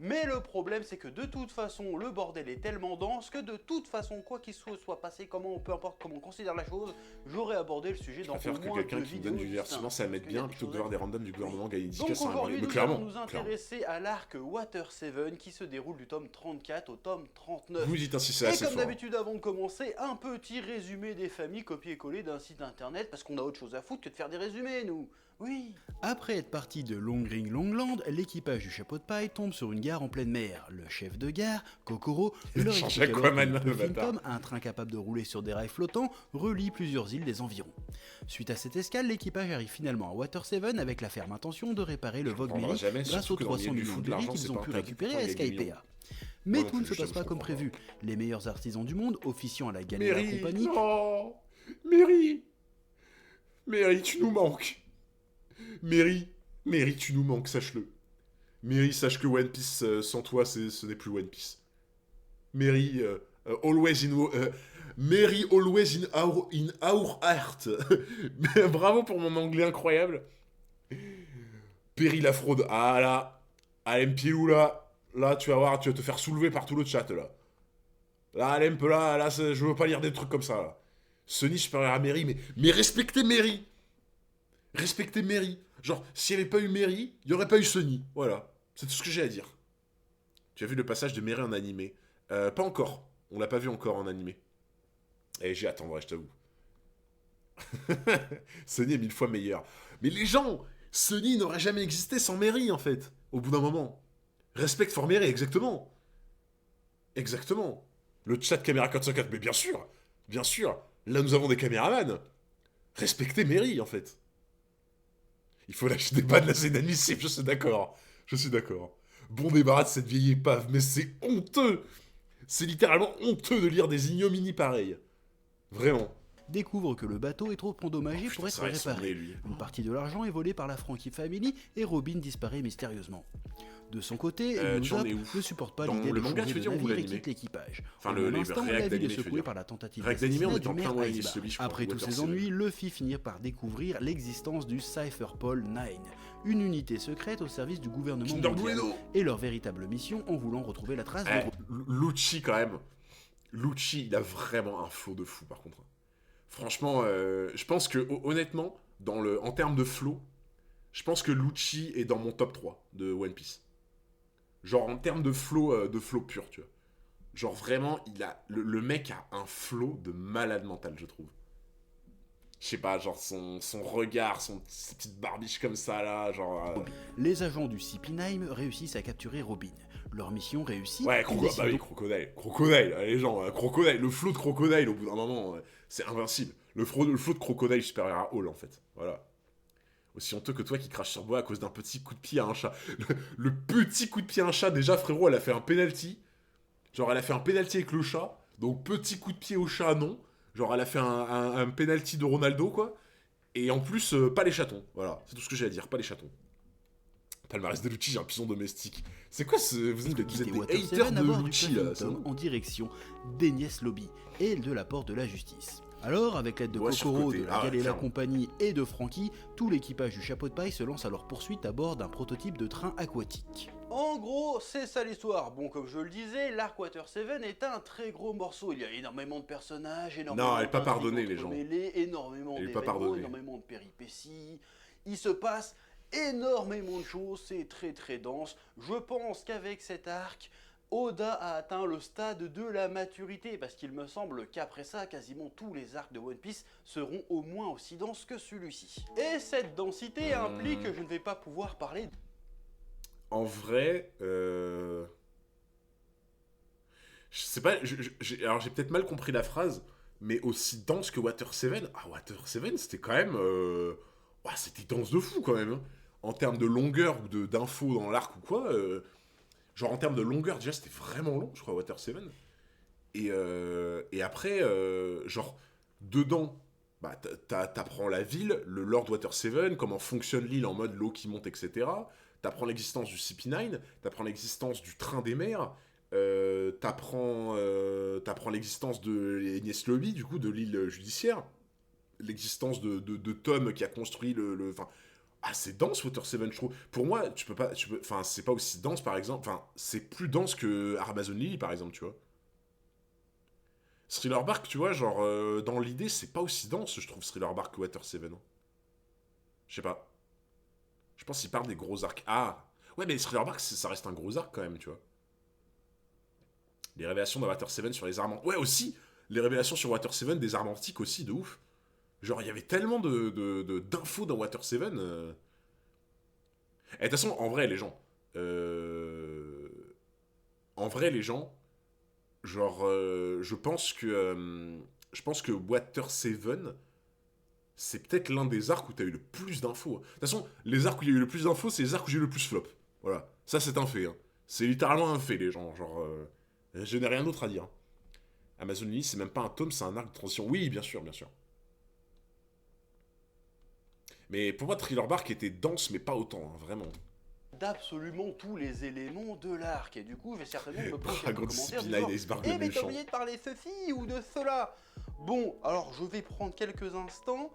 Mais le problème, c'est que de toute façon, le bordel est tellement dense que de toute façon, quoi qu'il soit passé, peu importe comment on considère la chose, j'aurais abordé le sujet Je dans au préfère que moins quelqu'un 2 qui me donne vidéos du divertissement, distinctes. ça Parce m'aide qu'il y a bien, des plutôt que choses de à voir des dire. randoms du gouvernement gagner une Donc dédicace à un aujourd'hui, Mais nous allons clairement, nous clairement. intéresser à l'arc Water 7 qui se déroule du tome 34 au tome 39. Vous dites ainsi, c'est Et assez comme fort. d'habitude, avant de commencer, un petit résumé des familles copié-collé d'un site internet, parce qu'on a autre chose à foutre que de faire des résumés, nous. Oui. Après être parti de Longring Longland, l'équipage du chapeau de paille tombe sur une gare en pleine mer. Le chef de gare, Kokoro, Il leur change explique alors que Aquaman, le le bâtard. Puffintom, un train capable de rouler sur des rails flottants, relie plusieurs îles des environs. Suite à cette escale, l'équipage arrive finalement à Water 7 avec la ferme intention de réparer le Vogue comprendrai Mini jamais, grâce surtout aux que dans le 300 milieu du millions foot, de vie l'argent, qu'ils c'est ont pas pu interdit. récupérer Pourtant, à il gagne des millions. Skypea. Mais Moi non tout ne plus, se je passe t'avoue, pas je comme comprends prévu. pas. Les meilleurs artisans du monde, officiant à la Galera Mary, Compagnie, non. Mary, Mary, tu nous manques. Mary, Mary, tu nous manques, sache-le. Mary, sache que One Piece, sans toi, ce n'est plus One Piece. Mary, always in... Mary, always in our heart. Bravo pour mon anglais incroyable. Perry la fraude. Ah là. Alem Pilou là. Là, tu vas voir, tu vas te faire soulever par tout le chat là. Là, Alem, là, je veux pas lire des trucs comme ça là. Sunny supérieur à Mary, mais respectez Mary. Respectez Mary. Genre, s'il n'y avait pas eu Mary, il n'y aurait pas eu Sunny. Voilà. C'est tout ce que j'ai à dire. Tu as vu le passage de Mary en animé? Pas encore. On l'a pas vu encore en animé. Et j'y attendrai, je t'avoue. Sunny est 1000 fois meilleur. Mais les gens, Sunny n'aurait jamais existé sans Mary, en fait. Au bout d'un moment. Respect for Mary, exactement. Exactement. Le chat caméra 404, mais bien sûr. Bien sûr. Là, nous avons des caméramans. Respectez Mary, en fait. Il faut lâcher des bannes, là, c'est inadmissible, je suis d'accord. Je suis d'accord. Bon débarras de cette vieille épave, mais c'est honteux. C'est littéralement honteux de lire des ignominies pareilles. Vraiment. découvre que le bateau est trop endommagé pour être Ça aurait réparé. sonné, lui. Une partie de l'argent est volée par la Frankie Family et Robin disparaît mystérieusement. De son côté, tu en Usopp es où ne supporte pas Dans l'idée le de manga, changer tu veux de dire, ou navire et l'animé? quitte l'équipage. Enfin, Au le même instant, réact la ville est d'animé, je veux secouée dire. par la tentative Réact d'animé, on d'assassinat était en du plein maire dans Icebar. celui, je crois, Après tous Water ces Seven. ennuis, Luffy finit par découvrir l'existence du Cypherpol 9, une unité secrète au service du gouvernement Kinder mondial, Bueno. et leur véritable mission en voulant retrouver la trace de Lucci, quand même. Lucci, il a vraiment un flow de fou, par contre. Franchement, je pense que, honnêtement, en termes de flow, je pense que Lucci est dans mon top 3 de One Piece. Genre, en termes de flow pur, tu vois. Genre, vraiment, le mec a un flow de malade mental, je trouve. Je sais pas, genre, son regard, ses petites barbiches comme ça, là, genre... Les agents du CP9 réussissent à capturer Robin. Leur mission réussie, Ouais, ils décident bah oui, Crocodile. Crocodile, les gens, Crocodile. Le flow de Crocodile, au bout d'un moment, c'est invincible. Le flow de Crocodile supérieur à Hall, en fait. Voilà. Aussi honteux que toi qui crache sur bois à cause d'un petit coup de pied à un chat. Le petit coup de pied à un chat, déjà, frérot, elle a fait un penalty. Genre, elle a fait un penalty avec le chat. Donc, petit coup de pied au chat, non. Genre, elle a fait un penalty de Ronaldo, quoi. Et en plus, pas les chatons. Voilà, c'est tout ce que j'ai à dire, pas les chatons. Palmarès de Lucci, j'ai un pigeon domestique. C'est quoi ce... Vous êtes quitter des Water haters 7 à de bord du Lucci, là. Puffintom en direction d'Enies Lobby et de la porte de la justice. Alors, avec l'aide de Ouais, Kokoro, surcoté. de la Ah ouais, Galera clairement. Compagnie et de Frankie, tout l'équipage du chapeau de paille se lance à leur poursuite à bord d'un prototype de train aquatique. En gros, c'est ça l'histoire. Bon, comme je le disais, l'Arc Water 7 est un très gros morceau. Il y a énormément de personnages, énormément Non, elle est pas d'intrigues pardonnée, les gens. entremêlées, énormément Elle est pas d'événements, pardonnée. énormément de péripéties. Il se passe énormément de choses, c'est très très dense. Je pense qu'avec cet arc, Oda a atteint le stade de la maturité, parce qu'il me semble qu'après ça, quasiment tous les arcs de One Piece seront au moins aussi denses que celui-ci. Et cette densité implique que je ne vais pas pouvoir parler... En vrai, je sais pas, alors j'ai peut-être mal compris la phrase, mais aussi dense que Water 7, ah Water 7 c'était quand même... ouah, c'était dense de fou quand même. Hein. En termes de longueur ou d'infos dans l'arc ou quoi, genre en termes de longueur déjà c'était vraiment long, je crois, Water 7. Et après, genre, dedans, bah, t'apprends la ville, le Lord Water 7, comment fonctionne l'île en mode l'eau qui monte, etc. T'apprends l'existence du CP9, t'apprends l'existence du train des mers, t'apprends l'existence de Enies Lobby, du coup, de l'île judiciaire, l'existence de Tom qui a construit enfin, Ah, c'est dense Water 7, je trouve. Pour moi, enfin, c'est pas aussi dense, par exemple. Enfin, c'est plus dense que Amazon Lily, par exemple, tu vois. Thriller Bark, tu vois, genre, dans l'idée, c'est pas aussi dense, je trouve, Thriller Bark que Water 7. Hein. Je sais pas. Je pense qu'il parle des gros arcs. Ah! Ouais, mais Thriller Bark, ça reste un gros arc quand même, tu vois. Les révélations de Water 7 sur les armes. Ouais, aussi! Les révélations sur Water 7 des armes antiques aussi, de ouf. Genre, il y avait tellement d'infos dans Water 7. Et de toute façon, en vrai, les gens. euh, En vrai, les gens. Genre, je pense que Water 7, c'est peut-être l'un des arcs où t'as eu le plus d'infos. De toute façon, les arcs où il y a eu le plus d'infos, c'est les arcs où j'ai eu le plus flop. Voilà. Ça, c'est un fait. Hein. C'est littéralement un fait, les gens. Genre, je n'ai rien d'autre à dire. Amazon Lily, c'est même pas un tome, c'est un arc de transition. Oui, bien sûr, bien sûr. Mais pour moi, Thriller Bark était dense, mais pas autant, hein, vraiment. D'absolument tous les éléments de l'arc. Et du coup, je vais certainement me prendre quelques Dragon commentaires du Spina genre et Iceberg Eh le mais t'as méchant. oublié de parler de ceci ou de cela. Bon, alors je vais prendre quelques instants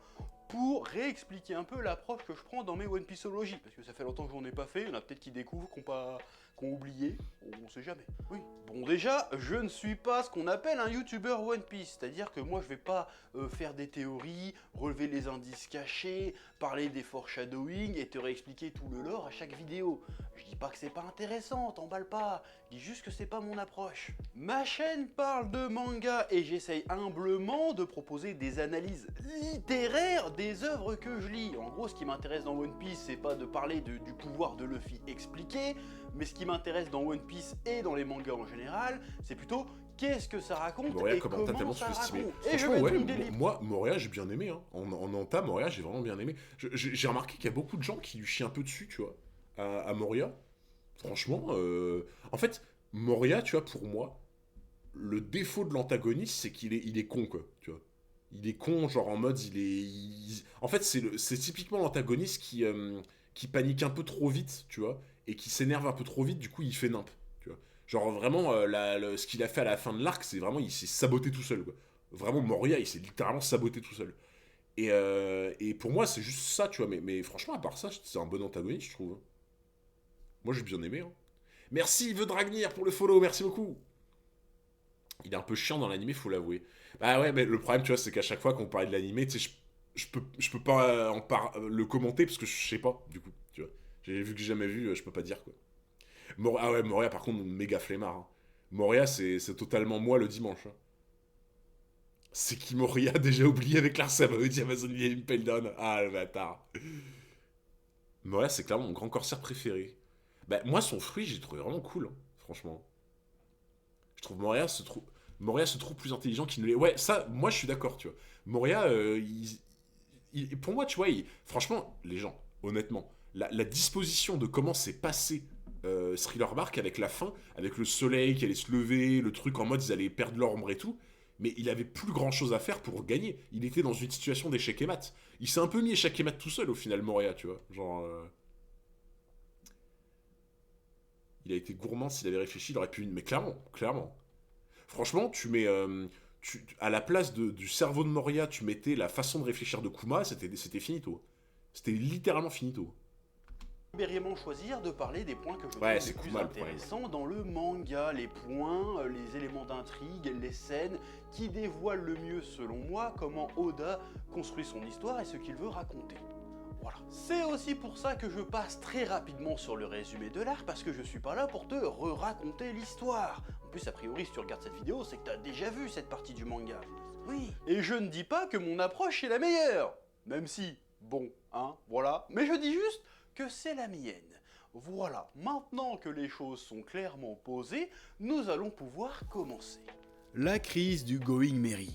pour réexpliquer un peu l'approche que je prends dans mes One Pieceologies. Parce que ça fait longtemps que j'en ai pas fait, il y en a peut-être qui découvrent, qui ont oublié, on sait jamais. Oui. Bon déjà, je ne suis pas ce qu'on appelle un YouTuber One Piece, c'est-à-dire que moi je vais pas faire des théories, relever les indices cachés, parler des foreshadowing et te réexpliquer tout le lore à chaque vidéo. Je dis pas que c'est pas intéressant, t'emballe pas, je dis juste que c'est pas mon approche. Ma chaîne parle de manga et j'essaye humblement de proposer des analyses littéraires des œuvres que je lis. En gros, ce qui m'intéresse dans One Piece, c'est pas de parler du pouvoir de Luffy expliqué, mais ce qui m'intéresse dans One Piece et dans les mangas en général, c'est plutôt qu'est-ce que ça raconte Moria, et comment t'as tellement comment ça sous-estimé. raconte. Et je Franchement, vais ouais, donc des livres. moi, Moria, j'ai bien aimé. Hein. En Anta, Moria, j'ai vraiment bien aimé. J'ai remarqué qu'il y a beaucoup de gens qui lui chient un peu dessus, tu vois, à Moria. Franchement, en fait, Moria, tu vois, pour moi, le défaut de l'antagoniste, c'est il est con, quoi, tu vois. Il est con, genre en mode, en fait, c'est typiquement l'antagoniste qui panique un peu trop vite, tu vois, et qui s'énerve un peu trop vite, du coup, il fait nimp, tu vois. Genre vraiment, ce qu'il a fait à la fin de l'arc, c'est vraiment, il s'est saboté tout seul, quoi. Vraiment, Moria, il s'est littéralement saboté tout seul. Et pour moi, c'est juste ça, tu vois. Mais franchement, à part ça, c'est un bon antagoniste, je trouve. Hein. Moi, j'ai bien aimé. Hein. Merci, Yves Dragnir, pour le follow, merci beaucoup. Il est un peu chiant dans l'animé, faut l'avouer. Bah ouais, mais le problème, tu vois, c'est qu'à chaque fois qu'on parlait de l'animé, tu sais, je peux pas le commenter parce que je sais pas, du coup, tu vois. J'ai vu que j'ai jamais vu, je peux pas dire quoi. Ah ouais, Moria, par contre, méga flemmard. Hein. Moria, c'est totalement moi le dimanche. Hein. C'est qui Moria déjà oublié avec l'Arsène dit Amazon Impel Down. Ah le bâtard. Moria, c'est clairement mon grand corsaire préféré. Bah, moi, son fruit, j'ai trouvé vraiment cool, hein, franchement. Je trouve Moria se trouve plus intelligent qu'il ne l'est. Ouais, ça, moi je suis d'accord, tu vois. Moria, pour moi, tu vois, franchement, les gens, honnêtement, la disposition de comment s'est passé Thriller Bark avec la fin, avec le soleil qui allait se lever, le truc en mode ils allaient perdre l'ombre et tout, mais il avait plus grand chose à faire pour gagner. Il était dans une situation d'échec et mat. Il s'est un peu mis échec et mat tout seul au final, Moria, tu vois. Genre. Il a été gourmand s'il avait réfléchi, il aurait pu. Mais clairement, clairement. Franchement, à la place du cerveau de Moria, tu mettais la façon de réfléchir de Kuma, c'était finito. C'était littéralement finito. Délibérément choisir de parler des points que je trouve Ouais, les c'est plus Kuma le problème. intéressants dans le manga, les points, les éléments d'intrigue, les scènes qui dévoilent le mieux selon moi comment Oda construit son histoire et ce qu'il veut raconter. Voilà. C'est aussi pour ça que je passe très rapidement sur le résumé de l'arc parce que je suis pas là pour te re-raconter l'histoire. En plus, a priori, si tu regardes cette vidéo, c'est que tu as déjà vu cette partie du manga. Oui. Et je ne dis pas que mon approche est la meilleure, même si, bon, hein, voilà. Mais je dis juste que c'est la mienne. Voilà, maintenant que les choses sont clairement posées, nous allons pouvoir commencer. La crise du Going Merry.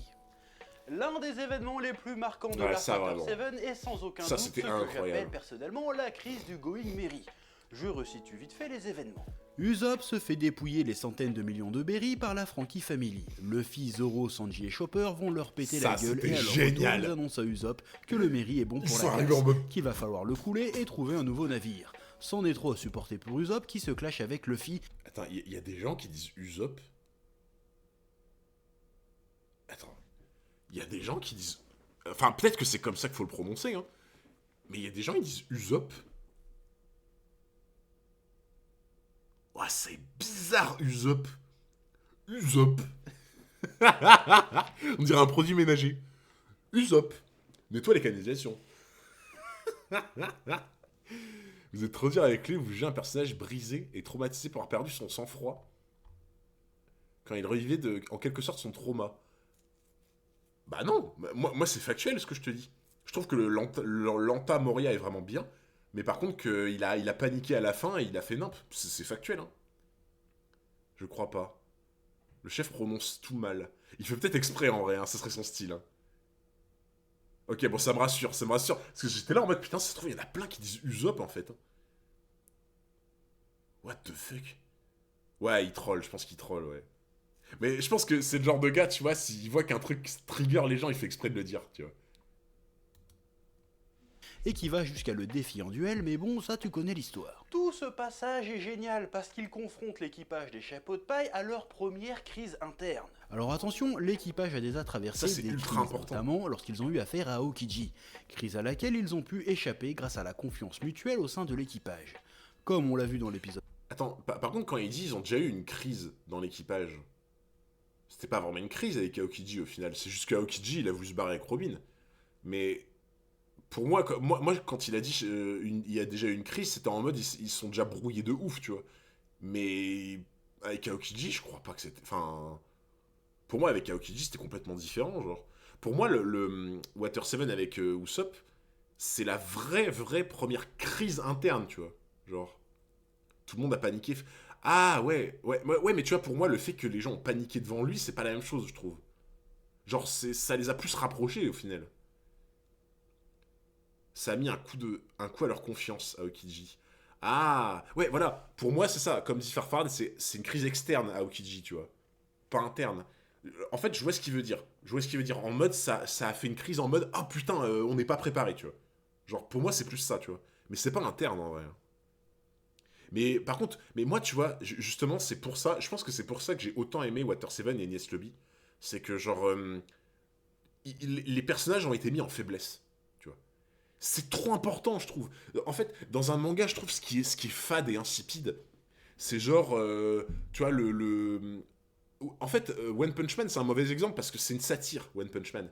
L'un des événements les plus marquants de Ouais, la ça, Water vraiment. 7 est sans aucun Ça, doute ce c'était que incroyable. j'appelle personnellement la crise du Going Merry. Je resitue vite fait les événements. Usopp se fait dépouiller les centaines de millions de berries par la Frankie Family. Luffy, Zoro, Sanji et Chopper vont leur péter Ça, la gueule c'était et à leur génial. retour, ils annoncent à Usopp que le Merry est bon Ils pour sont la arrivés en casse, mode. qu'il va falloir le couler et trouver un nouveau navire. C'en est trop à supporter pour Usopp qui se clash avec Luffy. Attends, il y a des gens qui disent Usopp. Attends. Il y a des gens qui disent. Enfin, peut-être que c'est comme ça qu'il faut le prononcer, hein. Mais il y a des gens, ils disent Usopp. Ouah, c'est bizarre, Usopp. Usopp. On dirait un produit ménager. Usopp. Nettoie les canalisations. Vous êtes trop dur avec lui, vous jugez un personnage brisé et traumatisé pour avoir perdu son sang-froid quand il revivait en quelque sorte son trauma. Bah non, moi c'est factuel ce que je te dis. Je trouve que le Lanta Moria est vraiment bien, mais par contre il a paniqué à la fin et il a fait nimp. C'est factuel, hein. Je crois pas. Le chef prononce tout mal. Il fait peut-être exprès en vrai, hein, ça serait son style. Hein. Ok, bon, ça me rassure. Parce que j'étais là en mode, putain, ça se trouve, il y en a plein qui disent Usopp en fait. Hein. What the fuck? Ouais, il troll, je pense qu'il troll, ouais. Mais je pense que c'est le genre de gars, tu vois, s'il voit qu'un truc trigger les gens, il fait exprès de le dire, tu vois. Et qui va jusqu'à le défier en duel, mais bon, ça tu connais l'histoire. Tout ce passage est génial parce qu'il confronte l'équipage des chapeaux de paille à leur première crise interne. Alors attention, l'équipage a déjà traversé Ça, c'est des ultra crises, important. notamment lorsqu'ils ont eu affaire à Aokiji, crise à laquelle ils ont pu échapper grâce à la confiance mutuelle au sein de l'équipage. Comme on l'a vu dans l'épisode. Attends, par contre, quand il dit ils ont déjà eu une crise dans l'équipage, c'était pas vraiment une crise avec Aokiji au final. C'est juste qu'Aokiji, il a voulu se barrer avec Robin. Mais pour moi, quand il a dit il y a déjà eu une crise, c'était en mode ils sont déjà brouillés de ouf, tu vois. Mais avec Aokiji, je crois pas que c'était. Enfin. Pour moi, avec Aokiji, c'était complètement différent, genre. Pour moi, le Water 7 avec Usopp, c'est la vraie première crise interne, tu vois. Genre, tout le monde a paniqué. Ah ouais, mais tu vois, pour moi, le fait que les gens ont paniqué devant lui, c'est pas la même chose, je trouve. Genre, ça les a plus rapprochés, au final. Ça a mis un coup à leur confiance, à Aokiji. Ah, ouais, voilà. Pour moi, c'est ça. Comme dit Farfard, c'est une crise externe à Aokiji, tu vois. Pas interne. En fait, je vois ce qu'il veut dire. Je vois ce qu'il veut dire. En mode, ça a fait une crise en mode, ah putain, on n'est pas préparé, tu vois. Genre, pour moi, c'est plus ça, tu vois. Mais c'est pas interne, en vrai. Mais par contre, mais moi, tu vois, justement, c'est pour ça, je pense que c'est pour ça que j'ai autant aimé Water 7 et Enies Lobby. C'est que, genre, les personnages ont été mis en faiblesse, tu vois. C'est trop important, je trouve. En fait, dans un manga, je trouve ce qui est fade et insipide, c'est genre, tu vois, en fait, One Punch Man, c'est un mauvais exemple parce que c'est une satire, One Punch Man.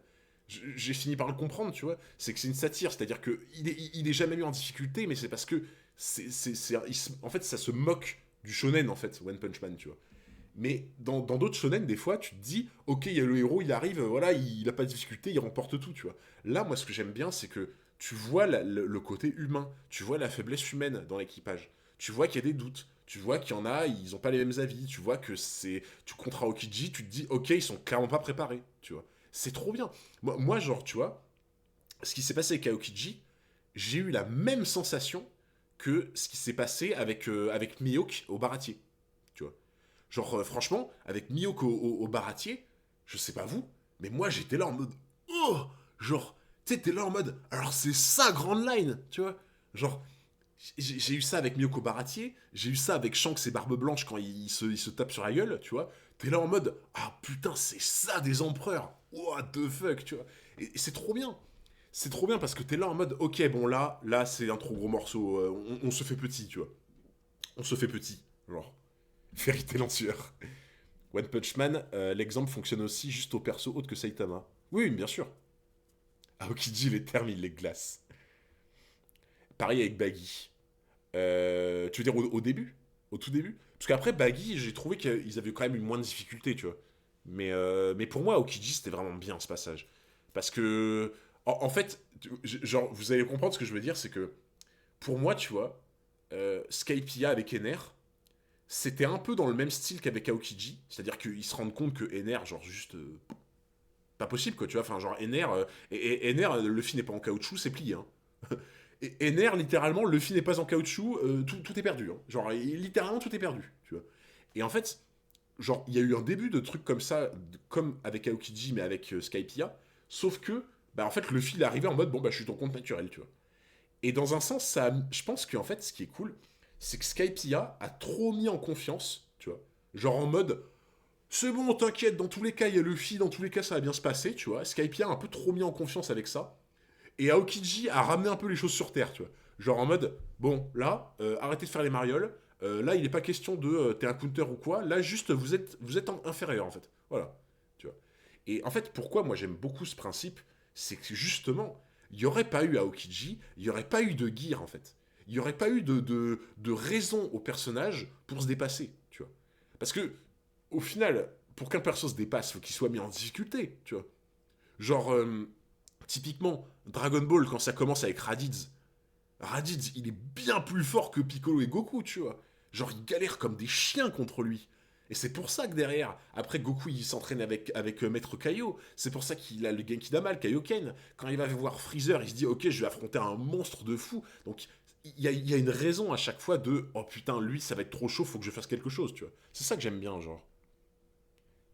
J'ai fini par le comprendre, tu vois. C'est que c'est une satire, c'est-à-dire qu'il est jamais mis en difficulté, mais c'est parce que en fait, ça se moque du shonen, en fait, One Punch Man, tu vois. Mais dans d'autres shonen, des fois, tu te dis, ok, il y a le héros, il arrive, voilà, il a pas de difficulté, il remporte tout, tu vois. Là, moi, ce que j'aime bien, c'est que tu vois le côté humain, tu vois la faiblesse humaine dans l'équipage, tu vois qu'il y a des doutes, tu vois qu'il y en a, ils ont pas les mêmes avis, tu vois que tu contre Aokiji, tu te dis, ok, ils sont clairement pas préparés, tu vois. C'est trop bien. Moi, genre, tu vois, ce qui s'est passé avec Aokiji, j'ai eu la même sensation que ce qui s'est passé avec Mihawk au baratier, tu vois. Genre, franchement, avec Mihawk au baratier, je sais pas vous, mais moi, j'étais là en mode, oh, genre, tu sais, t'es là en mode, alors c'est ça, Grand Line, tu vois. Genre, j'ai eu ça avec Miyoko Baratier, j'ai eu ça avec Shanks et Barbe Blanche quand il se tape sur la gueule, tu vois. T'es là en mode, ah putain, c'est ça des empereurs, what the fuck, tu vois. Et c'est trop bien. C'est trop bien parce que t'es là en mode, ok, bon là c'est un trop gros morceau, on se fait petit, tu vois. On se fait petit, genre. Vérité lancieur. One Punch Man, l'exemple fonctionne aussi juste au perso autre que Saitama. Oui, bien sûr. Aokiji les termes, il les glace. Pareil avec Baggy. Tu veux dire au début? Au tout début? Parce qu'après, Baggy, j'ai trouvé qu'ils avaient quand même eu moins de difficultés, tu vois. Mais pour moi, Aokiji, c'était vraiment bien ce passage. Parce que, en fait, genre, vous allez comprendre ce que je veux dire, c'est que, pour moi, tu vois, Skypiea avec Ener, c'était un peu dans le même style qu'avec Aokiji. C'est-à-dire qu'ils se rendent compte que Ener, genre, juste. Pas possible, quoi, tu vois. Enfin, genre, Ener, Ener, Luffy n'est pas en caoutchouc, c'est plié, hein. Et Ener, littéralement, Luffy n'est pas en caoutchouc, tout est perdu. Hein. Genre, littéralement, tout est perdu, tu vois. Et en fait, genre, il y a eu un début de trucs comme ça, comme avec Aokiji, mais avec Skypiea, sauf que, bah, en fait, Luffy, il est arrivé en mode, bon, bah, je suis ton compte naturel, tu vois. Et dans un sens, je pense qu'en fait, ce qui est cool, c'est que Skypiea a trop mis en confiance, tu vois. Genre en mode, c'est bon, t'inquiète, dans tous les cas, il y a Luffy, dans tous les cas, ça va bien se passer, tu vois. Skypiea a un peu trop mis en confiance avec ça. Et Aokiji a ramené un peu les choses sur terre, tu vois. Genre en mode, bon, là, arrêtez de faire les marioles. Là, il n'est pas question de t'es un counter ou quoi. Là, juste, vous êtes inférieur, en fait. Voilà, tu vois. Et en fait, pourquoi moi j'aime beaucoup ce principe, c'est que justement, il n'y aurait pas eu Aokiji, il n'y aurait pas eu de gear, en fait. Il n'y aurait pas eu de raison au personnage pour se dépasser, tu vois. Parce que, au final, pour qu'un perso se dépasse, il faut qu'il soit mis en difficulté, tu vois. Genre, typiquement, Dragon Ball, quand ça commence avec Raditz, il est bien plus fort que Piccolo et Goku, tu vois. Genre, ils galèrent comme des chiens contre lui. Et c'est pour ça que derrière, après Goku, il s'entraîne avec Maître Kaio. C'est pour ça qu'il a le Genki Dama, le Kaioken. Quand il va voir Freezer, il se dit, ok, je vais affronter un monstre de fou. Donc, il y a une raison à chaque fois de, oh putain, lui, ça va être trop chaud, faut que je fasse quelque chose, tu vois. C'est ça que j'aime bien, genre.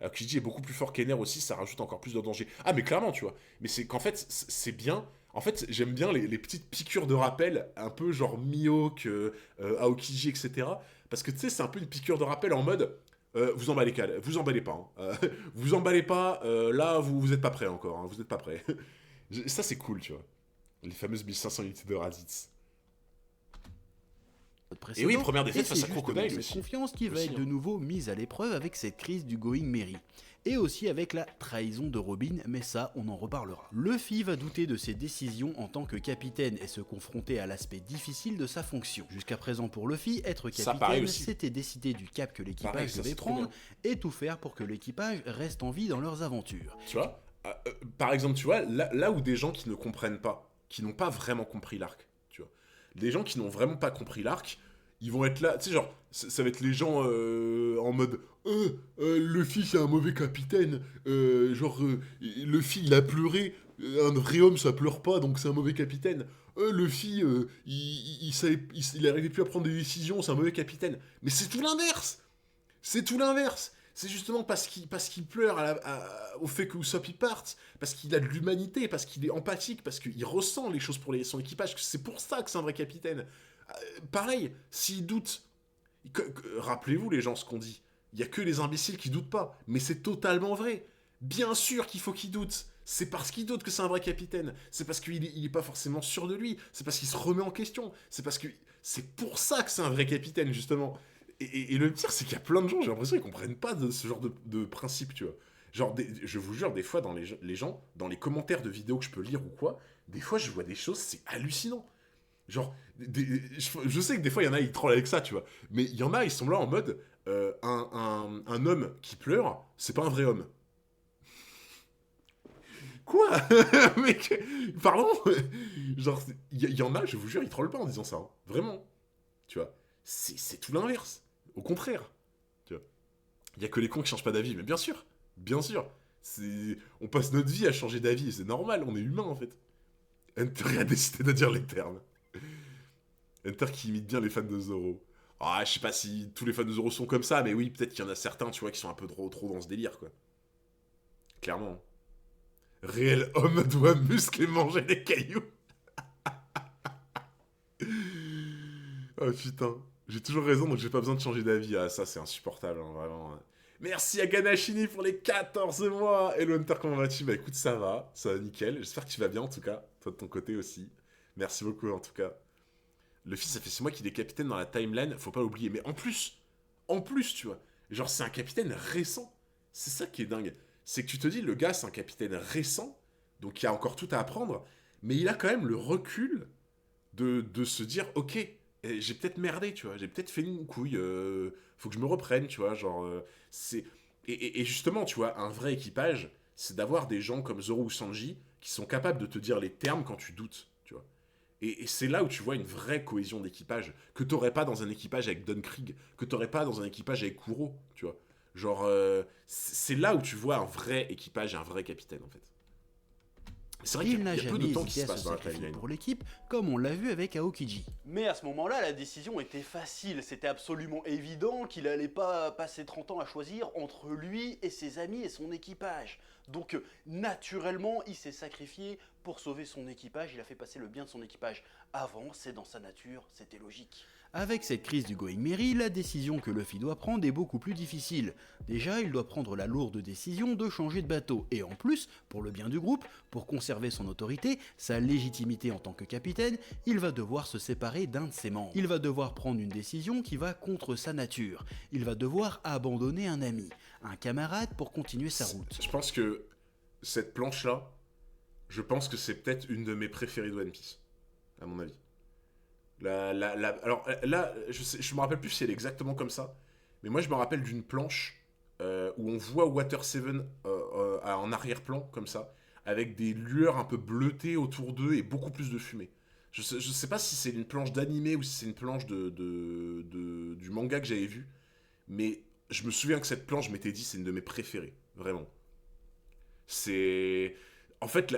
Alors Kiji est beaucoup plus fort qu'Ener aussi, ça rajoute encore plus de danger. Ah, mais clairement, tu vois. Mais c'est qu'en fait, c'est bien. En fait, j'aime bien les petites piqûres de rappel, un peu genre Mihawk, Aokiji, etc. Parce que tu sais, c'est un peu une piqûre de rappel en mode vous vous emballez pas. Hein. Vous emballez pas, là, vous êtes pas prêt encore. Hein, vous êtes pas prêt. Ça, c'est cool, tu vois. Les fameuses 1500 unités de Raditz. Et oui, première défaite face à Crocodile cette aussi. confiance qui va Aussi, être hein. de nouveau mise à l'épreuve avec cette crise du Going Merry. Et aussi avec la trahison de Robin, mais ça, on en reparlera. Luffy va douter de ses décisions en tant que capitaine et se confronter à l'aspect difficile de sa fonction. Jusqu'à présent pour Luffy, être Ça, pareil capitaine, aussi. c'était décider du cap que Pareil, l'équipage ça, devait c'est trop prendre bien. et tout faire pour que l'équipage reste en vie dans leurs aventures. Tu vois par exemple, tu vois, là où des gens qui ne comprennent pas, qui n'ont pas vraiment compris l'arc, tu vois, des gens qui n'ont vraiment pas compris l'arc, ils vont être là, tu sais, genre, ça va être les gens en mode Luffy c'est un mauvais capitaine, Luffy il a pleuré, un vrai homme ça pleure pas donc c'est un mauvais capitaine. Luffy il arrivait plus à prendre des décisions, c'est un mauvais capitaine. Mais c'est tout l'inverse! C'est tout l'inverse. C'est justement parce qu'il pleure au fait que Usopp il parte, parce qu'il a de l'humanité, parce qu'il est empathique, parce qu'il ressent les choses pour son équipage, que c'est pour ça que c'est un vrai capitaine. Pareil, s'il doute, rappelez-vous les gens ce qu'on dit, il y a que les imbéciles qui doutent pas, mais c'est totalement vrai. Bien sûr qu'il faut qu'il doute. C'est parce qu'il doute que c'est un vrai capitaine. C'est parce qu'il est pas forcément sûr de lui. C'est parce qu'il se remet en question. C'est pour ça que c'est un vrai capitaine, justement. Et le pire, c'est qu'il y a plein de gens, j'ai l'impression qu'ils comprennent pas de ce genre de principe, tu vois. Genre, je vous jure, des fois, dans les gens, dans les commentaires de vidéos que je peux lire ou quoi, des fois, je vois des choses, c'est hallucinant. Genre, je sais que des fois, il y en a, ils trollent avec ça, tu vois. Mais il y en a, ils sont là en mode, un homme qui pleure, c'est pas un vrai homme. Quoi? Mec, pardon? Genre, il y en a, je vous jure, ils trollent pas en disant ça. Hein. Vraiment. Tu vois. C'est tout l'inverse. Au contraire. Tu vois. Il y a que les cons qui changent pas d'avis. Mais bien sûr. Bien sûr. On passe notre vie à changer d'avis. C'est normal. On est humain, en fait. Hunter a décidé de dire les termes. Hunter qui imite bien les fans de Zoro. Ah, je sais pas si tous les fans de Zoro sont comme ça, mais oui, peut-être qu'il y en a certains, tu vois, qui sont un peu trop dans ce délire, quoi. Clairement. Réel homme doit muscler et manger des cailloux. Oh putain. J'ai toujours raison, donc j'ai pas besoin de changer d'avis. Ah, ça, c'est insupportable, hein, vraiment. Merci à Ganashini pour les 14 mois. Hello Hunter, comment vas-tu? Bah écoute, ça va nickel. J'espère que tu vas bien, en tout cas. Toi de ton côté aussi. Merci beaucoup, en tout cas. Le fils, ça fait 6 mois qu'il est capitaine dans la timeline, faut pas l'oublier. Mais en plus, tu vois, genre c'est un capitaine récent. C'est ça qui est dingue. C'est que tu te dis, le gars, c'est un capitaine récent, donc il a encore tout à apprendre, mais il a quand même le recul de se dire, ok, j'ai peut-être merdé, tu vois, j'ai peut-être fait une couille, faut que je me reprenne, tu vois, genre, c'est... Et justement, tu vois, un vrai équipage, c'est d'avoir des gens comme Zoro ou Sanji qui sont capables de te dire les termes quand tu doutes, tu vois. Et c'est là où tu vois une vraie cohésion d'équipage que t'aurais pas dans un équipage avec Don Krieg, que t'aurais pas dans un équipage avec Kuro, tu vois. Genre, c'est là où tu vois un vrai équipage et un vrai capitaine, en fait. C'est vrai qu'il Il y n'a a peu jamais de temps qui hésité se à se passe dans la sacrifier timeline. pour l'équipe, comme on l'a vu avec Aokiji. Mais à ce moment-là, la décision était facile. C'était absolument évident qu'il allait pas passer 30 ans à choisir entre lui et ses amis et son équipage. Donc, naturellement, il s'est sacrifié pour sauver son équipage. Il a fait passer le bien de son équipage avant, c'est dans sa nature, c'était logique. Avec cette crise du Going Merry, la décision que Luffy doit prendre est beaucoup plus difficile. Déjà, il doit prendre la lourde décision de changer de bateau, et en plus, pour le bien du groupe, pour conserver son autorité, sa légitimité en tant que capitaine, il va devoir se séparer d'un de ses membres. Il va devoir prendre une décision qui va contre sa nature. Il va devoir abandonner un ami, un camarade pour continuer sa route. Je pense que cette planche-là, je pense que c'est peut-être une de mes préférées de One Piece, à mon avis. Alors là, je me rappelle plus si elle est exactement comme ça, mais moi je me rappelle d'une planche où on voit Water 7 en arrière-plan, comme ça, avec des lueurs un peu bleutées autour d'eux et beaucoup plus de fumée. Je sais pas si c'est une planche d'animé ou si c'est une planche du manga que j'avais vu, mais je me souviens que cette planche, je m'étais dit, c'est une de mes préférées, vraiment. C'est... En fait,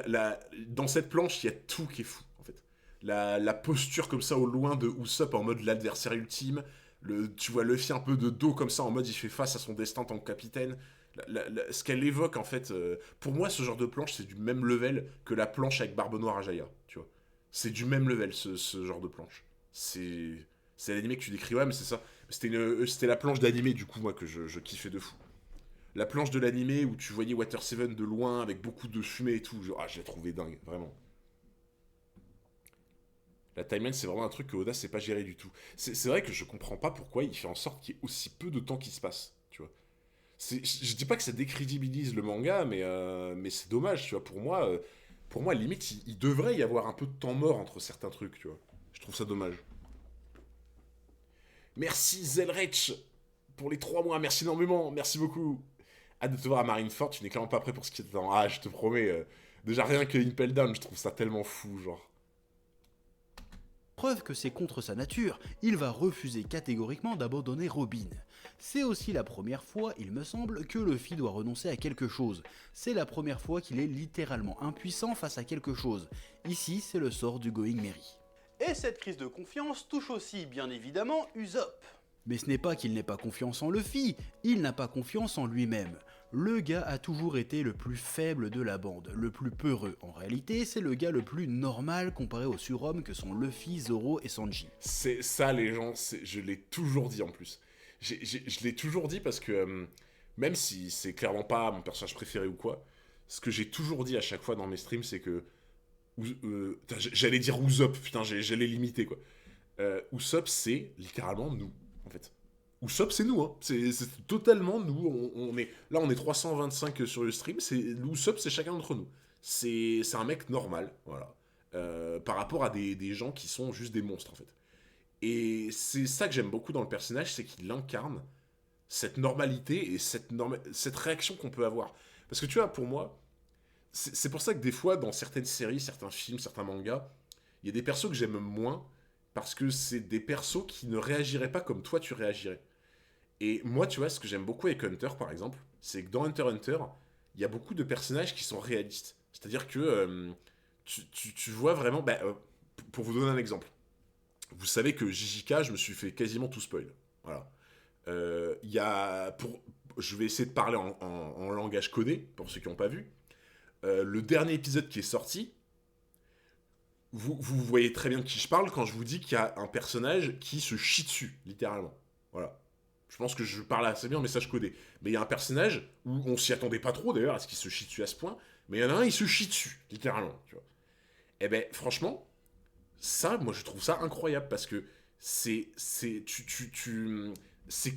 dans cette planche, il y a tout qui est fou, en fait. La posture comme ça au loin de Usopp en mode l'adversaire ultime. Tu vois Luffy un peu de dos comme ça en mode il fait face à son destin en tant que capitaine. Ce qu'elle évoque en fait, pour moi ce genre de planche c'est du même level que la planche avec Barbe Noire à Jaya, tu vois. C'est du même level ce genre de planche. C'est l'animé que tu décris, ouais mais c'est ça. C'était la planche d'animé du coup moi que je kiffais de fou. La planche de l'animé où tu voyais Water 7 de loin avec beaucoup de fumée et tout, je l'ai trouvé dingue, vraiment. La timeline, c'est vraiment un truc que Oda sait pas gérer du tout. C'est vrai que je comprends pas pourquoi il fait en sorte qu'il y ait aussi peu de temps qui se passe, tu vois. Je dis pas que ça décrédibilise le manga, mais c'est dommage, tu vois. Pour moi limite, il devrait y avoir un peu de temps mort entre certains trucs, tu vois. Je trouve ça dommage. Merci Zelrech pour les 3 mois, merci énormément, merci beaucoup. Hâte de te voir à Marineford, tu n'es clairement pas prêt pour ce qui t'attend. Ah, je te promets, déjà rien que Impel Down, je trouve ça tellement fou, genre. Preuve que c'est contre sa nature, il va refuser catégoriquement d'abandonner Robin. C'est aussi la première fois, il me semble, que Luffy doit renoncer à quelque chose. C'est la première fois qu'il est littéralement impuissant face à quelque chose. Ici, c'est le sort du Going Merry. Et cette crise de confiance touche aussi, bien évidemment, Usopp. Mais ce n'est pas qu'il n'ait pas confiance en Luffy, il n'a pas confiance en lui-même. Le gars a toujours été le plus faible de la bande, le plus peureux. En réalité, c'est le gars le plus normal comparé aux surhommes que sont Luffy, Zoro et Sanji. C'est ça les gens, je l'ai toujours dit en plus. Je l'ai toujours dit parce que, même si c'est clairement pas mon personnage préféré ou quoi, ce que j'ai toujours dit à chaque fois dans mes streams, c'est que... j'allais dire Usopp, putain, j'allais limiter quoi. Usopp, c'est littéralement nous, en fait. Usopp, c'est nous, hein. C'est totalement nous. On est 325 sur le stream. Usopp, c'est chacun d'entre nous. C'est un mec normal, voilà. Par rapport à des gens qui sont juste des monstres, en fait. Et c'est ça que j'aime beaucoup dans le personnage, c'est qu'il incarne cette normalité et cette réaction qu'on peut avoir. Parce que tu vois, pour moi, c'est pour ça que des fois, dans certaines séries, certains films, certains mangas, il y a des persos que j'aime moins parce que c'est des persos qui ne réagiraient pas comme toi tu réagirais. Et moi, tu vois, ce que j'aime beaucoup avec Hunter, par exemple, c'est que dans Hunter x Hunter, il y a beaucoup de personnages qui sont réalistes. C'est-à-dire que tu vois vraiment... pour vous donner un exemple, vous savez que JJK, je me suis fait quasiment tout spoil. Voilà. Je vais essayer de parler en langage codé, pour ceux qui n'ont pas vu. Le dernier épisode qui est sorti, vous voyez très bien de qui je parle quand je vous dis qu'il y a un personnage qui se chie dessus, littéralement. Voilà. Je pense que je parle assez bien en message codé. Mais il y a un personnage où on s'y attendait pas trop d'ailleurs, à ce qu'il se chie dessus à ce point, mais il y en a un, il se chie dessus, littéralement. Tu vois. Et ben franchement, ça, moi je trouve ça incroyable parce que c'est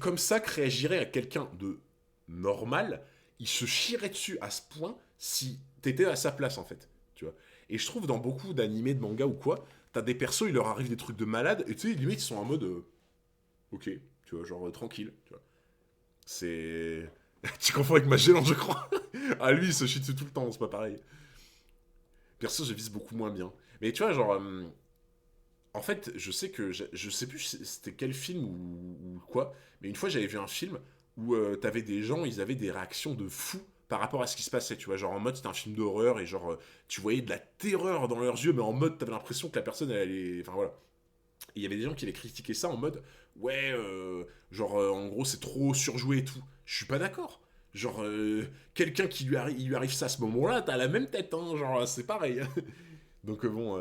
comme ça que réagirait à quelqu'un de normal, il se chierait dessus à ce point si t'étais à sa place en fait. Tu vois. Et je trouve dans beaucoup d'animés, de mangas ou quoi, t'as des persos, il leur arrive des trucs de malade, et tu sais, limite ils sont en mode ok. Tu vois, genre tranquille, tu vois. C'est... Tu confonds avec Magellan, je crois. Ah, lui, il se chie dessus tout le temps, c'est pas pareil. Perso, je vise beaucoup moins bien. Mais tu vois, genre... en fait, je sais que... Je sais plus c'était quel film ou quoi, mais une fois, j'avais vu un film où t'avais des gens, ils avaient des réactions de fous par rapport à ce qui se passait, tu vois. Genre en mode, c'était un film d'horreur, et genre, tu voyais de la terreur dans leurs yeux, mais en mode, t'avais l'impression que la personne, elle allait... Enfin, voilà. Il y avait des gens qui avaient critiqué ça en mode ouais, en gros c'est trop surjoué et tout. Je suis pas d'accord. Genre, quelqu'un qui lui arrive ça à ce moment-là, t'as la même tête, hein, genre c'est pareil. Donc bon,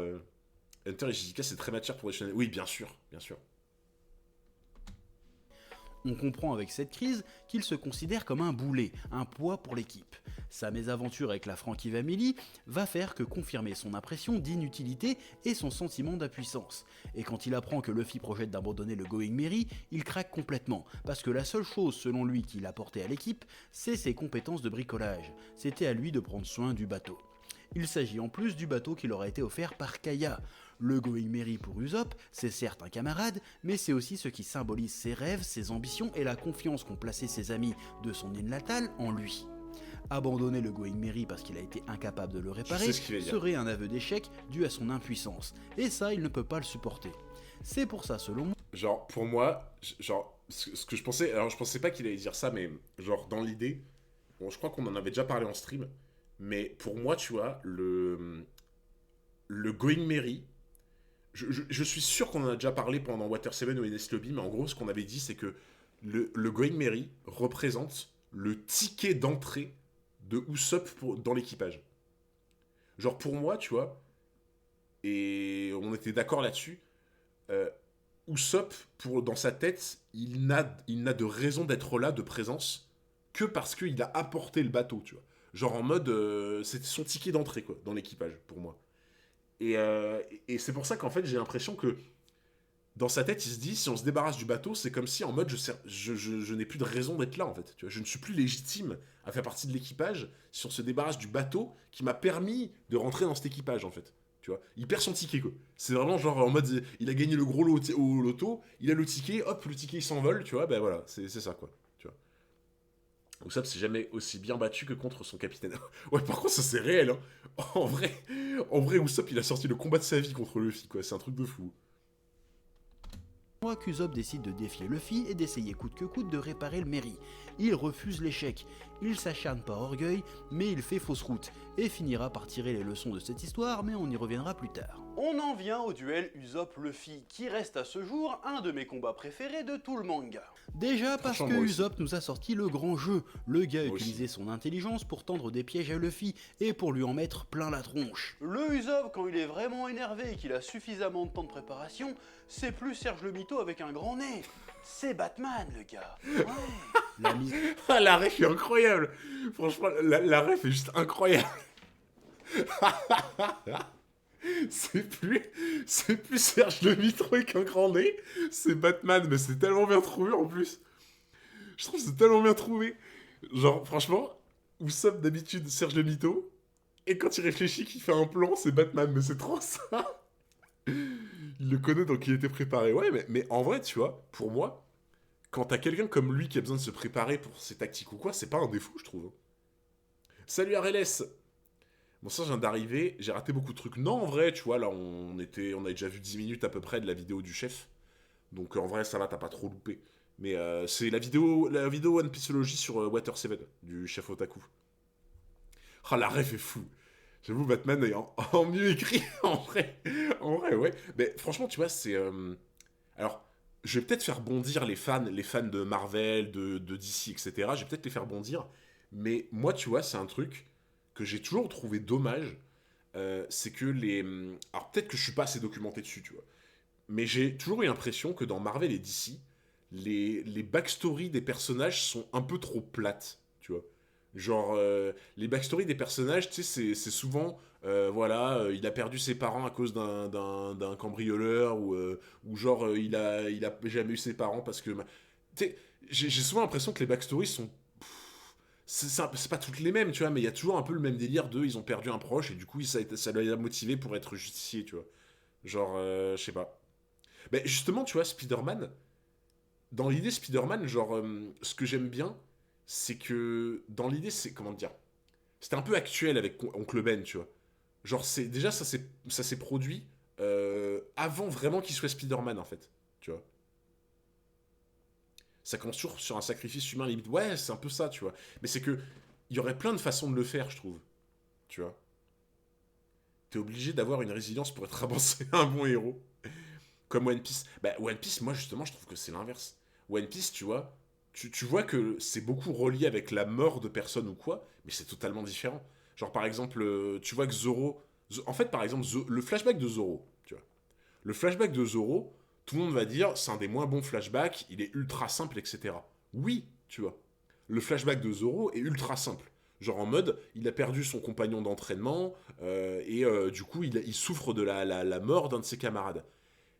Hunter et JJK c'est très matière pour les shonen. Oui, bien sûr, bien sûr. On comprend avec cette crise qu'il se considère comme un boulet, un poids pour l'équipe. Sa mésaventure avec la Frankie Family va faire que confirmer son impression d'inutilité et son sentiment d'impuissance. Et quand il apprend que Luffy projette d'abandonner le Going Merry, il craque complètement, parce que la seule chose selon lui qu'il apportait à l'équipe, c'est ses compétences de bricolage. C'était à lui de prendre soin du bateau. Il s'agit en plus du bateau qui leur a été offert par Kaya. Le Going Merry pour Usopp, c'est certes un camarade, mais c'est aussi ce qui symbolise ses rêves, ses ambitions et la confiance qu'ont placé ses amis de son île natale en lui. Abandonner le Going Merry parce qu'il a été incapable de le réparer serait un aveu d'échec dû à son impuissance, et ça il ne peut pas le supporter. C'est pour ça selon moi... Genre, pour moi, genre, ce que je pensais, alors je pensais pas qu'il allait dire ça, mais genre dans l'idée, bon, je crois qu'on en avait déjà parlé en stream, mais pour moi, tu vois, le Going Merry, je suis sûr qu'on en a déjà parlé pendant Water 7 ou NS Lobby, mais en gros, ce qu'on avait dit, c'est que le Going Merry représente le ticket d'entrée de Usopp dans l'équipage. Genre, pour moi, tu vois, et on était d'accord là-dessus, Usopp, dans sa tête, il n'a de raison d'être là, de présence, que parce qu'il a apporté le bateau, tu vois. Genre en mode, c'était son ticket d'entrée, quoi, dans l'équipage, pour moi. Et c'est pour ça qu'en fait, j'ai l'impression que dans sa tête, il se dit, si on se débarrasse du bateau, c'est comme si en mode, je n'ai plus de raison d'être là, en fait. Tu vois, je ne suis plus légitime à faire partie de l'équipage si on se débarrasse du bateau qui m'a permis de rentrer dans cet équipage, en fait. Tu vois, il perd son ticket, quoi. C'est vraiment genre en mode, il a gagné le gros lot au loto, il a le ticket, hop, le ticket il s'envole, tu vois, ben voilà, c'est ça, quoi. Tu vois. Usopp s'est jamais aussi bien battu que contre son capitaine. Ouais, par contre, ça c'est réel, hein. En vrai, Usopp il a sorti le combat de sa vie contre Luffy, quoi. C'est un truc de fou. Qu'Usopp décide de défier Luffy et d'essayer coûte que coûte de réparer le Merry. Il refuse l'échec, il s'acharne par orgueil, mais il fait fausse route, et finira par tirer les leçons de cette histoire, mais on y reviendra plus tard. On en vient au duel Usopp-Luffy, qui reste à ce jour un de mes combats préférés de tout le manga. Déjà parce que Usopp nous a sorti le grand jeu, le gars a Moi utilisé son intelligence pour tendre des pièges à Luffy, et pour lui en mettre plein la tronche. Le Usopp, quand il est vraiment énervé et qu'il a suffisamment de temps de préparation, c'est plus Serge le Mito avec un grand nez. C'est Batman, le gars. Ouais. La mise... Ah, la ref est incroyable. Franchement, la ref est juste incroyable. C'est plus Serge le Mito avec un grand nez, c'est Batman, mais c'est tellement bien trouvé en plus. Je trouve que c'est tellement bien trouvé. Genre, franchement, Usopp d'habitude Serge le Mito, et quand il réfléchit qu'il fait un plan, c'est Batman, mais c'est trop ça. Il le connaît donc il était préparé. Ouais, mais en vrai, tu vois, pour moi, quand t'as quelqu'un comme lui qui a besoin de se préparer pour ses tactiques ou quoi, c'est pas un défaut, je trouve. Salut RLS. Bon, ça, je viens d'arriver, j'ai raté beaucoup de trucs. Non, en vrai, tu vois, là, on a déjà vu 10 minutes à peu près de la vidéo du chef. Donc, en vrai, ça va, t'as pas trop loupé. Mais c'est la vidéo One Pieceology sur Water 7, du chef Otaku. Ah, la ref est fou. J'avoue, Batman est en mieux écrit, en vrai, ouais. Mais franchement, tu vois, c'est... Alors, je vais peut-être faire bondir les fans de Marvel, de DC, etc. Je vais peut-être les faire bondir. Mais moi, tu vois, c'est un truc que j'ai toujours trouvé dommage. C'est que les... Alors, peut-être que je suis pas assez documenté dessus, tu vois. Mais j'ai toujours eu l'impression que dans Marvel et DC, les backstories des personnages sont un peu trop plates, tu vois. Genre, les backstories des personnages, tu sais, c'est souvent, voilà, il a perdu ses parents à cause d'un cambrioleur, ou genre, il a jamais eu ses parents parce que... Tu sais, j'ai souvent l'impression que les backstories sont... C'est pas toutes les mêmes, tu vois, mais il y a toujours un peu le même délire de ils ont perdu un proche et du coup ça l'a motivé pour être justicier, tu vois. Genre, je sais pas. Mais justement, tu vois, Spider-Man, dans l'idée Spider-Man, genre, ce que j'aime bien, c'est que dans l'idée, c'est comment dire, c'était un peu actuel avec Oncle Ben, tu vois. Genre, déjà ça s'est produit avant vraiment qu'il soit Spider-Man en fait, tu vois. Ça commence toujours sur un sacrifice humain limite. Ouais, c'est un peu ça, tu vois. Mais c'est que il y aurait plein de façons de le faire, je trouve. Tu vois. T'es obligé d'avoir une résilience pour être avancé un bon héros. Comme One Piece. Bah, One Piece, moi, justement, je trouve que c'est l'inverse. One Piece, tu vois, tu vois que c'est beaucoup relié avec la mort de personnes ou quoi, mais c'est totalement différent. Genre, par exemple, tu vois que Zoro... En fait, par exemple, le flashback de Zoro, tu vois. Le flashback de Zoro, tout le monde va dire c'est un des moins bons flashbacks, il est ultra simple, etc. Oui, tu vois. Le flashback de Zoro est ultra simple. Genre en mode, il a perdu son compagnon d'entraînement et du coup, il souffre de la mort d'un de ses camarades.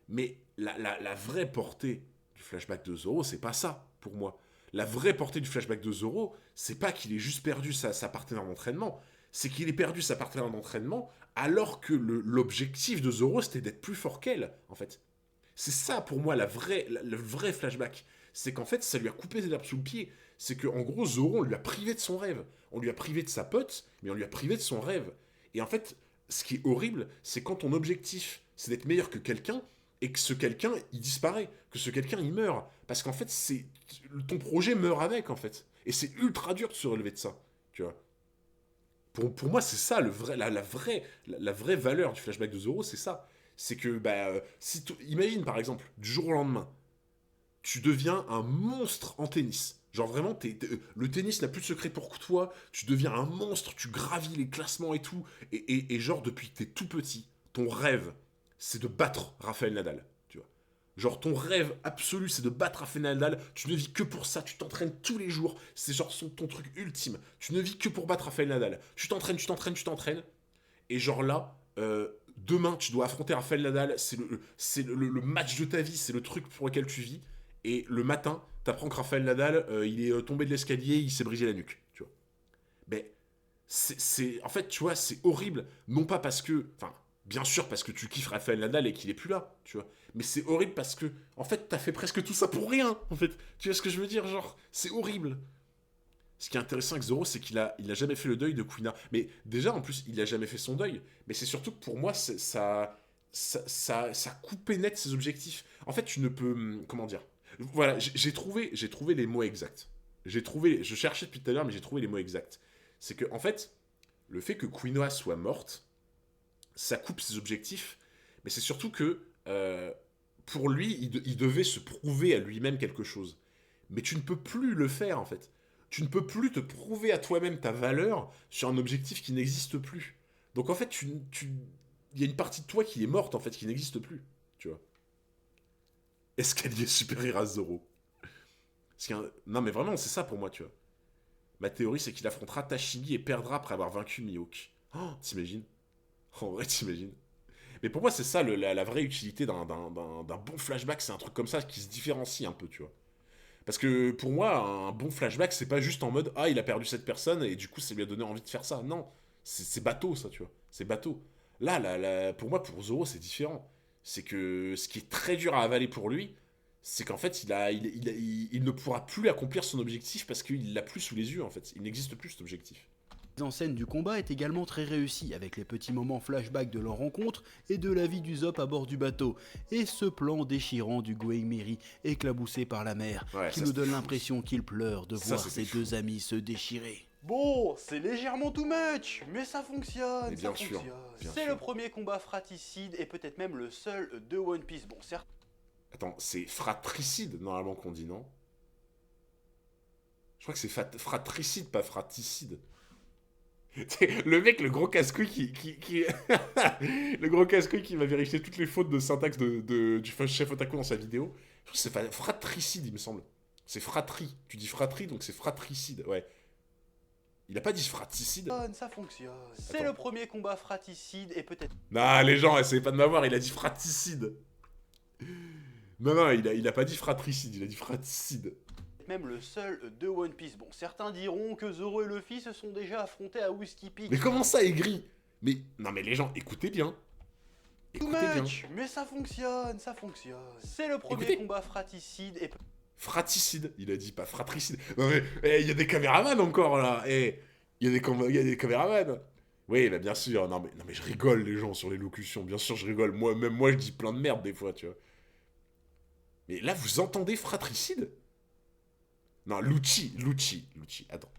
Mais la vraie portée du flashback de Zoro, c'est pas ça, pour moi. La vraie portée du flashback de Zoro, c'est pas qu'il ait juste perdu sa partenaire d'entraînement, c'est qu'il ait perdu sa partenaire d'entraînement alors que l'objectif de Zoro, c'était d'être plus fort qu'elle, en fait. C'est ça, pour moi, le vrai flashback. C'est qu'en fait, ça lui a coupé l'herbe sous le pied. C'est qu'en gros, Zoro, on lui a privé de son rêve. On lui a privé de sa pote, mais on lui a privé de son rêve. Et en fait, ce qui est horrible, c'est quand ton objectif, c'est d'être meilleur que quelqu'un, et que ce quelqu'un, il disparaît, que ce quelqu'un, il meurt. Parce qu'en fait, ton projet meurt avec, en fait. Et c'est ultra dur de se relever de ça, tu vois. Pour moi, c'est ça, la vraie valeur du flashback de Zoro, c'est ça. C'est que, imagine, par exemple, du jour au lendemain, tu deviens un monstre en tennis. Genre vraiment, le tennis n'a plus de secret pour toi, tu deviens un monstre, tu gravis les classements et tout, et genre depuis que t'es tout petit, ton rêve, c'est de battre Rafael Nadal, tu vois. Genre ton rêve absolu, c'est de battre Rafael Nadal, tu ne vis que pour ça, tu t'entraînes tous les jours, c'est genre ton truc ultime, tu ne vis que pour battre Rafael Nadal, tu t'entraînes, et genre là, demain, tu dois affronter Rafael Nadal, c'est le match de ta vie, c'est le truc pour lequel tu vis, et le matin, t'apprends que Rafael Nadal, il est tombé de l'escalier, il s'est brisé la nuque, tu vois. Mais en fait, tu vois, c'est horrible. Non pas parce que, enfin, bien sûr parce que tu kiffes Rafael Nadal et qu'il est plus là, tu vois. Mais c'est horrible parce que, en fait, t'as fait presque tout ça pour rien, en fait. Tu vois ce que je veux dire, genre, c'est horrible. Ce qui est intéressant avec Zoro, c'est qu'il a jamais fait le deuil de Kuina. Mais déjà, en plus, il a jamais fait son deuil. Mais c'est surtout que pour moi, ça coupait net ses objectifs. En fait, tu ne peux, comment dire. Voilà, j'ai trouvé les mots exacts. Je cherchais depuis tout à l'heure, mais j'ai trouvé les mots exacts. C'est que, en fait, le fait que Quinoa soit morte, ça coupe ses objectifs, mais c'est surtout que, pour lui, il devait se prouver à lui-même quelque chose. Mais tu ne peux plus le faire, en fait. Tu ne peux plus te prouver à toi-même ta valeur sur un objectif qui n'existe plus. Donc, en fait, il y a une partie de toi qui est morte, en fait, qui n'existe plus, tu vois. Escalier supérieur à Zoro. Non, mais vraiment, c'est ça pour moi, tu vois. Ma théorie, c'est qu'il affrontera Tashigi et perdra après avoir vaincu Mihawk. Oh, t'imagines? En vrai, t'imagines? Mais pour moi, c'est ça la vraie utilité d'un bon flashback, c'est un truc comme ça qui se différencie un peu, tu vois. Parce que pour moi, un bon flashback, c'est pas juste en mode ah, il a perdu cette personne et du coup, ça lui a donné envie de faire ça. Non, c'est bateau, ça, tu vois. C'est bateau. Là, pour moi, pour Zoro, c'est différent. C'est que ce qui est très dur à avaler pour lui, c'est qu'en fait, il ne pourra plus accomplir son objectif parce qu'il l'a plus sous les yeux, en fait. Il n'existe plus cet objectif. La mise en scène du combat est également très réussie, avec les petits moments flashback de leur rencontre et de la vie d'Usopp à bord du bateau, et ce plan déchirant du Going Merry éclaboussé par la mer, Ouais, qui ça, nous c'était donne fou. l'impression qu'il pleure de Ça, voir c'était ses fou. deux amis se déchirer. Bon, c'est légèrement too much, mais ça fonctionne, Mais bien ça sûr, fonctionne. bien C'est sûr. le premier combat fratricide et peut-être même le seul de One Piece. Bon, certes, Attends, c'est fratricide, normalement, qu'on dit, non? Je crois que c'est fratricide, pas fraticide. Le mec, le gros casse-couille le gros casse-couille qui va vérifier toutes les fautes de syntaxe du chef Otaku dans sa vidéo. Je crois que c'est fratricide, il me semble. C'est fratrie. Tu dis fratrie, donc c'est fratricide. Ouais. Il a pas dit fratricide. ça fonctionne. C'est Attends. le premier combat fratricide et peut-être Non, les gens, essayez pas de m'avoir, il a dit fratricide. Non, il a pas dit fratricide, il a dit fratricide. même le seul de One Piece. Bon, certains diront que Zoro et Luffy se sont déjà affrontés à Whiskey Peak. Mais comment ça, aigri? Mais, non mais les gens, écoutez bien. Too Écoutez bien. much, mais ça fonctionne, ça fonctionne. C'est le premier Écoutez. combat fratricide et Fraticide, il a dit pas fratricide. Non mais, il y a des caméramans encore là. Il y a des caméramans. Oui, bah bien sûr. Non mais je rigole les gens sur les locutions. Bien sûr, je rigole. Même moi, je dis plein de merde des fois, tu vois. Mais là, vous entendez fratricide? Non, Lucci. Attends.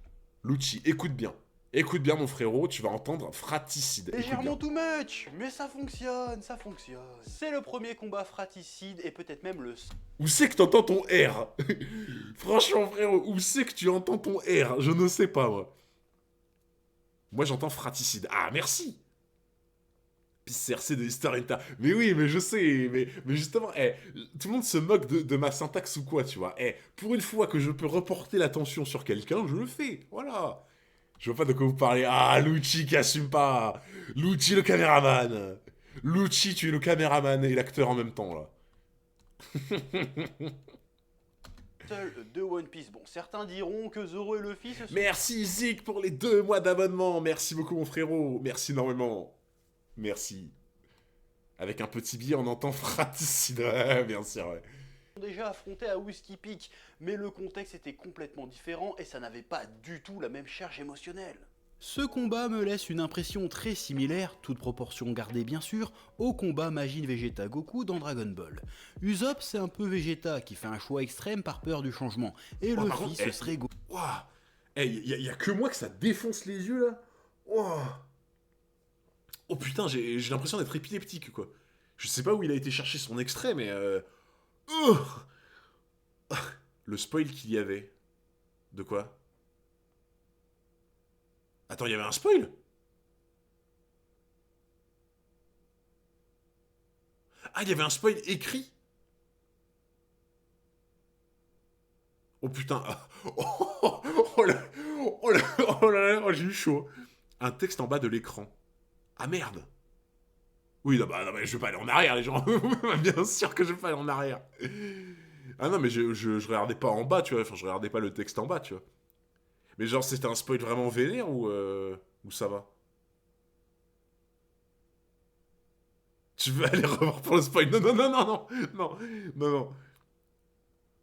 Lucci, écoute bien. Écoute bien, mon frérot, tu vas entendre fraticide. Écoute légèrement bien. too much, mais ça fonctionne, ça fonctionne. C'est le premier combat fratricide et peut-être même le Où c'est que t'entends ton R? Franchement, frérot, où c'est que tu entends ton R? Je ne sais pas, moi. Moi, j'entends fraticide. Ah, merci. PCRC de Historienta. Mais oui, mais je sais, mais justement, tout le monde se moque de ma syntaxe ou quoi, tu vois. Pour une fois que je peux reporter l'attention sur quelqu'un, je le fais, voilà. Je vois pas de quoi vous parlez. Ah, Lucci qui assume pas. Lucci le caméraman. Lucci, tu es le caméraman et l'acteur en même temps, là. Seul de One Piece. Bon, certains diront que Zoro et Luffy se sont... Merci Zik pour les 2 mois d'abonnement. Merci beaucoup, mon frérot. Merci énormément. Merci. Avec un petit billet, on entend fratricide. Ouais, bien sûr, ouais. déjà affronté à Whiskey Peak, mais le contexte était complètement différent et ça n'avait pas du tout la même charge émotionnelle. Ce combat me laisse une impression très similaire, toute proportion gardée bien sûr, au combat Majin Vegeta Goku dans Dragon Ball. Usopp c'est un peu Vegeta qui fait un choix extrême par peur du changement, et par Luffy contre, ce serait Goku. Ouah. Y a que moi que ça défonce les yeux là. Ouah. Oh putain, j'ai l'impression d'être épileptique quoi. Je sais pas où il a été chercher son extrait, mais le spoil qu'il y avait. De quoi? Attends, il y avait un spoil? Ah, il y avait un spoil écrit? Oh putain. Oh, j'ai eu chaud. Un texte en bas de l'écran. Ah merde. Oui, non, bah, non, mais je vais pas aller en arrière, les gens. Bien sûr que je vais pas aller en arrière. Ah non, mais je regardais pas en bas, tu vois. Enfin, je regardais pas le texte en bas, tu vois. Mais genre, c'était un spoil vraiment vénère ou ça va? Tu veux aller revoir pour le spoil? Non, non, non, non, non, non, non, non.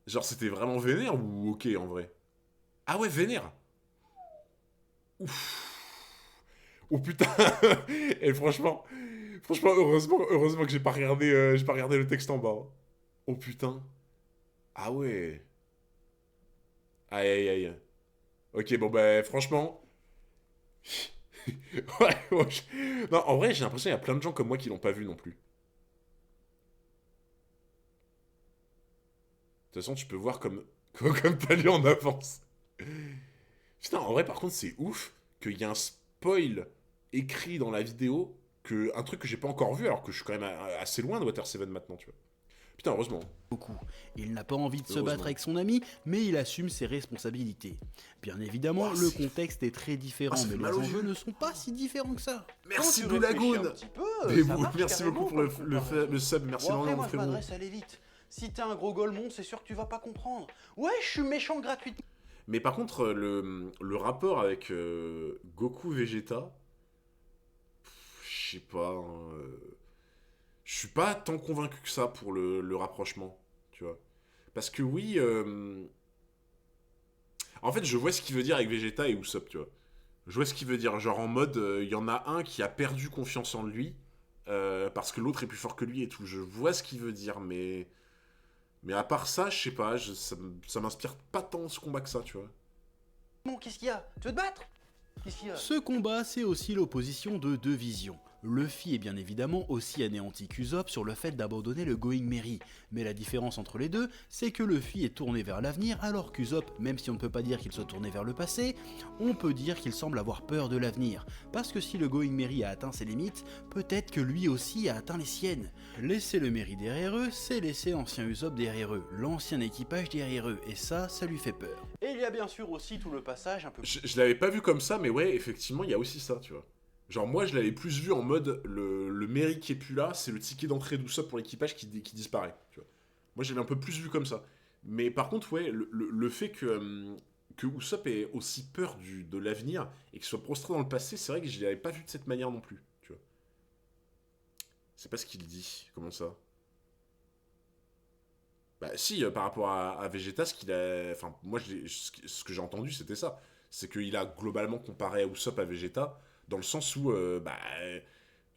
Genre, c'était vraiment vénère ou ok en vrai? Ah ouais, vénère. Ouf. Oh putain. Et franchement, heureusement que j'ai pas regardé le texte en bas, hein. Oh putain. Ah ouais. Aïe aïe aïe. Ok, bon bah franchement. Ouais. Non, en vrai, j'ai l'impression qu'il y a plein de gens comme moi qui l'ont pas vu non plus. De toute façon, tu peux voir comme t'as lu en avance. Putain, en vrai, par contre, c'est ouf qu'il y a un spoil écrit dans la vidéo, un truc que j'ai pas encore vu, alors que je suis quand même assez loin de Water 7 maintenant, tu vois. Putain, heureusement. Il n'a pas envie de se Heureusement. battre avec son ami, mais il assume ses responsabilités. Bien évidemment, Oh, le c'est- contexte est très différent, ça fait mais les mal aux enjeux yeux. ne sont pas si différents que ça. Merci Quand tu Blue réfléchis Lagoon. un petit peu, Mais ça bon, marche merci beaucoup pour carrément comme comparaison. le sub, merci Bon, après, énormément, moi, mon je frérot. m'adresse à l'élite. Si t'es un gros golemon, c'est sûr que tu vas pas comprendre. Ouais, je suis méchant gratuitement. Mais par contre, le rapport avec Goku Vegeta, je sais pas, hein, je suis pas tant convaincu que ça pour le rapprochement, tu vois. Parce que oui, en fait, je vois ce qu'il veut dire avec Vegeta et Usopp, tu vois. Je vois ce qu'il veut dire, genre en mode, il y en a un qui a perdu confiance en lui, parce que l'autre est plus fort que lui et tout. Je vois ce qu'il veut dire, mais à part ça, je sais pas, ça m'inspire pas tant ce combat que ça, tu vois. Bon, qu'est-ce qu'il y a? Tu veux te battre? Qu'est-ce qu'il y a? Ce combat, c'est aussi l'opposition de deux visions. Luffy est bien évidemment aussi anéanti qu'Usopp sur le fait d'abandonner le Going Merry, mais la différence entre les deux, c'est que Luffy est tourné vers l'avenir alors qu'Usopp, même si on ne peut pas dire qu'il soit tourné vers le passé, on peut dire qu'il semble avoir peur de l'avenir, parce que si le Going Merry a atteint ses limites, peut-être que lui aussi a atteint les siennes. Laisser le Merry derrière eux, c'est laisser l'ancien Usopp derrière eux, l'ancien équipage derrière eux, et ça lui fait peur. Et il y a bien sûr aussi tout le passage un peu Je l'avais pas vu comme ça, mais ouais, effectivement, il y a aussi ça, tu vois. Genre, moi, je l'avais plus vu en mode le mairie qui est plus là, c'est le ticket d'entrée d'Usopp pour l'équipage qui disparaît, tu vois. Moi, j'avais un peu plus vu comme ça. Mais par contre, ouais, le fait que Usopp ait aussi peur de l'avenir et qu'il soit prostré dans le passé, c'est vrai que je l'avais pas vu de cette manière non plus, tu vois. C'est pas ce qu'il dit, comment ça? Bah si, par rapport à Vegeta, ce qu'il a... Enfin, moi, ce que j'ai entendu, c'était ça. C'est qu'il a globalement comparé Usopp à Vegeta, dans le sens où,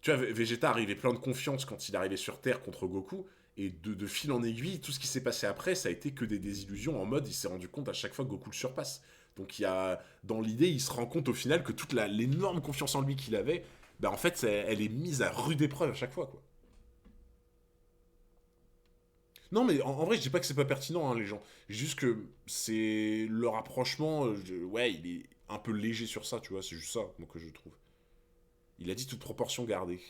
tu vois, Vegeta arrivait plein de confiance quand il est arrivé sur Terre contre Goku, et de fil en aiguille, tout ce qui s'est passé après, ça a été que des désillusions, en mode, il s'est rendu compte à chaque fois que Goku le surpasse. Donc, dans l'idée, il se rend compte au final que toute l'énorme confiance en lui qu'il avait, bah en fait, elle est mise à rude épreuve à chaque fois, quoi. Non, mais en vrai, je dis pas que c'est pas pertinent, hein, les gens. Juste que c'est le rapprochement, ouais, il est un peu léger sur ça, tu vois. C'est juste ça, moi, que je trouve. Il a dit toute proportion gardée.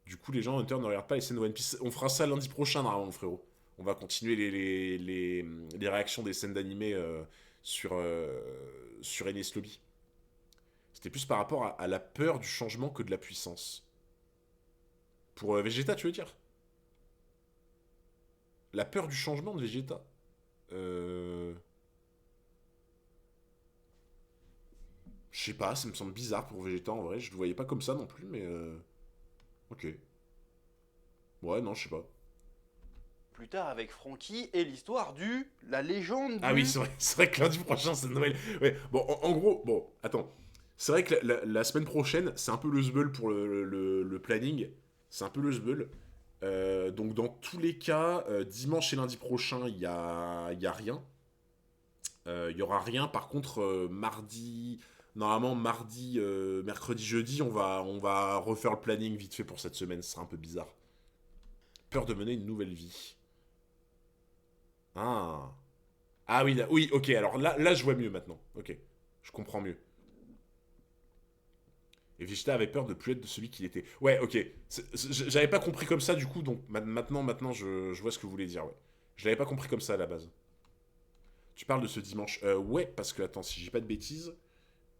Du coup, les gens Hunter ne regardent pas les scènes de One Piece. On fera ça lundi prochain, normalement, frérot. On va continuer les réactions des scènes d'animé sur Enies Lobby. C'était plus par rapport à la peur du changement que de la puissance. Pour Vegeta, tu veux dire? La peur du changement de Vegeta. Je sais pas, ça me semble bizarre pour Vegeta en vrai. Je le voyais pas comme ça non plus, mais. Ok. Ouais, non, je sais pas. Plus tard avec Franky et l'histoire la légende Ah oui, c'est vrai que lundi prochain, c'est Noël. Ouais, bon, en gros, bon, attends. C'est vrai que la semaine prochaine, c'est un peu le zbeul pour le planning. C'est un peu le zbeul. Donc, dans tous les cas, dimanche et lundi prochain, il y a rien. Il y aura rien. Par contre, mardi. Normalement, mardi, mercredi, jeudi, on va refaire le planning vite fait pour cette semaine. Ce sera un peu bizarre. Peur de mener une nouvelle vie. Ah. Ah oui, oui, ok. Alors là, je vois mieux maintenant. Ok. Je comprends mieux. Et Vegeta avait peur de plus être de celui qu'il était. Ouais, ok. J'avais pas compris comme ça, du coup, donc maintenant je vois ce que vous voulez dire, ouais. Je l'avais pas compris comme ça à la base. Tu parles de ce dimanche. Ouais, parce que, attends, si j'ai pas de bêtises.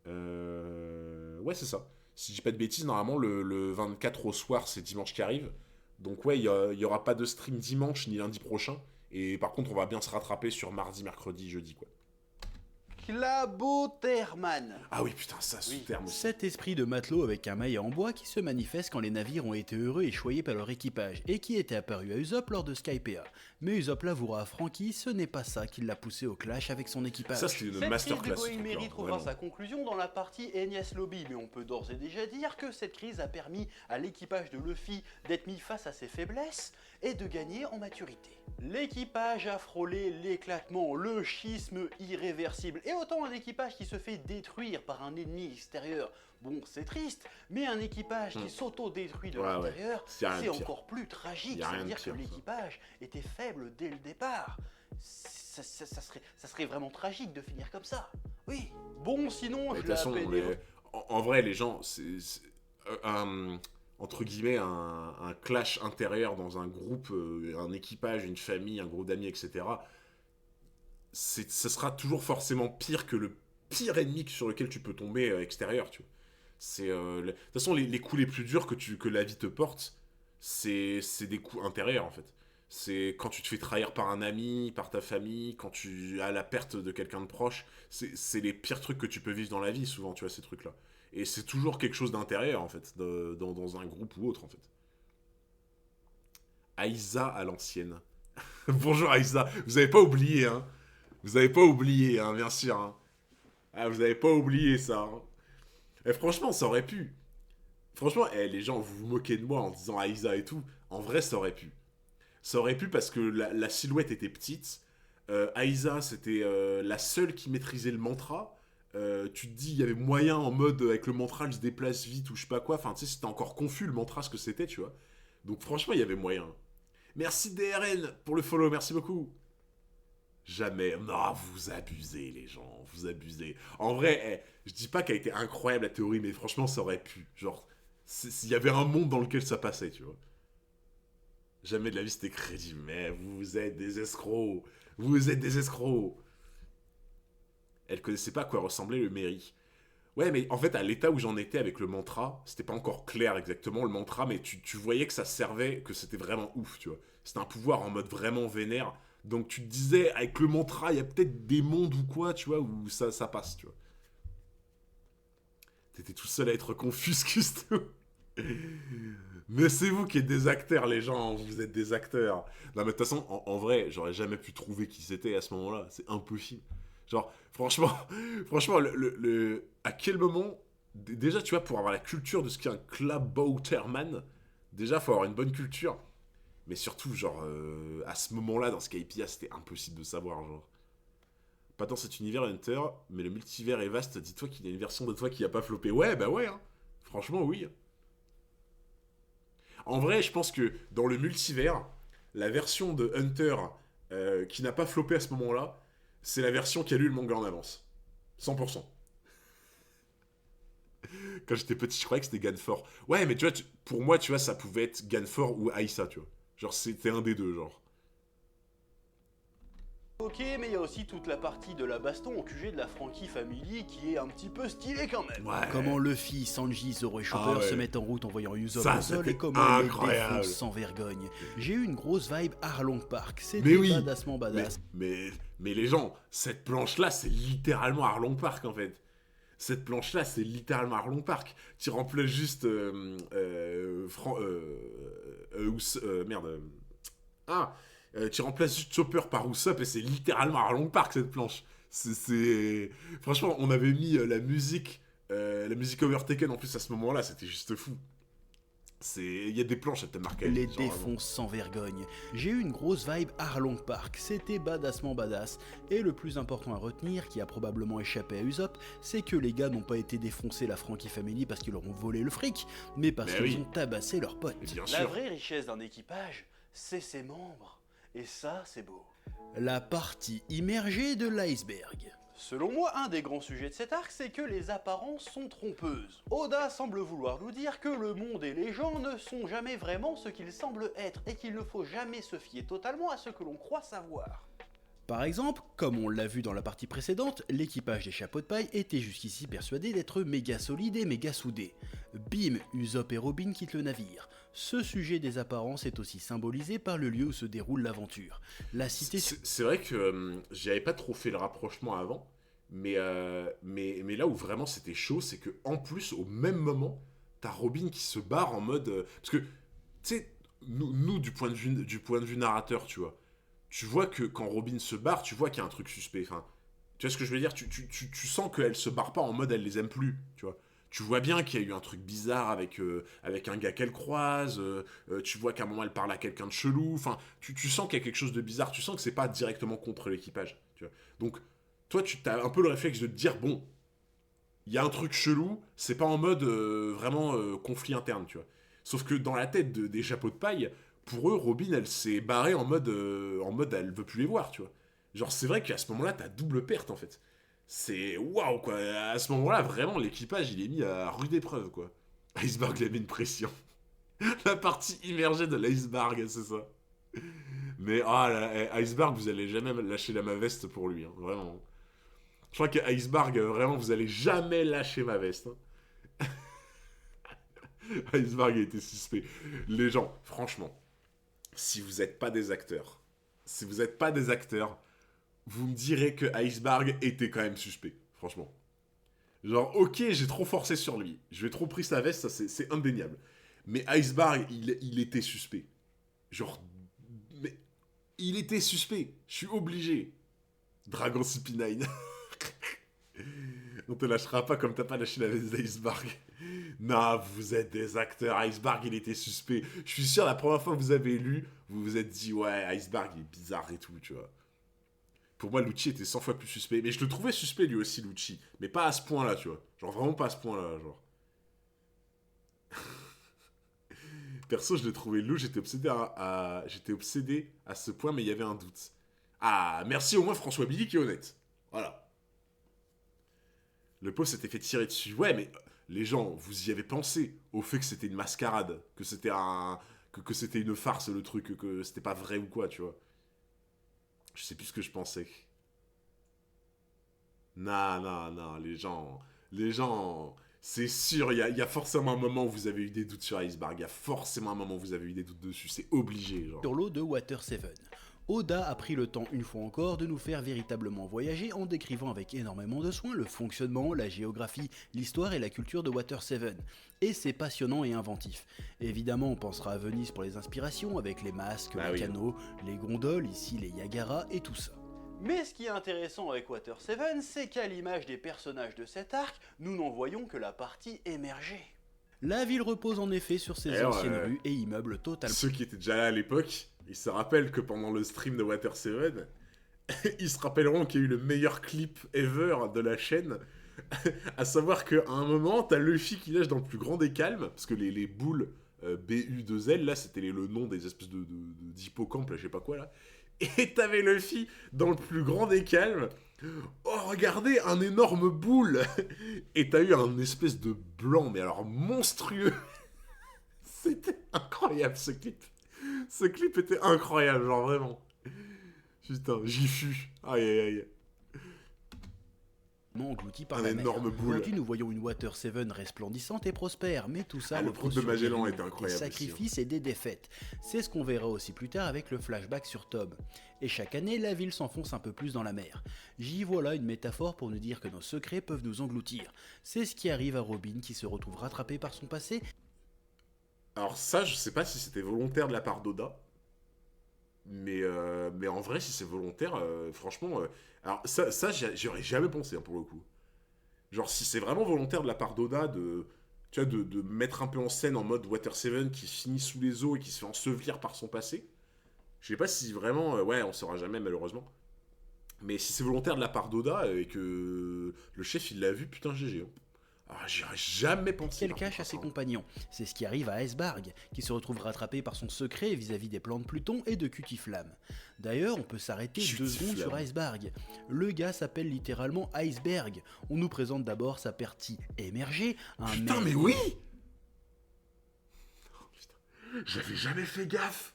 Ouais, c'est ça. Si je dis pas de bêtises, normalement, le 24 au soir, c'est dimanche qui arrive. Donc, ouais, il y aura pas de stream dimanche ni lundi prochain. Et par contre, on va bien se rattraper sur mardi, mercredi, jeudi, quoi. Klaboterman. Ah oui, putain, ça, sous terme aussi. Cet esprit de matelot avec un maillet en bois qui se manifeste quand les navires ont été heureux et choyés par leur équipage et qui était apparu à Usopp lors de Skypiea. Mais Usopp l'avouera à Franky, ce n'est pas ça qui l'a poussé au clash avec son équipage. Ça, c'est une Cette masterclass. crise de Going Merry trouvera vraiment. sa conclusion dans la partie Enies Lobby, mais on peut d'ores et déjà dire que cette crise a permis à l'équipage de Luffy d'être mis face à ses faiblesses et de gagner en maturité. L'équipage a frôlé l'éclatement, le schisme irréversible, et autant un équipage qui se fait détruire par un ennemi extérieur, bon c'est triste, mais un équipage qui s'auto-détruit de Ouais, l'intérieur, Y a rien de c'est pire. encore plus tragique, Y a rien de c'est-à-dire que pire, ça. l'équipage était faible dès le départ. Ça serait vraiment tragique de finir comme ça. Oui. Bon, sinon, Mais je de l'ai toute façon, appelé... en vrai, les gens, entre guillemets, un clash intérieur dans un groupe, un équipage, une famille, un groupe d'amis, etc. Ce sera toujours forcément pire que le pire ennemi sur lequel tu peux tomber extérieur, tu vois. De toute façon, les coups les plus durs que la vie te porte, c'est des coups intérieurs, en fait. C'est quand tu te fais trahir par un ami, par ta famille, quand tu as la perte de quelqu'un de proche. C'est les pires trucs que tu peux vivre dans la vie, souvent, tu vois, ces trucs-là. Et c'est toujours quelque chose d'intérieur, en fait, dans un groupe ou autre, en fait. Aïsa à l'ancienne. Bonjour Aïsa, vous avez pas oublié, hein. Vous avez pas oublié, hein, bien sûr. Hein. Ah, vous avez pas oublié ça. Hein. Et franchement, ça aurait pu. Franchement, les gens, vous vous moquez de moi en disant Aïsa et tout. En vrai, ça aurait pu. Ça aurait pu parce que la silhouette était petite. Aïsa, c'était la seule qui maîtrisait le mantra. Tu te dis, il y avait moyen en mode avec le mantra, elle se déplace vite ou je sais pas quoi. Enfin, tu sais, c'était encore confus le mantra, ce que c'était, tu vois. Donc, franchement, il y avait moyen. Merci DRN pour le follow, merci beaucoup. Jamais. Non, vous abusez, les gens. Vous abusez. En vrai, je dis pas qu'elle a été incroyable la théorie, mais franchement, ça aurait pu. Genre, s'il y avait un monde dans lequel ça passait, tu vois. Jamais de la vie c'était crédible. Mais vous êtes des escrocs. Vous êtes des escrocs. Elle connaissait pas à quoi ressemblait le Mary. Ouais, mais en fait, à l'état où j'en étais avec le mantra, c'était pas encore clair exactement le mantra, mais tu voyais que ça servait, que c'était vraiment ouf, tu vois. C'était un pouvoir en mode vraiment vénère. Donc tu te disais, avec le mantra, il y a peut-être des mondes ou quoi, tu vois, où ça passe, tu vois. T'étais tout seul à être confus, Custo. Mais c'est vous qui êtes des acteurs, les gens, vous êtes des acteurs. Non, mais de toute façon, en vrai, j'aurais jamais pu trouver qui c'était à ce moment-là. C'est impossible. Genre, franchement, franchement, à quel moment. Déjà, tu vois, pour avoir la culture de ce qu'est un Klabauterman, déjà, faut avoir une bonne culture. Mais surtout, genre, à ce moment-là, dans Skypiea, c'était impossible de savoir, genre. Pas dans cet univers Hunter, mais le multivers est vaste. Dis-toi qu'il y a une version de toi qui a pas floppé. Ouais, bah ouais, hein. Franchement, oui. En vrai, je pense que dans le multivers, la version de Hunter qui n'a pas floppé à ce moment-là, c'est la version qui a lu le manga en avance. 100%. Quand j'étais petit, je croyais que c'était Ganfor. Ouais, mais tu vois, pour moi, tu vois, ça pouvait être Ganfor ou Aïssa, tu vois. Genre, c'était un des deux, genre. Ok, mais il y a aussi toute la partie de la baston au QG de la Frankie Family qui est un petit peu stylée quand même. Ouais. Comment Luffy, Sanji, Zoro et Chopper Ah ouais. se mettent en route en voyant Usopp Ça, au sol c'était et comment ils les incroyable. défoncent sans vergogne. J'ai eu une grosse vibe Arlong Park, Mais c'était oui. badassement badass. Mais les gens, cette planche-là, c'est littéralement Arlong Park, en fait. Cette planche-là, c'est littéralement Arlong Park. Tu remplaces juste... merde. Tu remplaces juste Chopper par Usopp et c'est littéralement Arlong Park, cette planche. Franchement, on avait mis la musique Overtaken en plus à ce moment-là, c'était juste fou. Il y a des planches, elles te marquent. Les défonce sans vergogne. J'ai eu une grosse vibe Arlong Park, c'était badassement badass. Et le plus important à retenir, qui a probablement échappé à Usopp, c'est que les gars n'ont pas été défoncer la Frankie Family parce qu'ils leur ont volé le fric, mais parce qu'ils ont tabassé leurs potes. Bien La sûr. vraie richesse d'un équipage, c'est ses membres. Et ça, c'est beau. La partie immergée de l'iceberg. Selon moi, un des grands sujets de cet arc, c'est que les apparences sont trompeuses. Oda semble vouloir nous dire que le monde et les gens ne sont jamais vraiment ce qu'ils semblent être et qu'il ne faut jamais se fier totalement à ce que l'on croit savoir. Par exemple, comme on l'a vu dans la partie précédente, l'équipage des chapeaux de paille était jusqu'ici persuadé d'être méga solide et méga soudé. Bim, Usopp et Robin quittent le navire. Ce sujet des apparences est aussi symbolisé par le lieu où se déroule l'aventure. La cité... C'est vrai que j'y avais pas trop fait le rapprochement avant, mais là où vraiment c'était chaud, c'est que en plus, au même moment, t'as Robin qui se barre en mode... parce que, tu sais, nous du point de vue narrateur, tu vois que quand Robin se barre, tu vois qu'il y a un truc suspect. Enfin, tu vois ce que je veux dire, tu sens qu'elle se barre pas en mode elle les aime plus, tu vois. Tu vois bien qu'il y a eu un truc bizarre avec un gars qu'elle croise, tu vois qu'à un moment elle parle à quelqu'un de chelou, enfin, tu sens qu'il y a quelque chose de bizarre, tu sens que c'est pas directement contre l'équipage, tu vois. Donc, toi, tu as un peu le réflexe de te dire, bon, il y a un truc chelou, c'est pas en mode vraiment conflit interne, tu vois. Sauf que dans la tête des chapeaux de paille, pour eux, Robin, elle s'est barrée en mode elle veut plus les voir, tu vois. Genre, c'est vrai qu'à ce moment-là, t'as double perte, en fait. C'est waouh, quoi. À ce moment-là, vraiment, l'équipage, il est mis à rude épreuve, quoi. Iceberg, il a mis une pression. La partie immergée de l'iceberg, c'est ça. Mais, Iceberg, vous allez jamais lâcher ma veste pour lui, hein, vraiment. Je crois que Iceberg, vraiment, vous allez jamais lâcher ma veste. Hein. Iceberg a été suspect. Les gens, franchement, si vous n'êtes pas des acteurs, vous me direz que Iceberg était quand même suspect, franchement. Genre, ok, j'ai trop forcé sur lui, j'ai trop pris sa veste, ça c'est indéniable. Mais Iceberg, il était suspect. Genre, mais il était suspect, je suis obligé. Dragon CP9. On te lâchera pas comme t'as pas lâché la veste d'Iceberg. Non, vous êtes des acteurs. Iceberg, il était suspect. Je suis sûr, la première fois que vous avez lu, vous vous êtes dit, ouais, Iceberg, il est bizarre et tout, tu vois. Pour moi, Lucci était 100 fois plus suspect. Mais je le trouvais suspect, lui aussi, Lucci. Mais pas à ce point-là, tu vois. Genre, vraiment pas à ce point-là, genre. Perso, je l'ai trouvé louche. J'étais obsédé à ce point, mais il y avait un doute. Ah, merci au moins François Billy qui est honnête. Voilà. Le pauvre s'était fait tirer dessus. Ouais, mais les gens, vous y avez pensé au fait que c'était une mascarade, que c'était que c'était une farce le truc, que c'était pas vrai ou quoi, tu vois. Je sais plus ce que je pensais. Non, les gens, c'est sûr, il y a forcément un moment où vous avez eu des doutes sur Iceberg, il y a forcément un moment où vous avez eu des doutes dessus, c'est obligé, genre. Sur l'eau de Water 7. Oda a pris le temps une fois encore de nous faire véritablement voyager en décrivant avec énormément de soin le fonctionnement, la géographie, l'histoire et la culture de Water 7. Et c'est passionnant et inventif. Évidemment, on pensera à Venise pour les inspirations avec les masques, les canaux, les gondoles, ici les Yagara et tout ça. Mais ce qui est intéressant avec Water 7, c'est qu'à l'image des personnages de cet arc, nous n'en voyons que la partie émergée. La ville repose en effet sur ses anciennes rues et immeubles totalement. Ceux qui étaient déjà là à l'époque, ils se rappellent que pendant le stream de Water 7, ils se rappelleront qu'il y a eu le meilleur clip ever de la chaîne. À savoir qu'à un moment, t'as Luffy qui lâche dans le plus grand des calmes, parce que les boules BU2L, là, c'était le nom des espèces d'hippocampes, là, je sais pas quoi, là. Et t'avais Luffy dans le plus grand des calmes. Oh, regardez, un énorme boule. Et t'as eu un espèce de blanc, mais alors monstrueux. C'était incroyable, ce clip. Ce clip était incroyable, genre vraiment. Putain, j'y fus. Aïe, aïe, aïe. Englouti par Un la mer. énorme boule. Aujourd'hui, nous voyons une Water 7 resplendissante et prospère, mais tout ça Ah, le repose truc de sur Magellan des était incroyable des aussi, sacrifices et des défaites. C'est ce qu'on verra aussi plus tard avec le flashback sur Tom. Et chaque année, la ville s'enfonce un peu plus dans la mer. J'y vois là une métaphore pour nous dire que nos secrets peuvent nous engloutir. C'est ce qui arrive à Robin qui se retrouve rattrapé par son passé. Alors ça, je sais pas si c'était volontaire de la part d'Oda. Mais en vrai, si c'est volontaire, franchement... alors ça j'aurais jamais pensé, hein, pour le coup. Genre, si c'est vraiment volontaire de la part d'Oda de... Tu vois, de mettre un peu en scène en mode Water 7 qui finit sous les eaux et qui se fait ensevelir par son passé. Je sais pas si vraiment... ouais, on saura jamais, malheureusement. Mais si c'est volontaire de la part d'Oda et que le chef, il l'a vu, putain, GG. Hein. Ah, j'aurais jamais pensé. Qu'elle cache à ses compagnons. C'est ce qui arrive à Iceberg, qui se retrouve rattrapé par son secret vis-à-vis des plans de Pluton et de Cutiflamme. D'ailleurs, on peut s'arrêter 2 secondes sur Iceberg. Le gars s'appelle littéralement Iceberg. On nous présente d'abord sa partie émergée, un Putain, mais oui. J'avais jamais fait gaffe.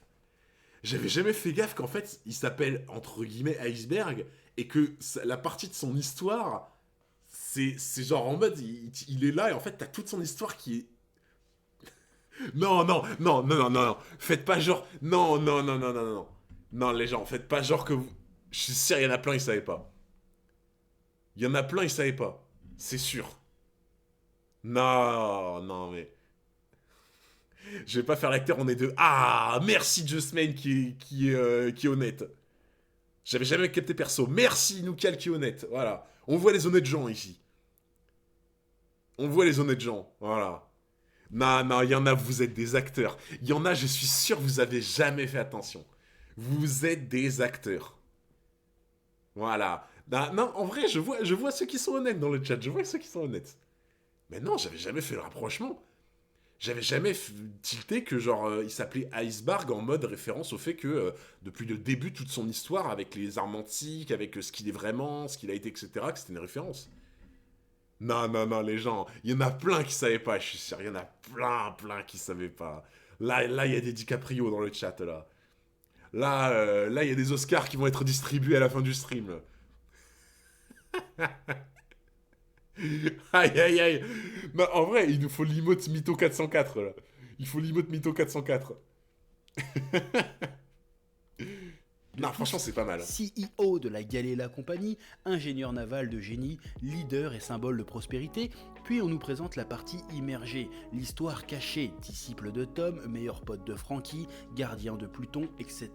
J'avais jamais fait gaffe qu'en fait, il s'appelle, entre guillemets, Iceberg, et que la partie de son histoire, c'est genre en mode, il est là, et en fait, t'as toute son histoire qui est... Non, non, non, non, non, non, non. Faites pas genre... Non, non, non, non, non, non. Non, les gens, faites pas genre que vous... Je suis sûr, il y en a plein, ils savaient pas. Il y en a plein, ils savaient pas. C'est sûr. Non, non, mais... Je vais pas faire l'acteur, on est deux. Ah, merci Justman qui est honnête. J'avais jamais capté perso. Merci Noukal qui est honnête. Voilà. On voit les honnêtes gens ici. On voit les honnêtes gens. Voilà. Non, non, il y en a, vous êtes des acteurs. Il y en a, je suis sûr, vous avez jamais fait attention. Vous êtes des acteurs. Voilà. Non, non, en vrai, je vois ceux qui sont honnêtes dans le chat. Je vois ceux qui sont honnêtes. Mais non, j'avais jamais fait le rapprochement. J'avais jamais tilté que genre il s'appelait Iceberg en mode référence au fait que depuis le début toute son histoire avec les armes antiques, avec ce qu'il est vraiment, ce qu'il a été, etc., que c'était une référence. Non, non, non, les gens, il y en a plein qui savaient pas, je suis sûr, il y en a plein qui savaient pas. Là, il y a des DiCaprio dans le chat, là. Là, il y a des Oscars qui vont être distribués à la fin du stream. Aïe, aïe, aïe. Non, en vrai, il nous faut l'emote Mytho 404, là. Il faut l'emote Mytho 404. Non, franchement, c'est pas mal. CEO de la Galela Company, ingénieur naval de génie, leader et symbole de prospérité, puis on nous présente la partie immergée, l'histoire cachée, disciple de Tom, meilleur pote de Frankie, gardien de Pluton, etc.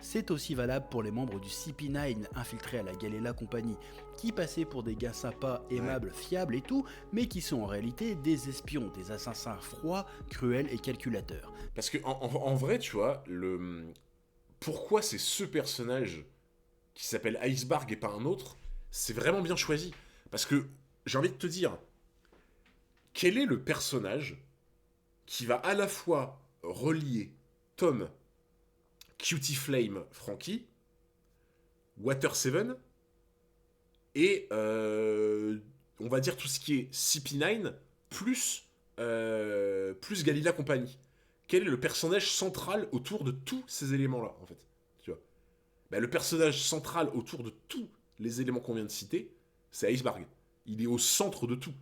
C'est aussi valable pour les membres du CP9 infiltrés à la Galela Company, qui passaient pour des gars sympas, aimables, fiables et tout, mais qui sont en réalité des espions, des assassins froids, cruels et calculateurs. Parce que en vrai, tu vois, pourquoi c'est ce personnage qui s'appelle Iceberg et pas un autre, c'est vraiment bien choisi. Parce que, j'ai envie de te dire, quel est le personnage qui va à la fois relier Tom, Cutie Flame, Frankie, Water 7 et on va dire tout ce qui est CP9 plus Galila Company. Quel est le personnage central autour de tous ces éléments-là, en fait, tu vois. Ben, le personnage central autour de tous les éléments qu'on vient de citer, c'est Iceberg. Il est au centre de tout.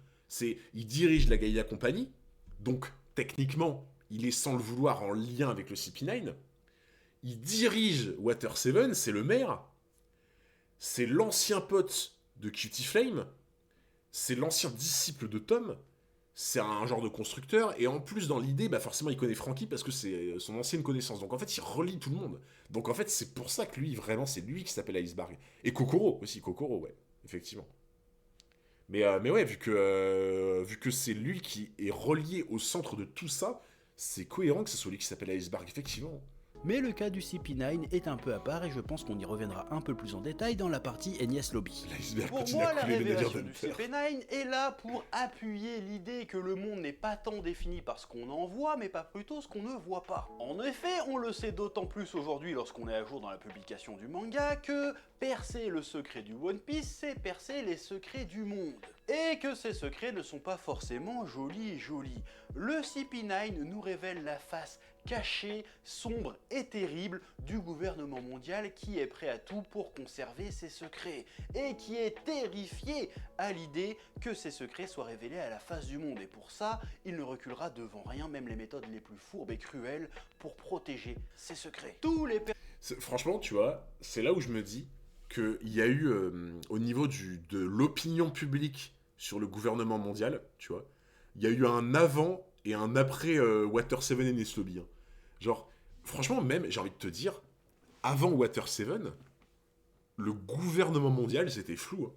Il dirige la Gaïa Company, donc techniquement, il est sans le vouloir en lien avec le CP9. Il dirige Water 7, c'est le maire. C'est l'ancien pote de Cutie Flame. C'est l'ancien disciple de Tom. C'est un genre de constructeur, et en plus dans l'idée, bah forcément il connaît Frankie parce que c'est son ancienne connaissance. Donc en fait il relie tout le monde. Donc en fait c'est pour ça que lui, vraiment, c'est lui qui s'appelle Iceberg. Et Kokoro aussi, Kokoro, ouais, effectivement. Mais ouais, vu que c'est lui qui est relié au centre de tout ça, c'est cohérent que ce soit lui qui s'appelle Iceberg, effectivement. Mais le cas du CP9 est un peu à part et je pense qu'on y reviendra un peu plus en détail dans la partie Enies Lobby. L'iceberg Pour continue moi, à la couler les navires révélation du d'Hunter. CP9 est là pour appuyer l'idée que le monde n'est pas tant défini par ce qu'on en voit, mais pas plutôt ce qu'on ne voit pas. En effet, on le sait d'autant plus aujourd'hui lorsqu'on est à jour dans la publication du manga que percer le secret du One Piece, c'est percer les secrets du monde. Et que ces secrets ne sont pas forcément jolis. Le CP9 nous révèle la face cachée, sombre et terrible du gouvernement mondial qui est prêt à tout pour conserver ses secrets et qui est terrifié à l'idée que ces secrets soient révélés à la face du monde. Et pour ça, il ne reculera devant rien, même les méthodes les plus fourbes et cruelles, pour protéger ses secrets. Franchement, tu vois, c'est là où je me dis qu'il y a eu, au niveau de l'opinion publique sur le gouvernement mondial, tu vois, il y a eu un avant et un après Water 7 et Enies Lobby. Hein. Genre, franchement, même, j'ai envie de te dire, avant Water 7, le gouvernement mondial, c'était flou. Hein.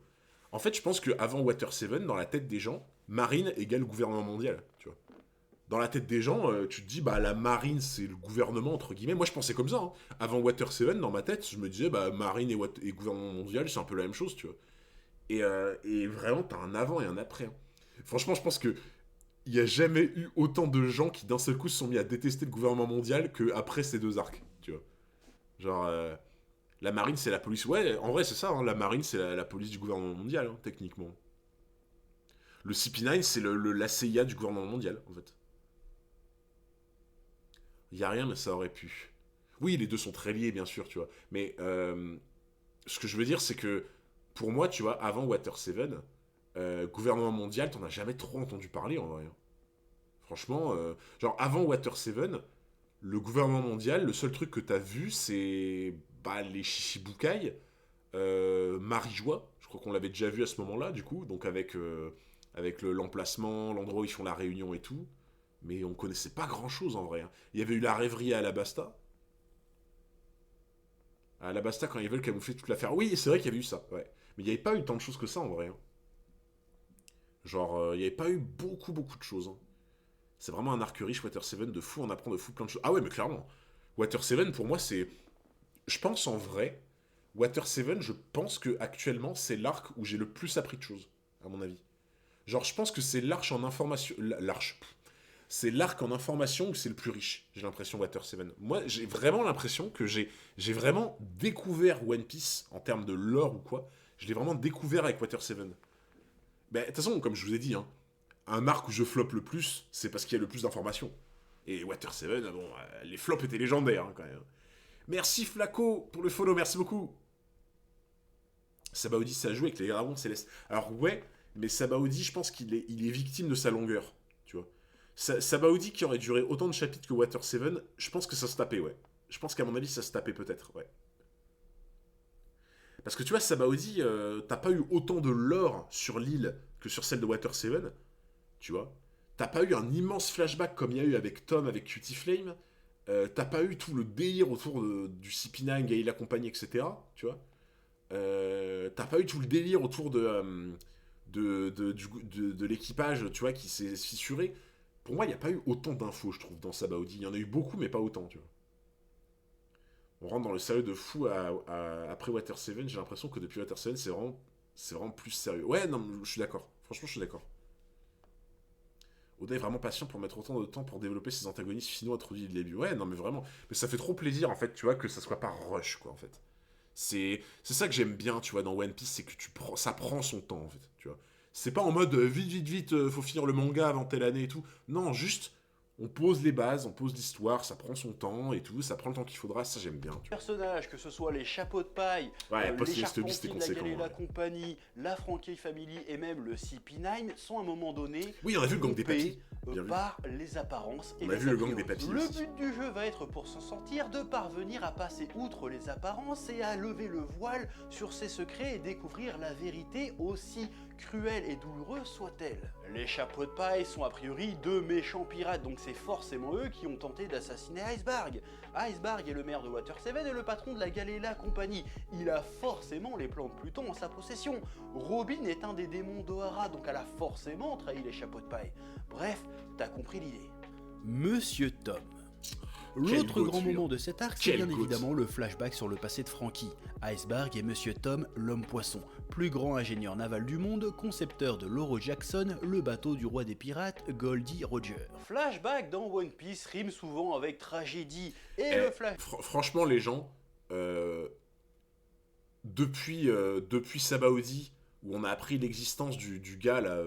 En fait, je pense qu'avant Water 7, dans la tête des gens, marine égale gouvernement mondial, tu vois. Dans la tête des gens, tu te dis, bah la marine, c'est le gouvernement, entre guillemets. Moi, je pensais comme ça. Hein. Avant Water 7, dans ma tête, je me disais, bah marine et gouvernement mondial, c'est un peu la même chose, tu vois. Et vraiment, t'as un avant et un après. Hein. Franchement, je pense que il n'y a jamais eu autant de gens qui, d'un seul coup, se sont mis à détester le gouvernement mondial qu'après ces deux arcs, tu vois. Genre, la marine, c'est la police. Ouais, en vrai, c'est ça. Hein. La marine, c'est la police du gouvernement mondial, hein, techniquement. Le CP9, c'est la CIA du gouvernement mondial, en fait. Il n'y a rien, mais ça aurait pu. Oui, les deux sont très liés, bien sûr, tu vois. Mais ce que je veux dire, c'est que, pour moi, tu vois, avant Water 7, gouvernement mondial, t'en as jamais trop entendu parler, en vrai. Franchement, genre, avant Water 7, le gouvernement mondial, le seul truc que t'as vu, c'est bah, les Shichibukai, Marijois, je crois qu'on l'avait déjà vu à ce moment-là, du coup, donc avec l'emplacement, l'endroit où ils font la réunion et tout. Mais on connaissait pas grand-chose en vrai. Hein. Il y avait eu la rêverie à Alabasta. À Alabasta, quand ils veulent camoufler toute l'affaire. Oui, c'est vrai qu'il y avait eu ça, ouais. Mais il n'y avait pas eu tant de choses que ça en vrai. Hein. Genre, il n'y avait pas eu beaucoup de choses. Hein. C'est vraiment un arc riche, Water 7, de fou, on apprend de fou plein de choses. Ah ouais, mais clairement. Water 7, pour moi, c'est... Je pense en vrai, Water 7, je pense que actuellement c'est l'arc où j'ai le plus appris de choses, à mon avis. Genre, je pense que c'est l'arche en information... C'est l'arc en information où c'est le plus riche, j'ai l'impression, Water 7. Moi, j'ai vraiment l'impression que j'ai vraiment découvert One Piece, en termes de lore ou quoi, je l'ai vraiment découvert avec Water 7. Ben, de toute façon, comme je vous ai dit, hein, un arc où je floppe le plus, c'est parce qu'il y a le plus d'informations. Et Water 7, bon, les flops étaient légendaires, hein, quand même. Merci Flaco pour le follow, merci beaucoup. Sabaody, ça joue avec les dragons célestes. Alors ouais, mais Sabaody, je pense qu'il est victime de sa longueur, tu vois. Sabaody qui aurait duré autant de chapitres que Water 7, je pense que ça se tapait, ouais. Je pense qu'à mon avis, ça se tapait peut-être, ouais. Parce que tu vois, Sabaody, t'as pas eu autant de lore sur l'île que sur celle de Water 7, tu vois. T'as pas eu un immense flashback comme il y a eu avec Tom, avec Cutie Flame. T'as pas eu tout le délire autour du CP9, Gaïla la compagnie, etc. Tu vois. T'as pas eu tout le délire autour de l'équipage, tu vois, qui s'est fissuré. Pour moi, il n'y a pas eu autant d'infos, je trouve, dans Sabaody. Il y en a eu beaucoup, mais pas autant, tu vois. On rentre dans le sérieux de fou après Water 7. J'ai l'impression que depuis Water 7, c'est vraiment plus sérieux. Ouais, non, je suis d'accord. Franchement, je suis d'accord. Oda est vraiment patient pour mettre autant de temps pour développer ses antagonistes finaux introduits dès le début. Ouais, non, mais vraiment. Mais ça fait trop plaisir, en fait, tu vois, que ça soit pas rush, quoi, en fait. C'est ça que j'aime bien, tu vois, dans One Piece, c'est que ça prend son temps, en fait, tu vois. C'est pas en mode vite, faut finir le manga avant telle année et tout. Non, juste, on pose les bases, on pose l'histoire, ça prend son temps et tout, ça prend le temps qu'il faudra, ça j'aime bien. Tu vois. Personnages, que ce soit les chapeaux de paille, Ouais, les Charpentiers de la conséquent, Galera ouais. Company, la Frankie Family et même le CP9 sont à un moment donné Oui, on a vu le gang des papis. par les apparences et on a les vu le gang appeals. des papis Le aussi. but du jeu va être, pour s'en sortir, de parvenir à passer outre les apparences et à lever le voile sur ses secrets et découvrir la vérité, aussi cruelle et douloureuse soit-elle. Les chapeaux de paille sont a priori deux méchants pirates, donc c'est forcément eux qui ont tenté d'assassiner Iceberg. Iceberg est le maire de Water 7 et le patron de la Galela Company. Il a forcément les plans de Pluton en sa possession. Robin est un des démons d'Ohara, donc elle a forcément trahi les chapeaux de paille. Bref, t'as compris l'idée. Monsieur Tom. L'autre goat, grand celui-là. moment de cet arc, c'est Quel bien goat. évidemment le flashback sur le passé de Frankie. Iceberg et Monsieur Tom, l'homme poisson, plus grand ingénieur naval du monde, concepteur de l'Oro Jackson, le bateau du roi des pirates, Goldie Roger. Flashback dans One Piece rime souvent avec tragédie. Et Eh, le flash... franchement, les gens, depuis Sabaody, où on a appris l'existence du gars là.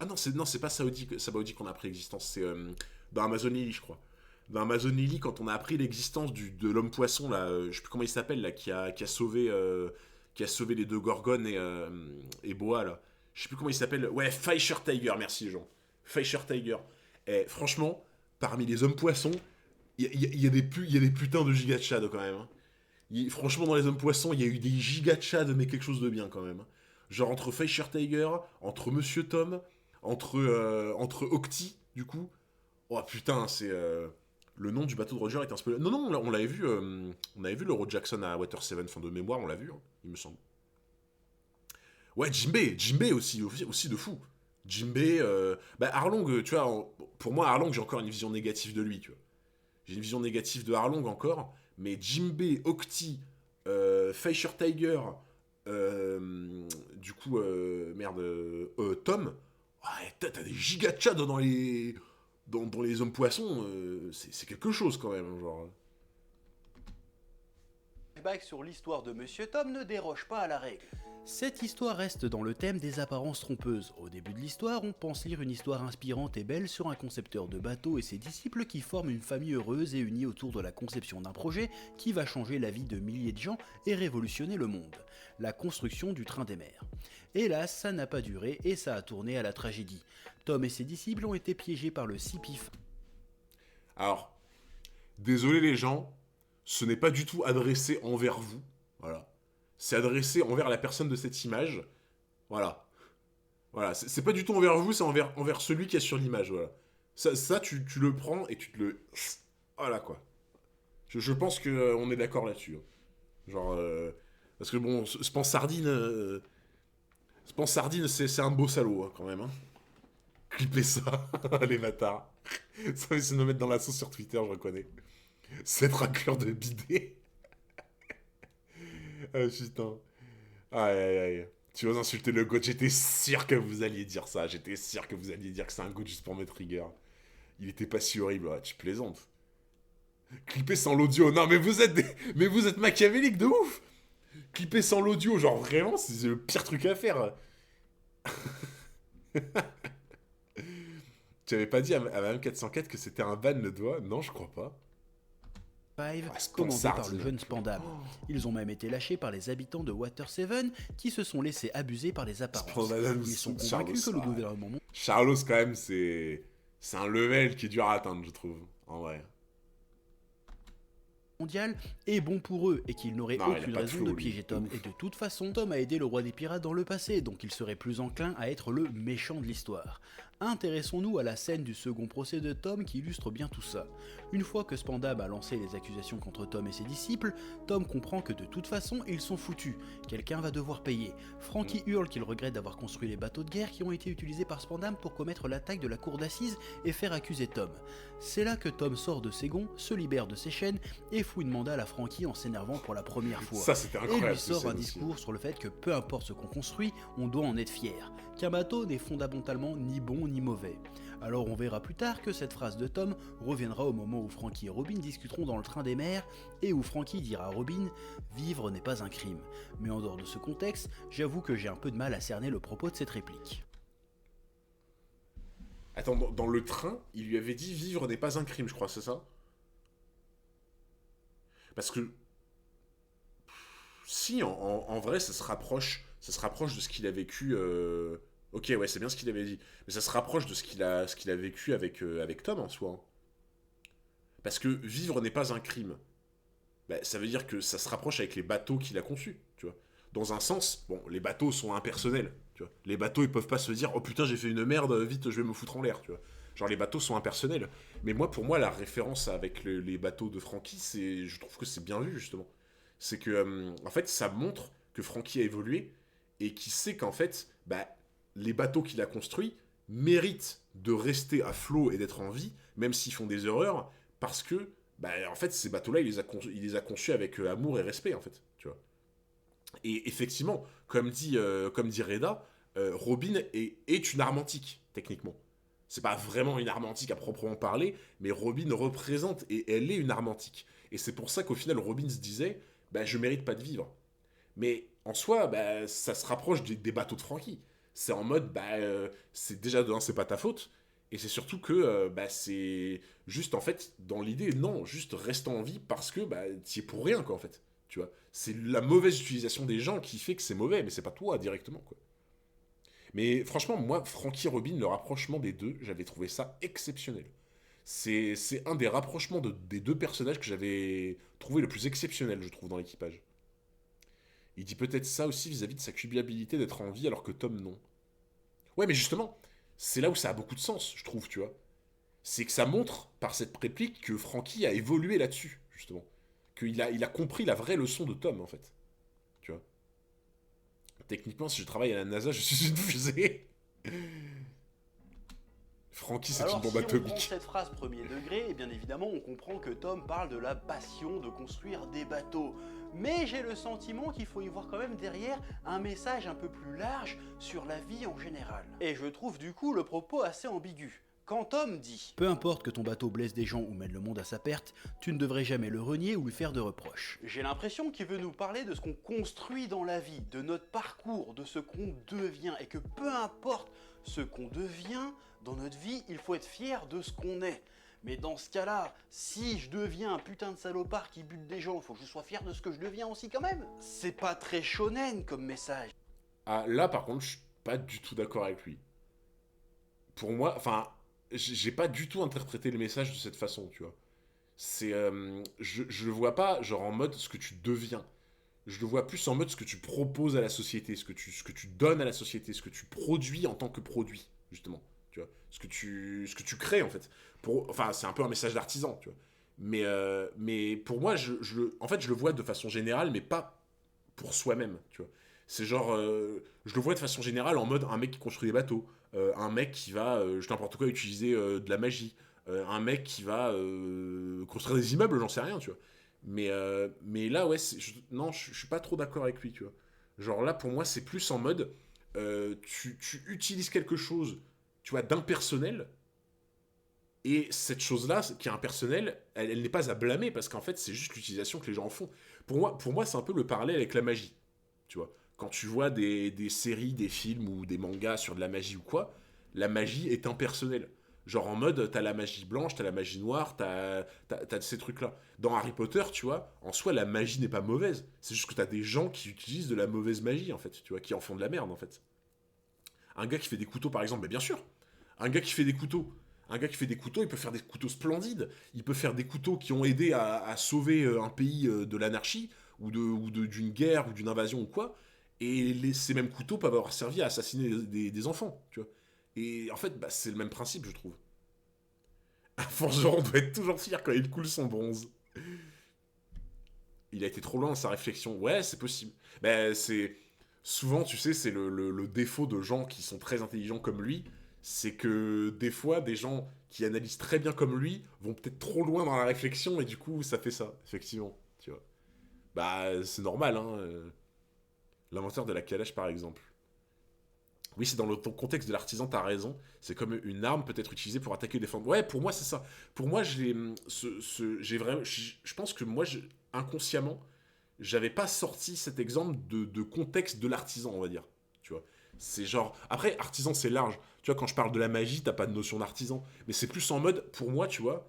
Ah non, c'est pas Sabaody qu'on a appris l'existence, c'est dans Amazon Lily, je crois. Dans Amazon Lily, quand on a appris l'existence de l'homme poisson là, je sais plus comment il s'appelle là, qui a sauvé les deux Gorgones et Boa là. Je sais plus comment il s'appelle. Ouais, Fisher Tiger, merci les gens. Fisher Tiger. Et franchement, parmi les hommes poissons, il y a des putains de giga Chad quand même. Hein. Franchement, dans les hommes poissons, il y a eu des giga Chad, mais quelque chose de bien quand même. Hein. Genre entre Fisher Tiger, entre Monsieur Tom, entre Octi, du coup. Oh putain, c'est. Le nom du bateau de Roger est un peu. Non, on l'avait vu. On avait vu l'Euro Jackson à Water 7, fin de mémoire, on l'a vu, hein, il me semble. Ouais, Jimbei aussi de fou. Jimbei, Arlong, tu vois, pour moi, Arlong, j'ai encore une vision négative de lui, tu vois. J'ai une vision négative de Arlong encore, mais Jimbei, Octi, Fisher Tiger, du coup, Tom, ouais, t'as des giga chats dans les hommes poissons, c'est quelque chose quand même, genre. flashback sur l'histoire de Monsieur Tom ne déroge pas à la règle. Cette histoire reste dans le thème des apparences trompeuses. Au début de l'histoire, on pense lire une histoire inspirante et belle sur un concepteur de bateau et ses disciples qui forment une famille heureuse et unie autour de la conception d'un projet qui va changer la vie de milliers de gens et révolutionner le monde. La construction du train des mers. Hélas, ça n'a pas duré et ça a tourné à la tragédie. Tom et ses disciples ont été piégés par le Sipif. Alors, désolé les gens, ce n'est pas du tout adressé envers vous, voilà. C'est adressé envers la personne de cette image, voilà. Voilà, c'est pas du tout envers vous, c'est envers celui qui est sur l'image, voilà. Ça tu le prends et tu te le... Voilà, quoi. Je pense qu'on est d'accord là-dessus. Hein. Genre... parce que bon, Spence Sardine, c'est un beau salaud, hein, quand même. Hein. Clippez ça, les bâtards. Ça va essayer de me mettre dans la sauce sur Twitter, je reconnais. Cette raclure de bidet. Ah putain. Aïe aïe aïe. Tu vas insulter le goat, j'étais sûr que vous alliez dire ça. J'étais sûr que vous alliez dire que c'est un goat juste pour me trigger. Il était pas si horrible, ouais, tu plaisantes. Clipper sans l'audio, non mais vous êtes machiavélique de ouf. Clipper sans l'audio, genre vraiment, c'est le pire truc à faire. Tu avais pas dit à Madame 404 que c'était un ban le doigt? Non, je crois pas. Commandé par le jeune Spandam. Ils ont même été lâchés par les habitants de Water 7 qui se sont laissés abuser par les apparences. Ils sont convaincus que le gouvernement Charlos, quand même, c'est un level qui est dur à atteindre, je trouve, en vrai. mondial est bon pour eux et qu'ils n'auraient aucune raison de piéger Tom. Et de toute façon, Tom a aidé le roi des pirates dans le passé, donc il serait plus enclin à être le méchant de l'histoire. Intéressons-nous à la scène du second procès de Tom qui illustre bien tout ça. Une fois que Spandam a lancé les accusations contre Tom et ses disciples, Tom comprend que de toute façon ils sont foutus, quelqu'un va devoir payer. Frankie hurle qu'il regrette d'avoir construit les bateaux de guerre qui ont été utilisés par Spandam pour commettre l'attaque de la cour d'assises et faire accuser Tom. C'est là que Tom sort de ses gonds, se libère de ses chaînes et fout une mandale à Frankie en s'énervant pour la première fois. Ça, c'était incroyable. Et lui sort un discours sur le fait que peu importe ce qu'on construit, on doit en être fier, qu'un bateau n'est fondamentalement ni bon ni mauvais. Alors on verra plus tard que cette phrase de Tom reviendra au moment où Frankie et Robin discuteront dans le train des mers et où Frankie dira à Robin « Vivre n'est pas un crime ». Mais en dehors de ce contexte, j'avoue que j'ai un peu de mal à cerner le propos de cette réplique. Attends, dans le train, il lui avait dit « Vivre n'est pas un crime », je crois, c'est ça? Parce que... Si, en vrai, ça se rapproche de ce qu'il a vécu... Ok, ouais, c'est bien ce qu'il avait dit. Mais ça se rapproche de ce qu'il a vécu avec Tom, en soi. Hein. Parce que vivre n'est pas un crime. Bah, ça veut dire que ça se rapproche avec les bateaux qu'il a conçus, tu vois. Dans un sens, bon, les bateaux sont impersonnels, tu vois. Les bateaux, ils peuvent pas se dire « Oh putain, j'ai fait une merde, vite, je vais me foutre en l'air », tu vois. Genre, les bateaux sont impersonnels. Mais moi, pour moi, la référence avec les bateaux de Frankie, je trouve que c'est bien vu, justement. C'est que, en fait, ça montre que Frankie a évolué et qu'il sait qu'en fait, bah, les bateaux qu'il a construits méritent de rester à flot et d'être en vie, même s'ils font des erreurs, parce que bah, en fait, ces bateaux-là, il les a conçus avec amour et respect, en fait, tu vois. Et effectivement, comme dit Reda, Robin est une arme antique, techniquement. C'est pas vraiment une arme antique à proprement parler, mais Robin représente et elle est une arme antique. Et c'est pour ça qu'au final, Robin se disait, bah, je mérite pas de vivre. Mais en soi, bah, ça se rapproche des bateaux de Frankie. C'est en mode, bah, c'est déjà de un, c'est pas ta faute. Et c'est surtout que bah, c'est juste en fait, dans l'idée, non, juste reste en vie parce que bah, t'y es pour rien, quoi, en fait. Tu vois, c'est la mauvaise utilisation des gens qui fait que c'est mauvais, mais c'est pas toi directement, quoi. Mais franchement, moi, Frankie et Robin, le rapprochement des deux, j'avais trouvé ça exceptionnel. C'est un des rapprochements des deux personnages que j'avais trouvé le plus exceptionnel, je trouve, dans l'équipage. Il dit peut-être ça aussi vis-à-vis de sa culpabilité d'être en vie alors que Tom non. Ouais, mais justement, c'est là où ça a beaucoup de sens, je trouve, tu vois. C'est que ça montre, par cette réplique, que Frankie a évolué là-dessus, justement. Il a compris la vraie leçon de Tom, en fait. Tu vois. Techniquement, si je travaille à la NASA, je suis une fusée. Frankie, c'est une Alors bombe si on prend atomique. cette phrase premier degré, et bien évidemment on comprend que Tom parle de la passion de construire des bateaux. Mais j'ai le sentiment qu'il faut y voir quand même derrière un message un peu plus large sur la vie en général. Et je trouve du coup le propos assez ambigu. Quand Tom dit Peu importe que ton bateau blesse des gens ou mène le monde à sa perte, tu ne devrais jamais le renier ou lui faire de reproches. j'ai l'impression qu'il veut nous parler de ce qu'on construit dans la vie, de notre parcours, de ce qu'on devient, et que peu importe ce qu'on devient dans notre vie, il faut être fier de ce qu'on est. Mais dans ce cas-là, si je deviens un putain de salopard qui bute des gens, faut que je sois fier de ce que je deviens aussi quand même. C'est pas très shonen comme message. Ah, là, par contre, je suis pas du tout d'accord avec lui. Pour moi, enfin, j'ai pas du tout interprété le message de cette façon, tu vois. Je le vois pas, genre en mode ce que tu deviens. Je le vois plus en mode ce que tu proposes à la société, ce que tu donnes à la société, ce que tu produis en tant que produit, justement. Tu vois, ce que tu crées, en fait. Enfin, c'est un peu un message d'artisan, tu vois. Mais pour moi, en fait, je le vois de façon générale, mais pas pour soi-même, tu vois. C'est genre, je le vois de façon générale en mode un mec qui construit des bateaux, un mec qui va, je n'importe quoi, utiliser de la magie, un mec qui va construire des immeubles, j'en sais rien, tu vois. Mais là, ouais, non, je suis pas trop d'accord avec lui, tu vois. Genre là, pour moi, c'est plus en mode, tu utilises quelque chose, tu vois, d'impersonnel, et cette chose-là, qui est impersonnelle, elle n'est pas à blâmer, parce qu'en fait, c'est juste l'utilisation que les gens en font. Pour moi c'est un peu le parallèle avec la magie, tu vois. Quand tu vois des séries, des films ou des mangas sur de la magie ou quoi, la magie est impersonnelle. Genre en mode, t'as la magie blanche, t'as la magie noire, t'as ces trucs-là. Dans Harry Potter, tu vois, en soi, la magie n'est pas mauvaise. C'est juste que t'as des gens qui utilisent de la mauvaise magie, en fait, tu vois, qui en font de la merde, en fait. Un gars qui fait des couteaux, par exemple, mais bien sûr, un gars qui fait des couteaux, il peut faire des couteaux splendides, il peut faire des couteaux qui ont aidé à sauver un pays de l'anarchie, d'une guerre, ou d'une invasion, ou quoi, et ces mêmes couteaux peuvent avoir servi à assassiner des enfants, tu vois. Et en fait, bah, c'est le même principe, je trouve. Un forgeron doit être toujours fier quand il coule son bronze. Il a été trop loin dans sa réflexion. Ouais, c'est possible. Ben, c'est... Souvent, tu sais, c'est le défaut de gens qui sont très intelligents comme lui, c'est que des fois, des gens qui analysent très bien comme lui vont peut-être trop loin dans la réflexion et du coup, ça fait ça, effectivement, tu vois. Bah, c'est normal, hein. L'inventeur de la calèche, par exemple. Oui, c'est dans le contexte de l'artisan, t'as raison. C'est comme une arme peut être utilisée pour attaquer ou défendre. Ouais, pour moi, c'est ça. Pour moi, j'ai vraiment, je pense que moi, inconsciemment, j'avais pas sorti cet exemple de contexte de l'artisan, on va dire. Tu vois. C'est genre. Après, artisan, c'est large. Tu vois, quand je parle de la magie, t'as pas de notion d'artisan. Mais c'est plus en mode, pour moi, tu vois,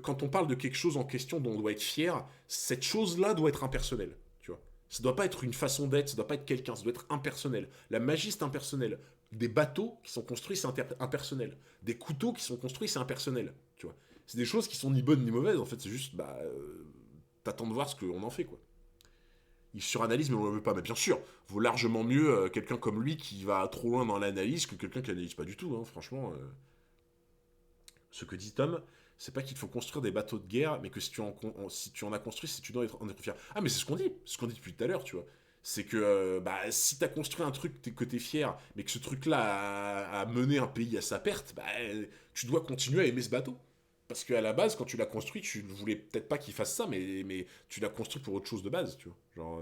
quand on parle de quelque chose en question dont on doit être fier, cette chose-là doit être impersonnelle. Tu vois. Ça doit pas être une façon d'être, ça doit pas être quelqu'un, ça doit être impersonnel. La magie, c'est impersonnel. Des bateaux qui sont construits, c'est impersonnel. Des couteaux qui sont construits, c'est impersonnel. Tu vois. C'est des choses qui sont ni bonnes ni mauvaises, en fait, c'est juste, bah, t'attends de voir ce qu'on en fait, quoi. Il suranalyse, mais on ne le veut pas. Mais bien sûr, vaut largement mieux quelqu'un comme lui qui va trop loin dans l'analyse que quelqu'un qui n'analyse pas du tout, hein, franchement. Ce que dit Tom, c'est pas qu'il faut construire des bateaux de guerre, mais que si tu en as construit, c'est tu dois en être fier. Ah, mais c'est ce qu'on dit depuis tout à l'heure, tu vois. C'est que bah, si t'as construit un truc que t'es fier, mais que ce truc-là a mené un pays à sa perte, bah, tu dois continuer à aimer ce bateau. Parce qu'à la base, quand tu l'as construit, tu ne voulais peut-être pas qu'il fasse ça, mais tu l'as construit pour autre chose de base, tu vois. Genre,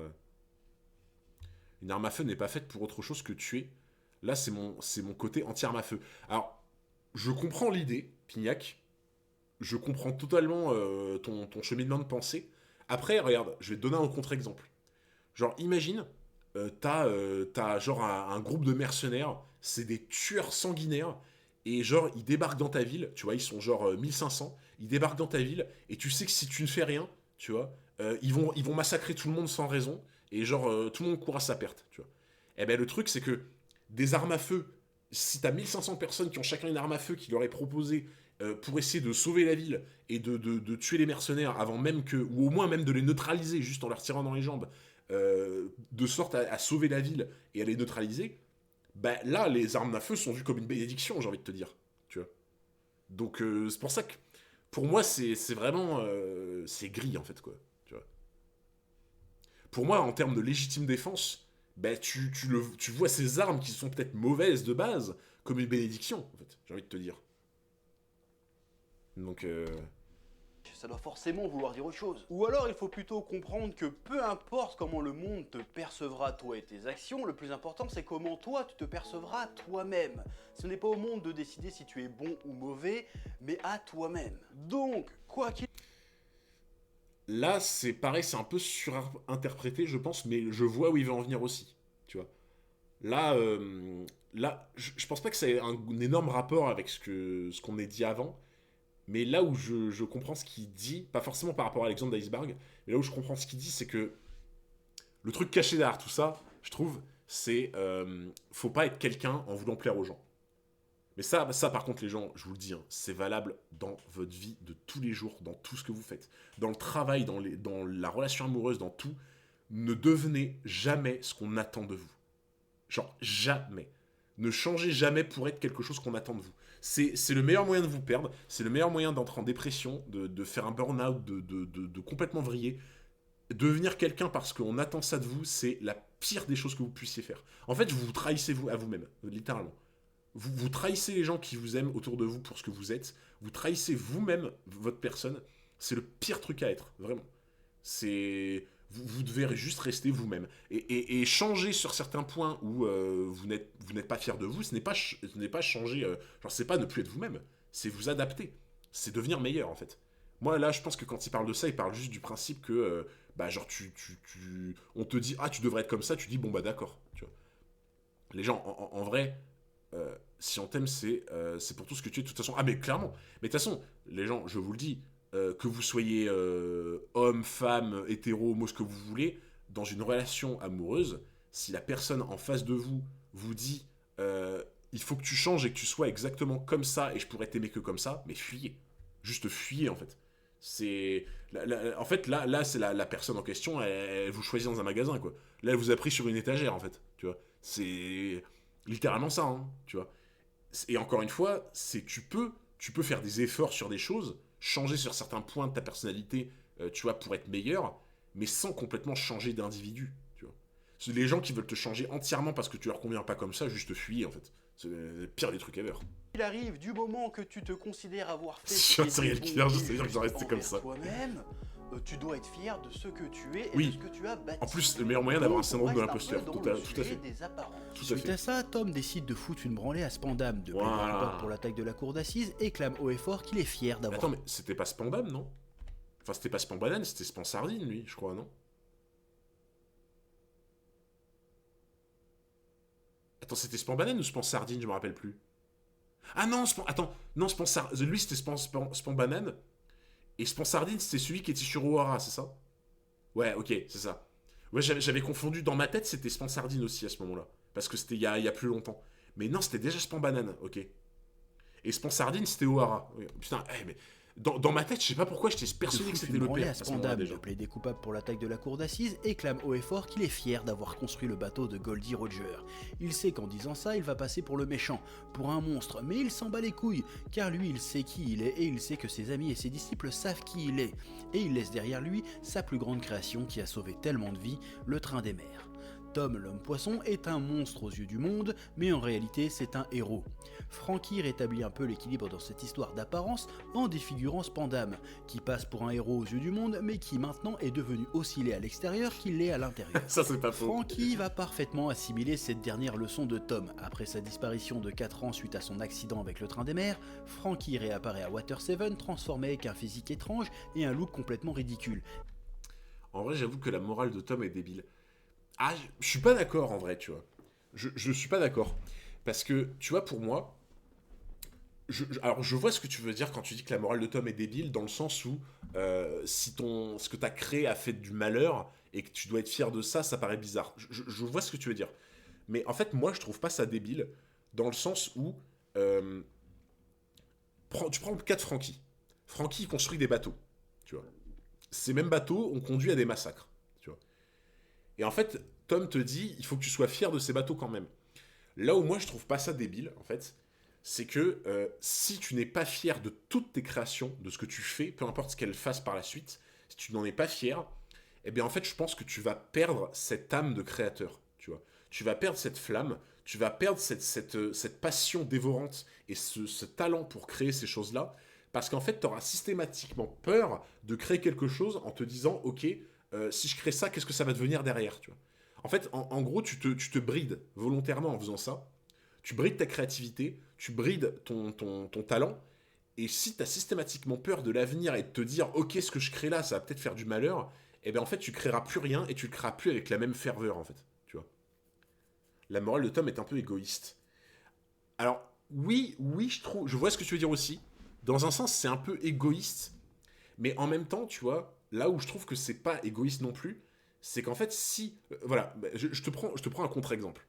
une arme à feu n'est pas faite pour autre chose que tuer. Là, c'est mon côté anti-arme à feu. Alors, je comprends l'idée, Pignac. Je comprends totalement ton cheminement de pensée. Après, regarde, je vais te donner un contre-exemple. Genre, imagine, t'as genre un groupe de mercenaires, c'est des tueurs sanguinaires, et genre, ils débarquent dans ta ville, tu vois, ils sont genre 1500, ils débarquent dans ta ville, et tu sais que si tu ne fais rien, tu vois, ils vont massacrer tout le monde sans raison, et genre, tout le monde court à sa perte, tu vois. Eh ben, le truc, c'est que des armes à feu, si t'as 1500 personnes qui ont chacun une arme à feu qui leur est proposée pour essayer de sauver la ville et de tuer les mercenaires avant même que, ou au moins même de les neutraliser juste en leur tirant dans les jambes, de sorte à sauver la ville et à les neutraliser, bah là, les armes à feu sont vues comme une bénédiction, j'ai envie de te dire. Tu vois. Donc, c'est pour ça que, pour moi, c'est vraiment. C'est gris, en fait, quoi. Tu vois. Pour moi, en termes de légitime défense, bah, tu vois ces armes qui sont peut-être mauvaises de base comme une bénédiction, en fait, j'ai envie de te dire. Donc, Ça doit forcément vouloir dire autre chose. Ou alors il faut plutôt comprendre que peu importe comment le monde te percevra toi et tes actions, le plus important c'est comment toi tu te percevras toi-même. Ce n'est pas au monde de décider si tu es bon ou mauvais, mais à toi-même. Donc, quoi qu'il... là, c'est pareil, c'est un peu surinterprété, je pense, mais je vois où il veut en venir aussi. Tu vois. Là, je pense pas que ça ait un énorme rapport avec ce qu'on a dit avant. Mais là où je comprends ce qu'il dit, pas forcément par rapport à l'exemple d'Iceberg, mais là où je comprends ce qu'il dit, c'est que le truc caché derrière tout ça, je trouve, c'est faut pas être quelqu'un en voulant plaire aux gens. Mais ça par contre, les gens, je vous le dis, hein, c'est valable dans votre vie de tous les jours, dans tout ce que vous faites. Dans le travail, dans la relation amoureuse, dans tout. Ne devenez jamais ce qu'on attend de vous. Genre, jamais. Ne changez jamais pour être quelque chose qu'on attend de vous. C'est le meilleur moyen de vous perdre, c'est le meilleur moyen d'entrer en dépression, de faire un burn-out, de complètement vriller. Devenir quelqu'un parce qu'on attend ça de vous, c'est la pire des choses que vous puissiez faire. En fait, vous vous trahissez à vous-même, littéralement. Vous trahissez les gens qui vous aiment autour de vous pour ce que vous êtes. Vous trahissez vous-même, votre personne. C'est le pire truc à être, vraiment. Vous devez juste rester vous-même. Et changer sur certains points où vous n'êtes pas fier de vous, ce n'est pas changer... genre, c'est pas ne plus être vous-même. C'est vous adapter. C'est devenir meilleur, en fait. Moi, là, je pense que quand il parle de ça, il parle juste du principe que... bah, genre, on te dit, ah, tu devrais être comme ça, tu dis, bon, bah, d'accord. Tu vois. Les gens, en vrai... si on t'aime, c'est pour tout ce que tu es de toute façon. Ah, mais clairement. Mais de toute façon, les gens, je vous le dis, que vous soyez homme, femme, hétéro, homo, ce que vous voulez, dans une relation amoureuse, si la personne en face de vous vous dit il faut que tu changes et que tu sois exactement comme ça et je pourrais t'aimer que comme ça, mais fuyez. Juste fuyez, en fait. En fait, là c'est la personne en question, elle vous choisit dans un magasin, quoi. Là, elle vous a pris sur une étagère, en fait. Tu vois. C'est littéralement ça, hein, tu vois. Et encore une fois, tu peux faire des efforts sur des choses, changer sur certains points de ta personnalité, tu vois, pour être meilleur, mais sans complètement changer d'individu, tu vois. Les gens qui veulent te changer entièrement parce que tu leur conviens pas comme ça, juste fuyer, en fait. C'est le pire des trucs ever. Il arrive, du moment que tu te considères avoir fait... Je suis un serial killer, je sais bien que j'en restais comme ça. Toi-même, tu dois être fier de ce que tu es et Oui. de ce que tu as bâti. En plus, le meilleur moyen d'avoir un syndrome de l'imposteur, tout à fait. Suite à ça, Tom décide de foutre une branlée à Spandam, de plaider coupable pour l'attaque de la cour d'assises, et clame haut et fort qu'il est fier d'avoir... Attends, mais c'était pas Spandam, non? Enfin, c'était pas Spambanane, c'était Spansardine, lui, je crois, non? Attends, c'était Spambanane ou Spansardine, je me rappelle plus. Ah non, attends, non, lui c'était Spambanane, et Spansardine c'était celui qui était sur O'Hara, c'est ça? Ouais, ok, c'est ça. Ouais, j'avais confondu, dans ma tête c'était Spansardine aussi à ce moment-là, parce que c'était il y a plus longtemps. Mais non, c'était déjà Spambanane, ok. Et Spansardine c'était O'Hara. Putain, mais dans ma tête, je sais pas pourquoi, j'étais persuadé que c'était le père. À Spandam de plaider coupable pour l'attaque de la cour d'assises et clame haut et fort qu'il est fier d'avoir construit le bateau de Goldie Roger. Il sait qu'en disant ça, il va passer pour le méchant, pour un monstre, mais il s'en bat les couilles, car lui, il sait qui il est et il sait que ses amis et ses disciples savent qui il est. Et il laisse derrière lui sa plus grande création qui a sauvé tellement de vies, le train des mers. Tom l'homme poisson est un monstre aux yeux du monde, mais en réalité c'est un héros. Franky rétablit un peu l'équilibre dans cette histoire d'apparence en défigurant Spandam, qui passe pour un héros aux yeux du monde, mais qui maintenant est devenu aussi laid à l'extérieur qu'il l'est à l'intérieur. Ça, c'est pas faux. Franky va parfaitement assimiler cette dernière leçon de Tom. Après sa disparition de 4 ans suite à son accident avec le train des mers, Franky réapparaît à Water 7 transformé avec un physique étrange et un look complètement ridicule. En vrai, j'avoue que la morale de Tom est débile. Ah, je suis pas d'accord en vrai, tu vois. Je suis pas d'accord. Parce que, tu vois, pour moi, alors je vois ce que tu veux dire quand tu dis que la morale de Tom est débile, dans le sens où si ce que t'as créé a fait du malheur et que tu dois être fier de ça, ça paraît bizarre. Je vois ce que tu veux dire. Mais en fait, moi, je trouve pas ça débile, dans le sens où tu prends le cas de Franky. Franky, il construit des bateaux, tu vois. Ces mêmes bateaux ont conduit à des massacres, tu vois. Et en fait, Tom te dit, il faut que tu sois fier de ces bateaux quand même. Là où moi, je trouve pas ça débile, en fait, c'est que si tu n'es pas fier de toutes tes créations, de ce que tu fais, peu importe ce qu'elles fassent par la suite, si tu n'en es pas fier, eh bien en fait, je pense que tu vas perdre cette âme de créateur, tu vois. Tu vas perdre cette flamme, tu vas perdre cette passion dévorante et ce talent pour créer ces choses-là, parce qu'en fait, tu auras systématiquement peur de créer quelque chose en te disant, ok, si je crée ça, qu'est-ce que ça va devenir derrière, tu vois. En fait, en gros, tu te brides volontairement en faisant ça. Tu brides ta créativité, tu brides ton talent, et si tu as systématiquement peur de l'avenir et de te dire, ok, ce que je crée là, ça va peut-être faire du malheur, et bien en fait, tu créeras plus rien et tu le créeras plus avec la même ferveur, en fait, tu vois. La morale de Tom est un peu égoïste. Alors, oui, je vois ce que tu veux dire aussi. Dans un sens, c'est un peu égoïste, mais en même temps, tu vois, là où je trouve que c'est pas égoïste non plus, c'est qu'en fait, si... voilà, je te prends un contre-exemple.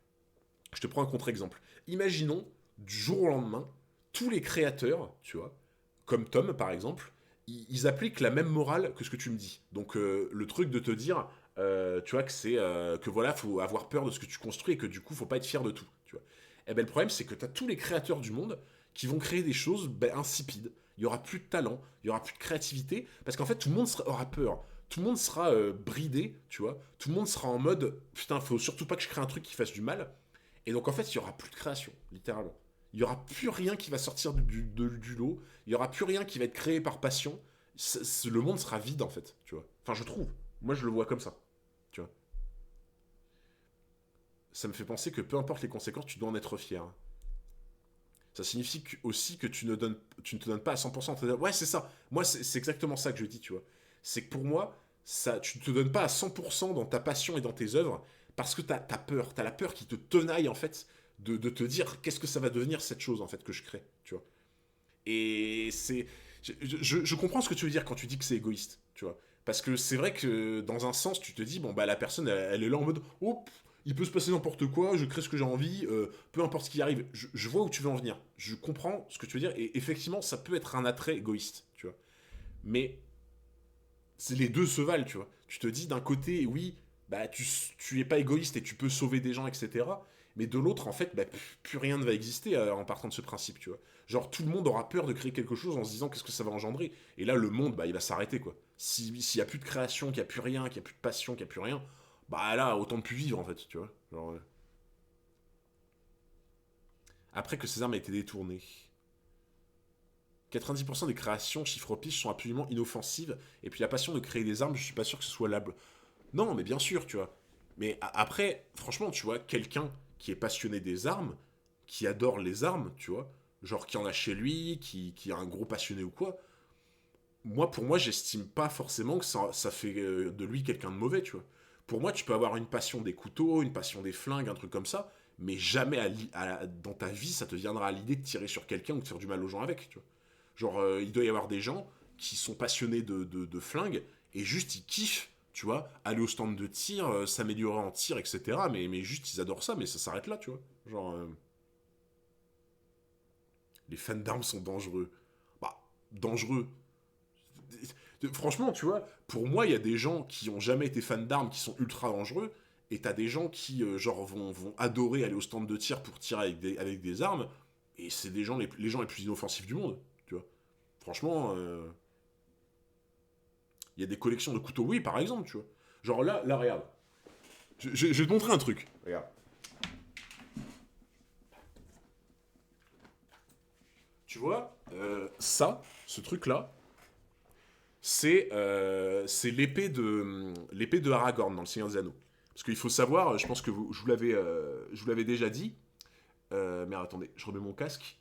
Je te prends un contre-exemple. Imaginons, du jour au lendemain, tous les créateurs, tu vois, comme Tom par exemple, ils appliquent la même morale que ce que tu me dis. Donc le truc de te dire, tu vois, que voilà, faut avoir peur de ce que tu construis et que du coup, faut pas être fier de tout, tu vois. Et ben le problème, c'est que tu as tous les créateurs du monde qui vont créer des choses insipides. Il y aura plus de talent, il y aura plus de créativité, parce qu'en fait, tout le monde aura peur. Tout le monde sera bridé, tu vois. Tout le monde sera en mode, putain, faut surtout pas que je crée un truc qui fasse du mal. Et donc en fait, il y aura plus de création, littéralement. Il y aura plus rien qui va sortir du lot. Il y aura plus rien qui va être créé par passion. Le monde sera vide en fait, tu vois. Enfin, je trouve. Moi, je le vois comme ça, tu vois. Ça me fait penser que peu importe les conséquences, tu dois en être fier. Ça signifie aussi que tu ne te donnes pas à 100%. Ouais, c'est ça. Moi, c'est exactement ça que je dis, tu vois. C'est que pour moi, tu ne te donnes pas à 100% dans ta passion et dans tes œuvres parce que t'as peur. T'as la peur qui te tenaille, en fait, de te dire qu'est-ce que ça va devenir cette chose, en fait, que je crée, tu vois. Et c'est... Je comprends ce que tu veux dire quand tu dis que c'est égoïste, tu vois. Parce que c'est vrai que dans un sens, tu te dis, bon, bah la personne, elle est là en mode, oh, il peut se passer n'importe quoi, je crée ce que j'ai envie, peu importe ce qui arrive. Je vois où tu veux en venir. Je comprends ce que tu veux dire, et effectivement, ça peut être un attrait égoïste, tu vois. Mais les deux se valent, tu vois. Tu te dis d'un côté, oui, bah tu es pas égoïste et tu peux sauver des gens, etc. Mais de l'autre, en fait, bah, plus rien ne va exister en partant de ce principe, tu vois. Genre, tout le monde aura peur de créer quelque chose en se disant qu'est-ce que ça va engendrer. Et là, le monde, bah, il va s'arrêter, quoi. S'il y a plus de création, qu'il y a plus rien, qu'il y a plus de passion, qu'il y a plus rien, bah là, autant de plus vivre, en fait, tu vois. Genre, après que ces armes aient été détournées. 90% des créations chiffre piche sont absolument inoffensives, et puis la passion de créer des armes, je suis pas sûr que ce soit lable. Non, mais bien sûr, tu vois. Mais après, franchement, tu vois, quelqu'un qui est passionné des armes, qui adore les armes, tu vois, genre qui en a chez lui, qui est un gros passionné ou quoi, pour moi, j'estime pas forcément que ça fait de lui quelqu'un de mauvais, tu vois. Pour moi, tu peux avoir une passion des couteaux, une passion des flingues, un truc comme ça, mais jamais dans ta vie, ça te viendra à l'idée de tirer sur quelqu'un ou de faire du mal aux gens avec, tu vois. Genre, il doit y avoir des gens qui sont passionnés de flingues et juste ils kiffent, tu vois, aller au stand de tir, s'améliorer en tir, etc. Mais juste ils adorent ça, mais ça s'arrête là, tu vois. Genre, les fans d'armes sont dangereux. Bah, dangereux. Franchement, tu vois, pour moi, il y a des gens qui ont jamais été fans d'armes qui sont ultra dangereux, et t'as des gens qui, genre, vont adorer aller au stand de tir pour tirer avec des armes, et c'est les gens les plus inoffensifs du monde, tu vois. Franchement, il y a des collections de couteaux, oui, par exemple, tu vois. Genre là, regarde. Je vais te montrer un truc. Regarde. Tu vois, ce truc-là, c'est l'épée de Aragorn dans Le Seigneur des Anneaux. Parce qu'il faut savoir, je pense que je vous l'avais déjà dit. Mais attendez, je remets mon casque.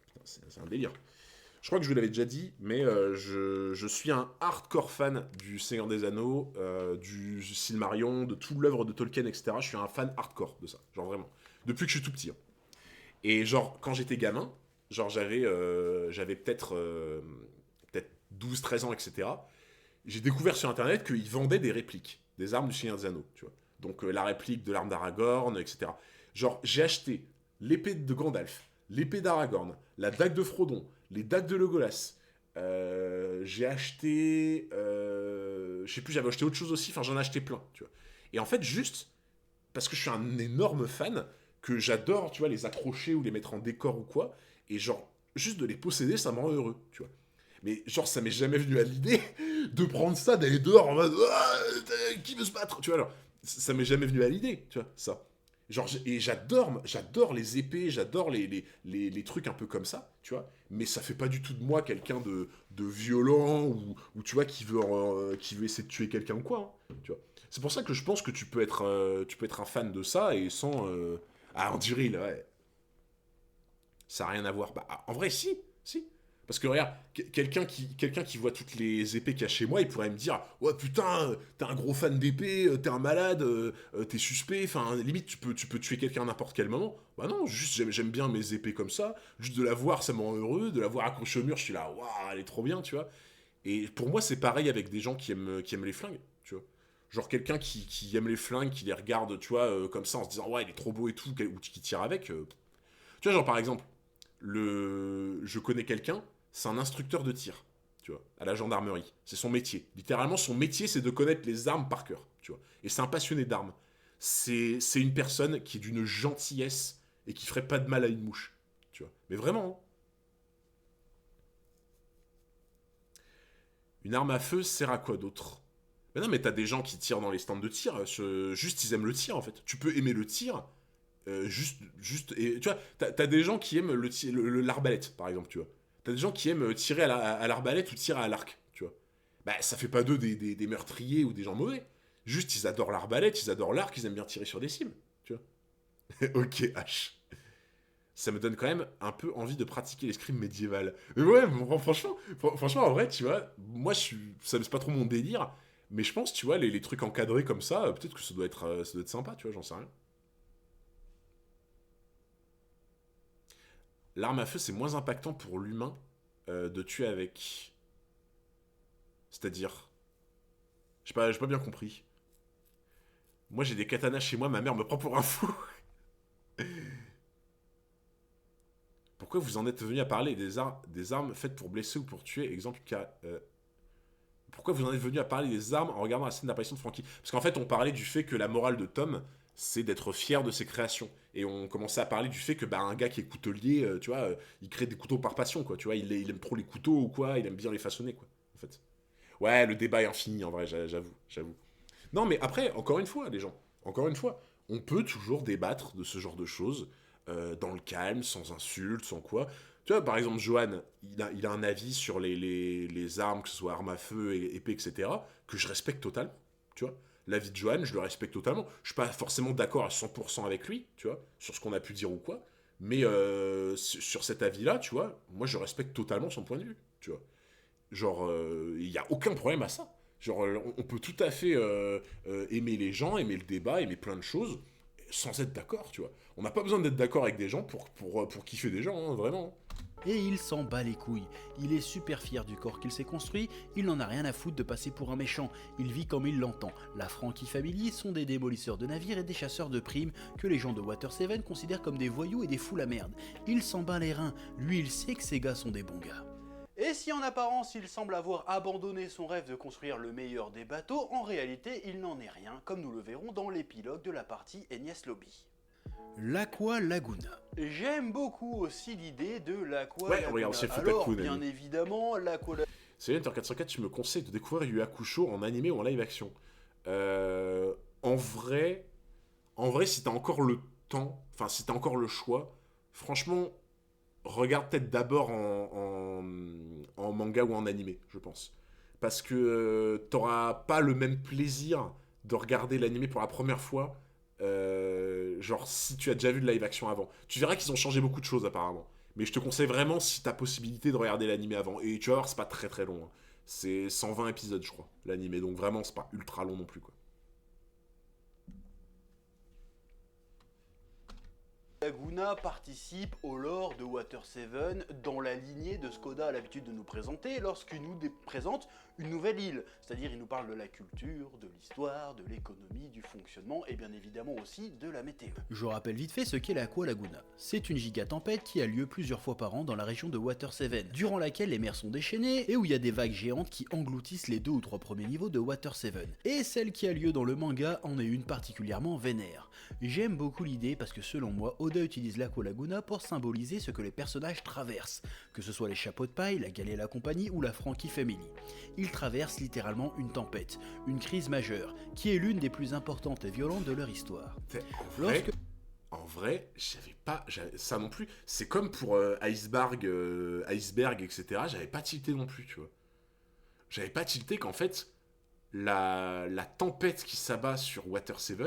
Putain, c'est un délire. Je crois que je vous l'avais déjà dit, mais je suis un hardcore fan du Seigneur des Anneaux, du Silmarillion, de toute l'œuvre de Tolkien, etc. Je suis un fan hardcore de ça, genre vraiment. Depuis que je suis tout petit. Hein. Et genre, quand j'étais gamin, genre j'avais peut-être 12-13 ans, etc. J'ai découvert sur Internet qu'ils vendaient des répliques des armes du Seigneur des Anneaux, tu vois. Donc la réplique de l'arme d'Aragorn, etc. Genre, j'ai acheté l'épée de Gandalf, l'épée d'Aragorn, la dague de Frodon, les dagues de Legolas. J'ai acheté... je sais plus, j'avais acheté autre chose aussi, enfin j'en ai acheté plein, tu vois. Et en fait, juste parce que je suis un énorme fan, que j'adore, tu vois, les accrocher ou les mettre en décor ou quoi, et genre, juste de les posséder, ça me rend heureux, tu vois. Mais genre, ça m'est jamais venu à l'idée de prendre ça, d'aller dehors en mode qui veut se battre, tu vois, alors, ça m'est jamais venu à l'idée, tu vois, ça. Genre, et j'adore les épées, j'adore les trucs un peu comme ça, tu vois. Mais ça fait pas du tout de moi quelqu'un de violent ou tu vois, qui veut essayer de tuer quelqu'un ou quoi, hein, tu vois. C'est pour ça que je pense que tu peux être un fan de ça et sans... Ah, Anduril, ouais. Ça n'a rien à voir. Bah, en vrai, si. Parce que regarde, quelqu'un qui voit toutes les épées qu'il y a chez moi, il pourrait me dire ouais putain, t'es un gros fan d'épée, t'es un malade, t'es suspect, enfin limite tu peux tuer quelqu'un à n'importe quel moment. Bah non, juste j'aime bien mes épées comme ça, juste de la voir ça me rend heureux, de la voir accrochée au mur, je suis là, waouh, elle est trop bien, tu vois. Et pour moi c'est pareil avec des gens qui aiment les flingues, tu vois. Genre quelqu'un qui aime les flingues, qui les regarde, tu vois, comme ça en se disant ouais il est trop beau et tout, ou qui tire avec. Tu vois genre par exemple, je connais quelqu'un, c'est un instructeur de tir, tu vois, à la gendarmerie. C'est son métier. Littéralement, son métier, c'est de connaître les armes par cœur, tu vois. Et c'est un passionné d'armes. C'est une personne qui est d'une gentillesse et qui ferait pas de mal à une mouche, tu vois. Mais vraiment, hein. Une arme à feu sert à quoi d'autre? Mais non, mais t'as des gens qui tirent dans les stands de tir, juste ils aiment le tir en fait. Tu peux aimer le tir, et tu vois, t'as des gens qui aiment l'arbalète par exemple, tu vois. T'as des gens qui aiment tirer à l'arbalète ou tirer à l'arc, tu vois. Bah, ça fait pas d'eux des meurtriers ou des gens mauvais. Juste, ils adorent l'arbalète, ils adorent l'arc, ils aiment bien tirer sur des cibles, tu vois. Ok, H. Ça me donne quand même un peu envie de pratiquer l'escrime médiéval. Mais ouais, bon, franchement, en vrai, tu vois, moi, ça c'est pas trop mon délire, mais je pense, tu vois, les trucs encadrés comme ça, peut-être que ça doit être sympa, tu vois, j'en sais rien. L'arme à feu, c'est moins impactant pour l'humain de tuer avec. C'est-à-dire. J'ai pas bien compris. Moi, j'ai des katanas chez moi, ma mère me prend pour un fou. Pourquoi vous en êtes venu à parler des armes faites pour blesser ou pour tuer? Exemple, pourquoi vous en êtes venu à parler des armes en regardant la scène d'apparition de Frankie? Parce qu'en fait, on parlait du fait que la morale de Tom, c'est d'être fier de ses créations. Et on commençait à parler du fait que un gars qui est coutelier, tu vois, il crée des couteaux par passion, quoi. Tu vois, il aime trop les couteaux ou quoi, il aime bien les façonner, quoi. En fait. Ouais, le débat est infini, en vrai, j'avoue. Non, mais après, encore une fois, les gens, encore une fois, on peut toujours débattre de ce genre de choses dans le calme, sans insultes, sans quoi. Tu vois, par exemple, Johan, il a un avis sur les armes, que ce soit armes à feu, épée, etc., que je respecte totalement, tu vois. L'avis de Johan, je le respecte totalement. Je suis pas forcément d'accord à 100% avec lui, tu vois, sur ce qu'on a pu dire ou quoi, mais sur cet avis-là, tu vois, moi, je respecte totalement son point de vue, tu vois. Genre, il n'y a aucun problème à ça. Genre, on peut tout à fait aimer les gens, aimer le débat, aimer plein de choses, sans être d'accord, tu vois. On n'a pas besoin d'être d'accord avec des gens pour kiffer des gens, hein, vraiment. Et il s'en bat les couilles. Il est super fier du corps qu'il s'est construit, il n'en a rien à foutre de passer pour un méchant, il vit comme il l'entend. La Frankie Family sont des démolisseurs de navires et des chasseurs de primes que les gens de Water Seven considèrent comme des voyous et des foules à merde. Il s'en bat les reins, lui il sait que ces gars sont des bons gars. Et si en apparence il semble avoir abandonné son rêve de construire le meilleur des bateaux, en réalité il n'en est rien, comme nous le verrons dans l'épilogue de la partie Enies Lobby. L'Aqua Laguna. J'aime beaucoup aussi l'idée de l'Aqua Ouais, Laguna. regarde, c'est le Alors, Futaku, bien Nani. évidemment, l'Aqua Laguna... C'est Hunter 404, je me conseille de découvrir Yu Hakusho en animé ou en live action. en vrai, si t'as encore le temps, enfin, si t'as encore le choix, franchement, regarde peut-être d'abord en manga ou en animé, je pense. Parce que t'auras pas le même plaisir de regarder l'animé pour la première fois, genre si tu as déjà vu de live action avant. Tu verras qu'ils ont changé beaucoup de choses apparemment. Mais je te conseille vraiment, si t'as possibilité, de regarder l'animé avant. Et tu vas voir, c'est pas très très long. Hein. C'est 120 épisodes, je crois, l'animé. Donc vraiment, c'est pas ultra long non plus, quoi. Laguna participe au lore de Water 7 dans la lignée de ce qu'Oda a l'habitude de nous présenter lorsqu'il nous présente une nouvelle île. C'est-à-dire il nous parle de la culture, de l'histoire, de l'économie, du fonctionnement et bien évidemment aussi de la météo. Je rappelle vite fait ce qu'est l'Aqua Laguna. C'est une giga-tempête qui a lieu plusieurs fois par an dans la région de Water 7, durant laquelle les mers sont déchaînées et où il y a des vagues géantes qui engloutissent les 2 ou 3 premiers niveaux de Water 7. Et celle qui a lieu dans le manga en est une particulièrement vénère. J'aime beaucoup l'idée parce que selon moi, Oda utilise l'Aqua Laguna pour symboliser ce que les personnages traversent, que ce soit les chapeaux de paille, la Gale et la compagnie ou la Frankie Family. Ils traversent littéralement une tempête, une crise majeure, qui est l'une des plus importantes et violentes de leur histoire. En vrai, j'avais pas ça non plus. C'est comme pour Iceberg, etc. J'avais pas tilté non plus, tu vois. J'avais pas tilté qu'en fait, la tempête qui s'abat sur Water 7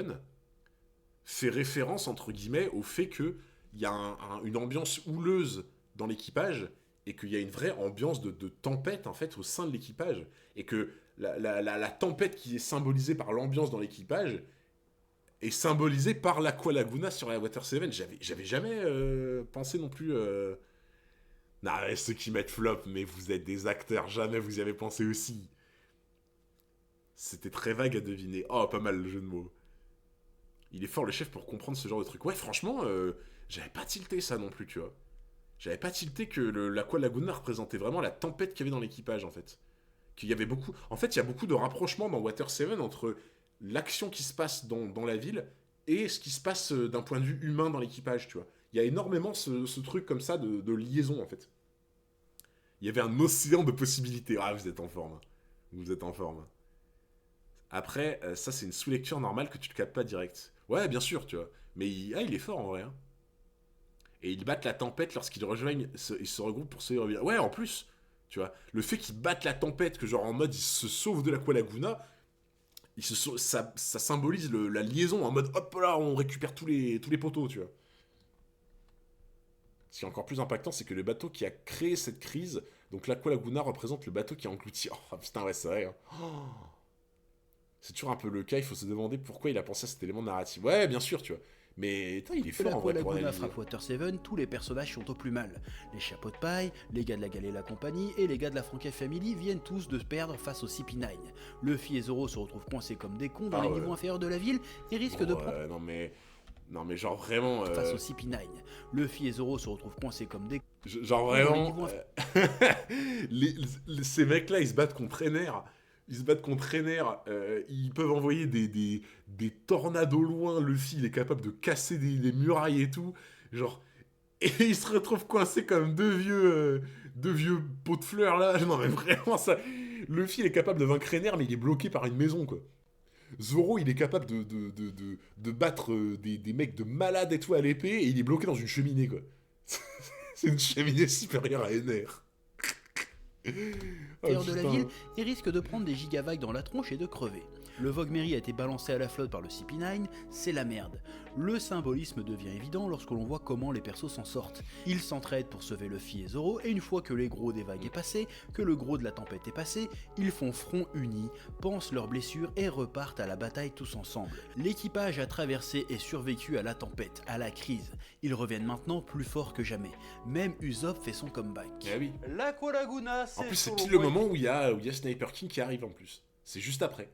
fait référence, entre guillemets, au fait qu'il y a une ambiance houleuse dans l'équipage et qu'il y a une vraie ambiance de tempête, en fait, au sein de l'équipage. Et que la tempête qui est symbolisée par l'ambiance dans l'équipage est symbolisée par l'Aqua Laguna sur la Water 7. J'avais jamais pensé non plus... Non, ceux qui mettent flop, mais vous êtes des acteurs, jamais vous y avez pensé aussi. C'était très vague à deviner. Oh, pas mal le jeu de mots. Il est fort le chef pour comprendre ce genre de truc. Ouais, franchement, j'avais pas tilté ça non plus, tu vois. J'avais pas tilté que l'Aqua Laguna représentait vraiment la tempête qu'il y avait dans l'équipage, en fait. Qu'il y avait beaucoup... En fait, il y a beaucoup de rapprochements dans Water 7 entre l'action qui se passe dans la ville et ce qui se passe d'un point de vue humain dans l'équipage, tu vois. Il y a énormément ce truc comme ça de liaison, en fait. Il y avait un océan de possibilités. Ah, vous êtes en forme. Vous êtes en forme. Après, ça, c'est une sous-lecture normale que tu ne captes pas direct. Ouais, bien sûr, tu vois. Mais il est fort, en vrai. Hein. Et ils battent la tempête lorsqu'ils rejoignent... Ils se regroupent pour se revenir. Ouais, en plus, tu vois. Le fait qu'ils battent la tempête, que genre en mode, ils se sauvent de l'Aqua Laguna, ça symbolise la liaison, en mode, hop là, on récupère tous les poteaux, tu vois. Ce qui est encore plus impactant, c'est que le bateau qui a créé cette crise, donc l'Aqua Laguna représente le bateau qui a englouti... Oh, putain, ouais, c'est vrai. Hein. Oh. C'est toujours un peu le cas, il faut se demander pourquoi il a pensé à cet élément narratif. Ouais, bien sûr, tu vois. Mais putain, il est fort en vrai pour analyser. Frappe Water 7, tous les personnages sont au plus mal. Les chapeaux de paille, les gars de la Gale et la compagnie et les gars de la Frankie Family viennent tous de se perdre face au CP9. Luffy et Zoro se retrouvent coincés comme des cons dans les niveaux inférieurs de la ville et risquent de prendre... Non mais genre vraiment... Face au CP9. Luffy et Zoro se retrouvent coincés comme des... Genre vraiment... ces mecs-là, ils se battent contre Ener. Ils peuvent envoyer des tornados loin. Luffy, il est capable de casser des murailles et tout. Genre... Et ils se retrouvent coincés comme deux vieux pots de fleurs, là. Non mais vraiment, ça... Luffy, il est capable de vaincre Ener, mais il est bloqué par une maison, quoi. Zoro, il est capable de battre des mecs de malades et tout à l'épée, et il est bloqué dans une cheminée, quoi. C'est une cheminée supérieure à Ener. De la ville et risque de prendre des gigavagues dans la tronche et de crever. Le Vogue Mary a été balancé à la flotte par le CP9, c'est la merde. Le symbolisme devient évident lorsque l'on voit comment les persos s'en sortent. Ils s'entraident pour sauver Luffy et Zoro, et une fois que les gros des vagues est passé, que le gros de la tempête est passé, ils font front uni, pansent leurs blessures et repartent à la bataille tous ensemble. L'équipage a traversé et survécu à la tempête, à la crise. Ils reviennent maintenant plus forts que jamais. Même Usopp fait son comeback. Eh oui. L'Aqua Laguna, c'est... En plus, c'est pile le moment où il y a Sniper King qui arrive en plus. C'est juste après.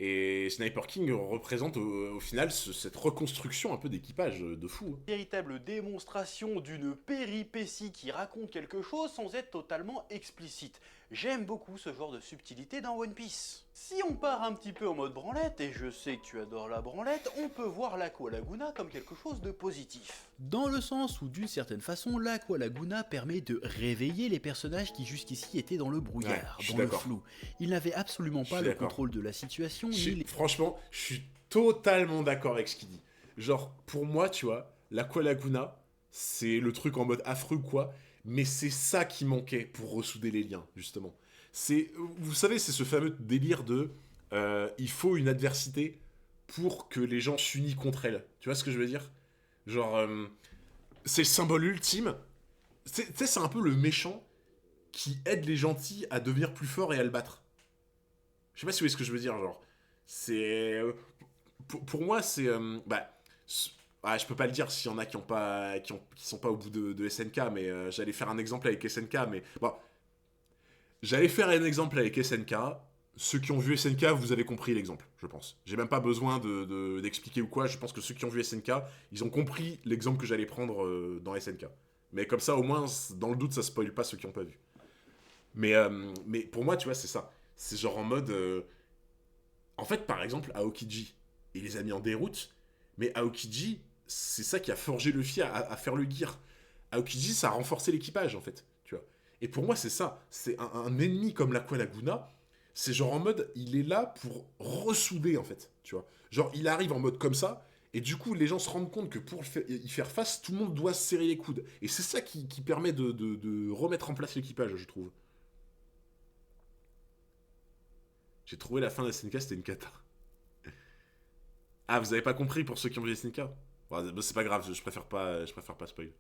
Et Sniper King représente au final cette reconstruction un peu d'équipage de fou. Véritable démonstration d'une péripétie qui raconte quelque chose sans être totalement explicite. J'aime beaucoup ce genre de subtilité dans One Piece. Si on part un petit peu en mode branlette, et je sais que tu adores la branlette, on peut voir l'Aqua Laguna comme quelque chose de positif. Dans le sens où, d'une certaine façon, l'Aqua Laguna permet de réveiller les personnages qui jusqu'ici étaient dans le brouillard, dans le flou. Ils n'avaient absolument pas le contrôle de la situation. Franchement, je suis totalement d'accord avec ce qu'il dit. Genre, pour moi, tu vois, l'Aqua Laguna, c'est le truc en mode affreux, quoi. Mais c'est ça qui manquait pour ressouder les liens, justement. Vous savez, c'est ce fameux délire de il faut une adversité pour que les gens s'unissent contre elle. Tu vois ce que je veux dire? Genre, c'est le symbole ultime. Tu sais, c'est un peu le méchant qui aide les gentils à devenir plus forts et à le battre. Je sais pas si vous voyez ce que je veux dire, genre. C'est. Pour moi, c'est. Je peux pas le dire s'il y en a qui sont pas au bout de SNK, mais j'allais faire un exemple avec SNK, mais. Bon. J'allais faire un exemple avec SNK. Ceux qui ont vu SNK, vous avez compris l'exemple, je pense. J'ai même pas besoin d'expliquer ou quoi. Je pense que ceux qui ont vu SNK, ils ont compris l'exemple que j'allais prendre dans SNK. Mais comme ça, au moins, dans le doute, ça spoil pas ceux qui ont pas vu. Mais pour moi, tu vois, c'est ça. C'est genre en mode. En fait, par exemple, Aokiji, il les a mis en déroute, mais Aokiji, c'est ça qui a forgé Luffy à faire le gear. Aokiji, ça a renforcé l'équipage, en fait, tu vois. Et pour moi, c'est ça. C'est un ennemi comme l'Aqua Laguna, c'est genre en mode, il est là pour ressouder, en fait, tu vois. Genre, il arrive en mode comme ça, et du coup, les gens se rendent compte que pour y faire face, tout le monde doit se serrer les coudes. Et c'est ça qui permet de remettre en place l'équipage, je trouve. J'ai trouvé la fin de SNK, c'était une cata. Ah, vous avez pas compris pour ceux qui ont vu SNK? Bon, c'est pas grave, je préfère pas spoil.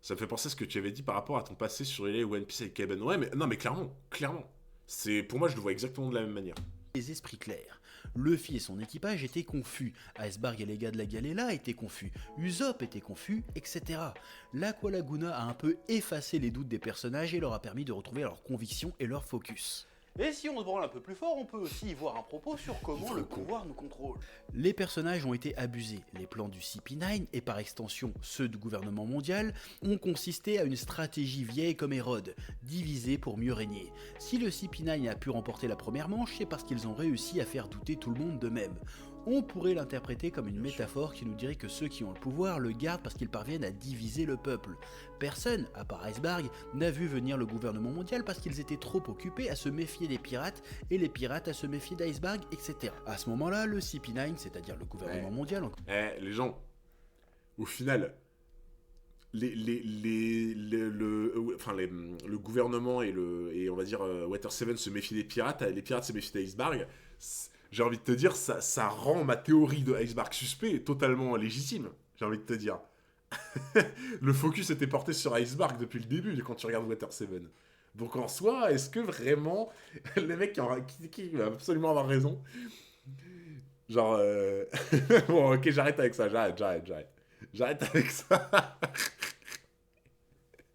Ça me fait penser à ce que tu avais dit par rapport à ton passé sur les One Piece avec Kevin. Ouais, mais non, mais clairement. Pour moi, je le vois exactement de la même manière. Les esprits clairs. Luffy et son équipage étaient confus, Iceberg et les gars de la Galela étaient confus, Usopp était confus, etc. L'Aqua Laguna a un peu effacé les doutes des personnages et leur a permis de retrouver leur conviction et leur focus. Et si on se branle un peu plus fort, on peut aussi y voir un propos sur comment le pouvoir nous contrôle. Les personnages ont été abusés. Les plans du CP9, et par extension ceux du gouvernement mondial, ont consisté à une stratégie vieille comme Hérode, diviser pour mieux régner. Si le CP9 a pu remporter la première manche, c'est parce qu'ils ont réussi à faire douter tout le monde d'eux-mêmes. On pourrait l'interpréter comme une métaphore qui nous dirait que ceux qui ont le pouvoir le gardent parce qu'ils parviennent à diviser le peuple. Personne, à part Iceberg, n'a vu venir le gouvernement mondial parce qu'ils étaient trop occupés à se méfier des pirates et les pirates à se méfier d'Iceberg, etc. À ce moment-là, le CP9, c'est-à-dire le gouvernement mondial... Les gens, au final, le gouvernement et on va dire Water 7 se méfient des pirates, les pirates se méfient d'Iceberg. J'ai envie de te dire, ça rend ma théorie de Iceberg suspect totalement légitime. J'ai envie de te dire. Le focus était porté sur Iceberg depuis le début, quand tu regardes Water 7. Donc en soi, est-ce que vraiment, les mecs qui va absolument avoir raison? Genre, bon, ok, j'arrête avec ça, j'arrête. J'arrête avec ça.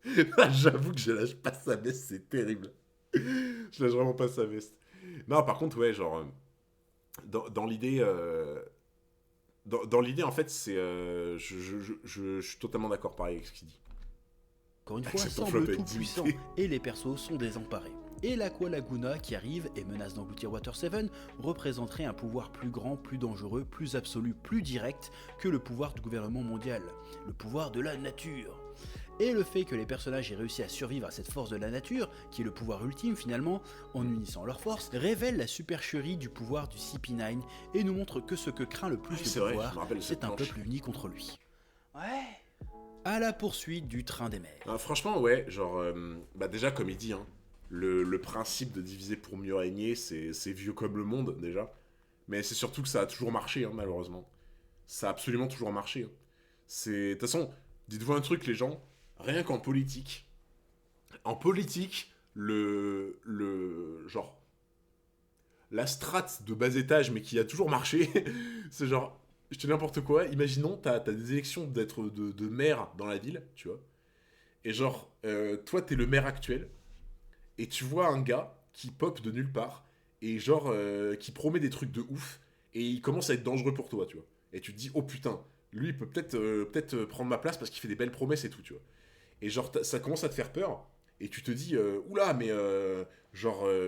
J'avoue que je lâche pas sa veste, c'est terrible. Je lâche vraiment pas sa veste. Non, par contre, ouais, genre... Dans l'idée, en fait, c'est, je suis totalement d'accord pareil avec ce qu'il dit. Encore une fois, semble tout puissant et les persos sont désemparés. Et l'Aqua Laguna qui arrive et menace d'engloutir Water 7 représenterait un pouvoir plus grand, plus dangereux, plus absolu, plus direct que le pouvoir du gouvernement mondial, le pouvoir de la nature. Et le fait que les personnages aient réussi à survivre à cette force de la nature, qui est le pouvoir ultime finalement, en unissant leurs forces, révèle la supercherie du pouvoir du CP9 et nous montre que ce que craint le plus le pouvoir, c'est un peuple uni contre lui. Ouais. À la poursuite du train des mers. Franchement, ouais, genre, déjà comme il dit, hein, le principe de diviser pour mieux régner, c'est vieux comme le monde déjà. Mais c'est surtout que ça a toujours marché, hein, malheureusement. Ça a absolument toujours marché. Hein. De toute façon, dites-vous un truc, les gens. Rien qu'en politique, genre, la strate de bas étage, mais qui a toujours marché, c'est genre, je te dis n'importe quoi, imaginons, t'as des élections d'être de maire dans la ville, tu vois, et genre, toi, t'es le maire actuel, et tu vois un gars qui pop de nulle part, et genre, qui promet des trucs de ouf, et il commence à être dangereux pour toi, tu vois, et tu te dis, oh putain, lui, il peut peut-être prendre ma place parce qu'il fait des belles promesses et tout, tu vois. Et genre, ça commence à te faire peur. Et tu te dis, oula, mais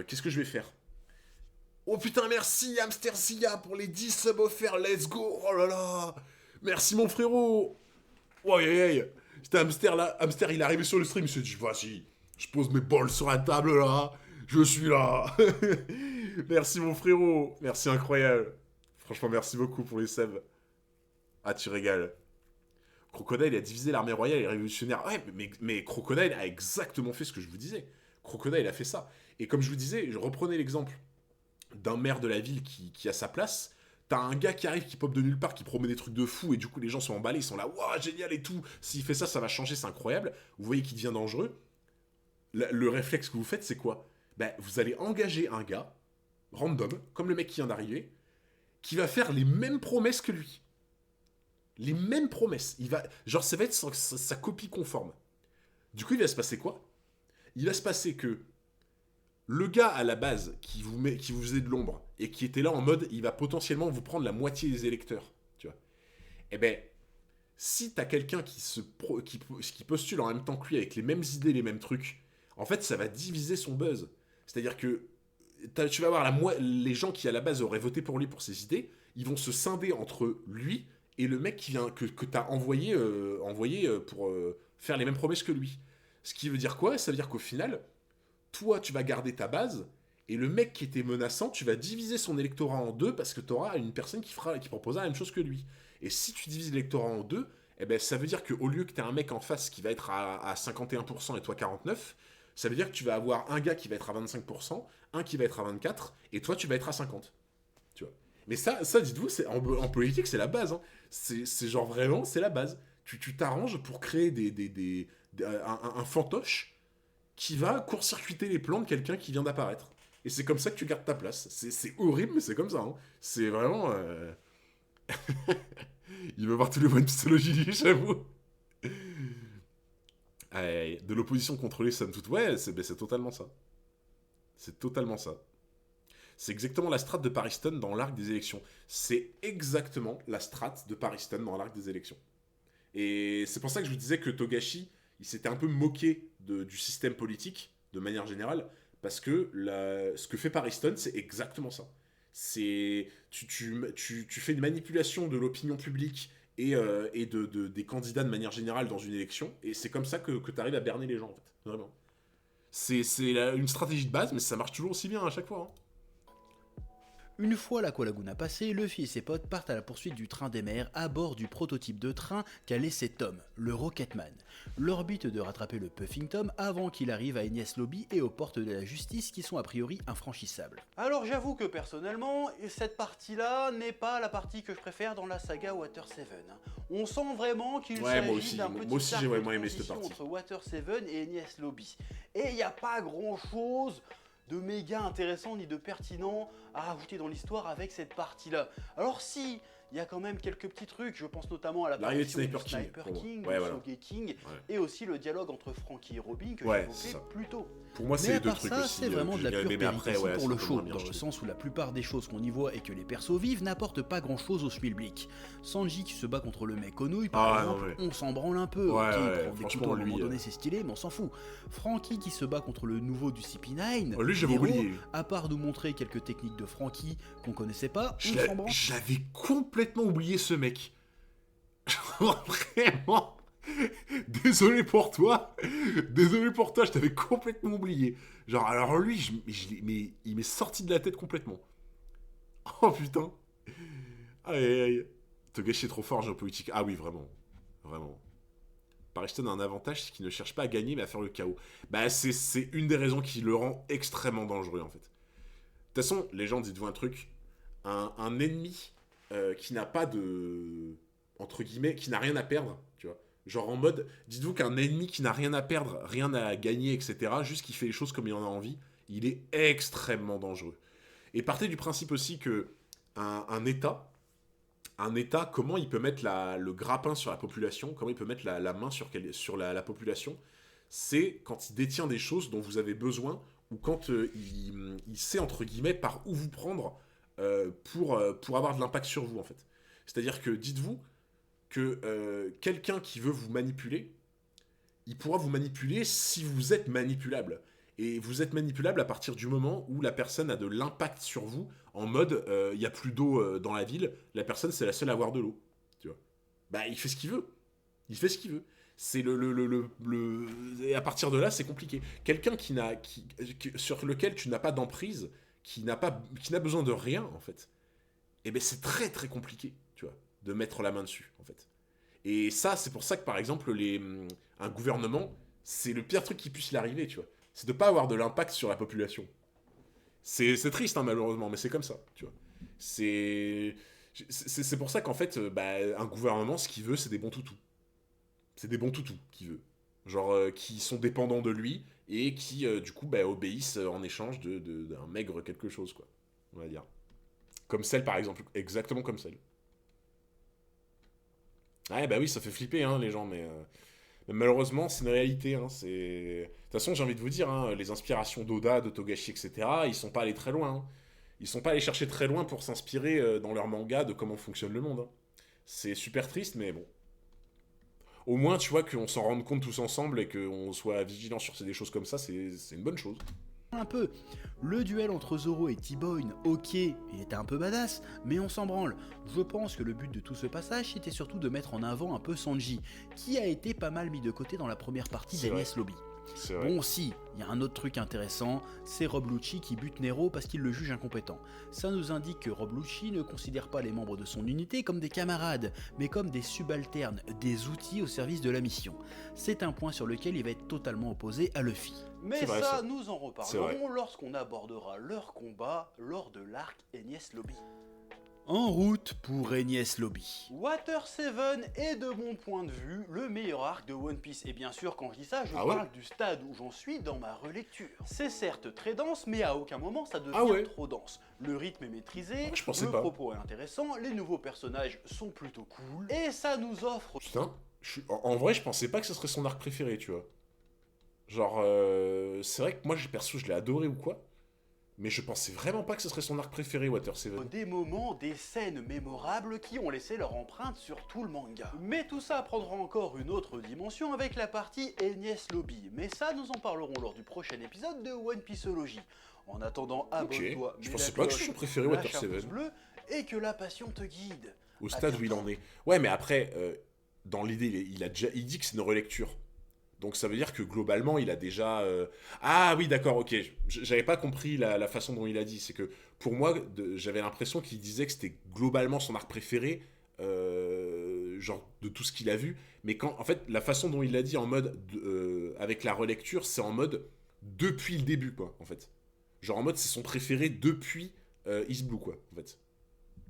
qu'est-ce que je vais faire? Oh putain, merci Hamster Sia pour les 10 subs offerts, let's go. Oh là là. Merci mon frérot. Ouais. C'était Hamster là. Hamster, il est arrivé sur le stream, il s'est dit, vas-y, je pose mes balles sur la table là. Je suis là. Merci mon frérot. Merci incroyable. Franchement, merci beaucoup pour les sèves. Ah, tu régales. Crocodile a divisé l'armée royale et révolutionnaire. Ouais, mais Crocodile a exactement fait ce que je vous disais. Crocodile a fait ça. Et comme je vous disais, je reprenais l'exemple d'un maire de la ville qui a sa place. T'as un gars qui arrive, qui pop de nulle part, qui promet des trucs de fou, et du coup les gens sont emballés, ils sont là, waouh, génial et tout. S'il fait ça, ça va changer, c'est incroyable. Vous voyez qu'il devient dangereux. Le réflexe que vous faites, c'est quoi? Ben, vous allez engager un gars, random, comme le mec qui vient d'arriver, qui va faire les mêmes promesses que lui. Les mêmes promesses. Genre, ça va être sa copie conforme. Du coup, il va se passer quoi? Il va se passer que le gars à la base qui vous faisait de l'ombre et qui était là en mode, il va potentiellement vous prendre la moitié des électeurs, tu vois. Eh ben, si t'as quelqu'un qui postule en même temps que lui avec les mêmes idées, les mêmes trucs, en fait, ça va diviser son buzz. C'est-à-dire que tu vas avoir les gens qui à la base auraient voté pour lui pour ses idées, ils vont se scinder entre lui et le mec que t'as envoyé pour faire les mêmes promesses que lui. Ce qui veut dire quoi? Ça veut dire qu'au final, toi, tu vas garder ta base, et le mec qui était menaçant, tu vas diviser son électorat en deux parce que tu auras une personne qui proposera la même chose que lui. Et si tu divises l'électorat en deux, eh ben, ça veut dire qu'au lieu que tu aies un mec en face qui va être à 51% et toi 49%, ça veut dire que tu vas avoir un gars qui va être à 25%, un qui va être à 24%, et toi, tu vas être à 50%. Tu vois. Mais ça dites-vous, en politique, c'est la base. Hein. C'est genre vraiment, c'est la base. Tu t'arranges pour créer un fantoche qui va court-circuiter les plans de quelqu'un qui vient d'apparaître. Et c'est comme ça que tu gardes ta place. C'est horrible, mais c'est comme ça. Hein. C'est vraiment... Il veut voir tous les points de pistologie, j'avoue. De l'opposition contrôlée, somme toute. Ouais, c'est totalement ça. C'est totalement ça. C'est exactement la strate de Pariston dans l'arc des élections. C'est exactement la strate de Pariston dans l'arc des élections. Et c'est pour ça que je vous disais que Togashi, il s'était un peu moqué du système politique, de manière générale, parce que ce que fait Pariston, c'est exactement ça. Tu fais une manipulation de l'opinion publique et des candidats de manière générale dans une élection, et c'est comme ça que tu arrives à berner les gens, en fait. Vraiment. C'est une stratégie de base, mais ça marche toujours aussi bien à chaque fois. Hein. Une fois l'Aqua Laguna passé, Luffy et ses potes partent à la poursuite du train des mers à bord du prototype de train qu'a laissé Tom, le Rocketman. Leur but de rattraper le Puffing Tom avant qu'il arrive à Enies Lobby et aux portes de la justice qui sont a priori infranchissables. Alors j'avoue que personnellement, cette partie-là n'est pas la partie que je préfère dans la saga Water 7. On sent vraiment qu'il s'agit d'un petit arc de transition entre Water 7 et Enies Lobby. Et il n'y a pas grand-chose de méga intéressant ni de pertinent à rajouter dans l'histoire avec cette partie-là. Alors si, il y a quand même quelques petits trucs, je pense notamment à la l'apparition du Sniper King, ouais, du voilà. Sogeking, et aussi le dialogue entre Franky et Robin que j'évoquais plus tôt. Pour moi, c'est les deux trucs aussi. C'est vraiment de la pure péripétie pour le show, bien dans le sens où la plupart des choses qu'on y voit et que les persos vivent n'apportent pas grand chose au schmilblick. Sanji qui se bat contre le mec Onouille, par exemple, on s'en branle un peu. Ok, prendre des couteaux à un moment donné, c'est stylé, mais on s'en fout. Franky qui se bat contre le nouveau du CP9, lui, j'avais oublié. À part nous montrer quelques techniques de Franky qu'on connaissait pas, on s'en branle. J'avais complètement oublié ce mec. Vraiment. Désolé pour toi, je t'avais complètement oublié. Genre, alors lui, mais il m'est sorti de la tête complètement. Oh putain. Aïe. Togashi est trop fort en géopolitique. Ah oui, vraiment. Vraiment. Pariston a un avantage, c'est qu'il ne cherche pas à gagner, mais à faire le chaos. Bah, c'est une des raisons qui le rend extrêmement dangereux, en fait. De toute façon, les gens, dites-vous un truc. Un ennemi qui n'a pas de... entre guillemets, qui n'a rien à perdre, tu vois. Genre en mode, dites-vous qu'un ennemi qui n'a rien à perdre, rien à gagner, etc., juste qui fait les choses comme il en a envie, il est extrêmement dangereux. Et partez du principe aussi que un État, comment il peut mettre le grappin sur la population, comment il peut mettre la main sur la population, c'est quand il détient des choses dont vous avez besoin, ou quand il sait, entre guillemets, par où vous prendre pour avoir de l'impact sur vous, en fait. C'est-à-dire que, dites-vous, que quelqu'un qui veut vous manipuler, il pourra vous manipuler si vous êtes manipulable. Et vous êtes manipulable à partir du moment où la personne a de l'impact sur vous, en mode, il n'y a plus d'eau dans la ville, la personne c'est la seule à avoir de l'eau. Tu vois. Bah, il fait ce qu'il veut. C'est Et à partir de là, c'est compliqué. Quelqu'un sur lequel tu n'as pas d'emprise, qui n'a besoin de rien, en fait. et ben c'est très très compliqué, tu vois, de mettre la main dessus, en fait. Et ça, c'est pour ça que, par exemple, un gouvernement, c'est le pire truc qui puisse lui arriver, tu vois. C'est de pas avoir de l'impact sur la population. C'est triste, hein, malheureusement, mais c'est comme ça, tu vois. C'est pour ça qu'en fait, un gouvernement, ce qu'il veut, c'est des bons toutous. C'est des bons toutous qu'il veut. Genre, qui sont dépendants de lui et qui, du coup, obéissent en échange d'un maigre quelque chose, quoi. On va dire. Comme celle, par exemple. Exactement comme celle. Ouais, bah oui, ça fait flipper, hein, les gens, mais malheureusement, c'est une réalité, hein, De toute façon, j'ai envie de vous dire, hein, les inspirations d'Oda, de Togashi, etc., ils sont pas allés très loin, hein. Ils sont pas allés chercher très loin pour s'inspirer dans leur manga de comment fonctionne le monde, hein. C'est super triste, mais bon. Au moins, tu vois, qu'on s'en rende compte tous ensemble et qu'on soit vigilant sur des choses comme ça, c'est une bonne chose. Un peu. Le duel entre Zoro et T-Boy, ok, il était un peu badass, mais on s'en branle. Je pense que le but de tout ce passage était surtout de mettre en avant un peu Sanji, qui a été pas mal mis de côté dans la première partie C'est d'Enies Lobby. C'est vrai. Bon si, il y a un autre truc intéressant, c'est Rob Lucci qui bute Nero parce qu'il le juge incompétent. Ça nous indique que Rob Lucci ne considère pas les membres de son unité comme des camarades, mais comme des subalternes, des outils au service de la mission. C'est un point sur lequel il va être totalement opposé à Luffy. Mais C'est vrai, ça, ça. nous en C'est vrai. reparlerons lorsqu'on abordera leur combat lors de l'arc Enies Lobby. En route pour Enies Lobby. Water 7 est de mon point de vue le meilleur arc de One Piece. Et bien sûr, quand je dis ça, je Ah ouais parle du stade où j'en suis dans ma relecture. C'est certes très dense, mais à aucun moment ça devient Ah ouais trop dense. Le rythme est maîtrisé, Ah, je pensais le pas. propos est intéressant, les nouveaux personnages sont plutôt cool, et ça nous offre... Putain, en vrai, je pensais pas que ce serait son arc préféré, tu vois. Genre, c'est vrai que moi, perso, je l'ai adoré ou quoi, mais je pensais vraiment pas que ce serait son arc préféré, Water 7. Des moments, des scènes mémorables qui ont laissé leur empreinte sur tout le manga. Mais tout ça prendra encore une autre dimension avec la partie Enies Lobby. Mais ça, nous en parlerons lors du prochain épisode de One Pieceology. En attendant, abonne-toi, je mets pensais la pas que cloche, c'était son préféré, lâche Water un pouce 7. bleu et que la passion te guide. Au À stade où il bientôt. en est. Ouais, mais après, dans l'idée, il dit que c'est une relecture. Donc ça veut dire que globalement, il a déjà... Ah oui, d'accord, ok. J'avais pas compris la façon dont il a dit. C'est que pour moi, j'avais l'impression qu'il disait que c'était globalement son arc préféré, genre de tout ce qu'il a vu. Mais quand, en fait, la façon dont il l'a dit en mode... avec la relecture, c'est en mode depuis le début, quoi, en fait. Genre en mode, c'est son préféré depuis East Blue, quoi, en fait.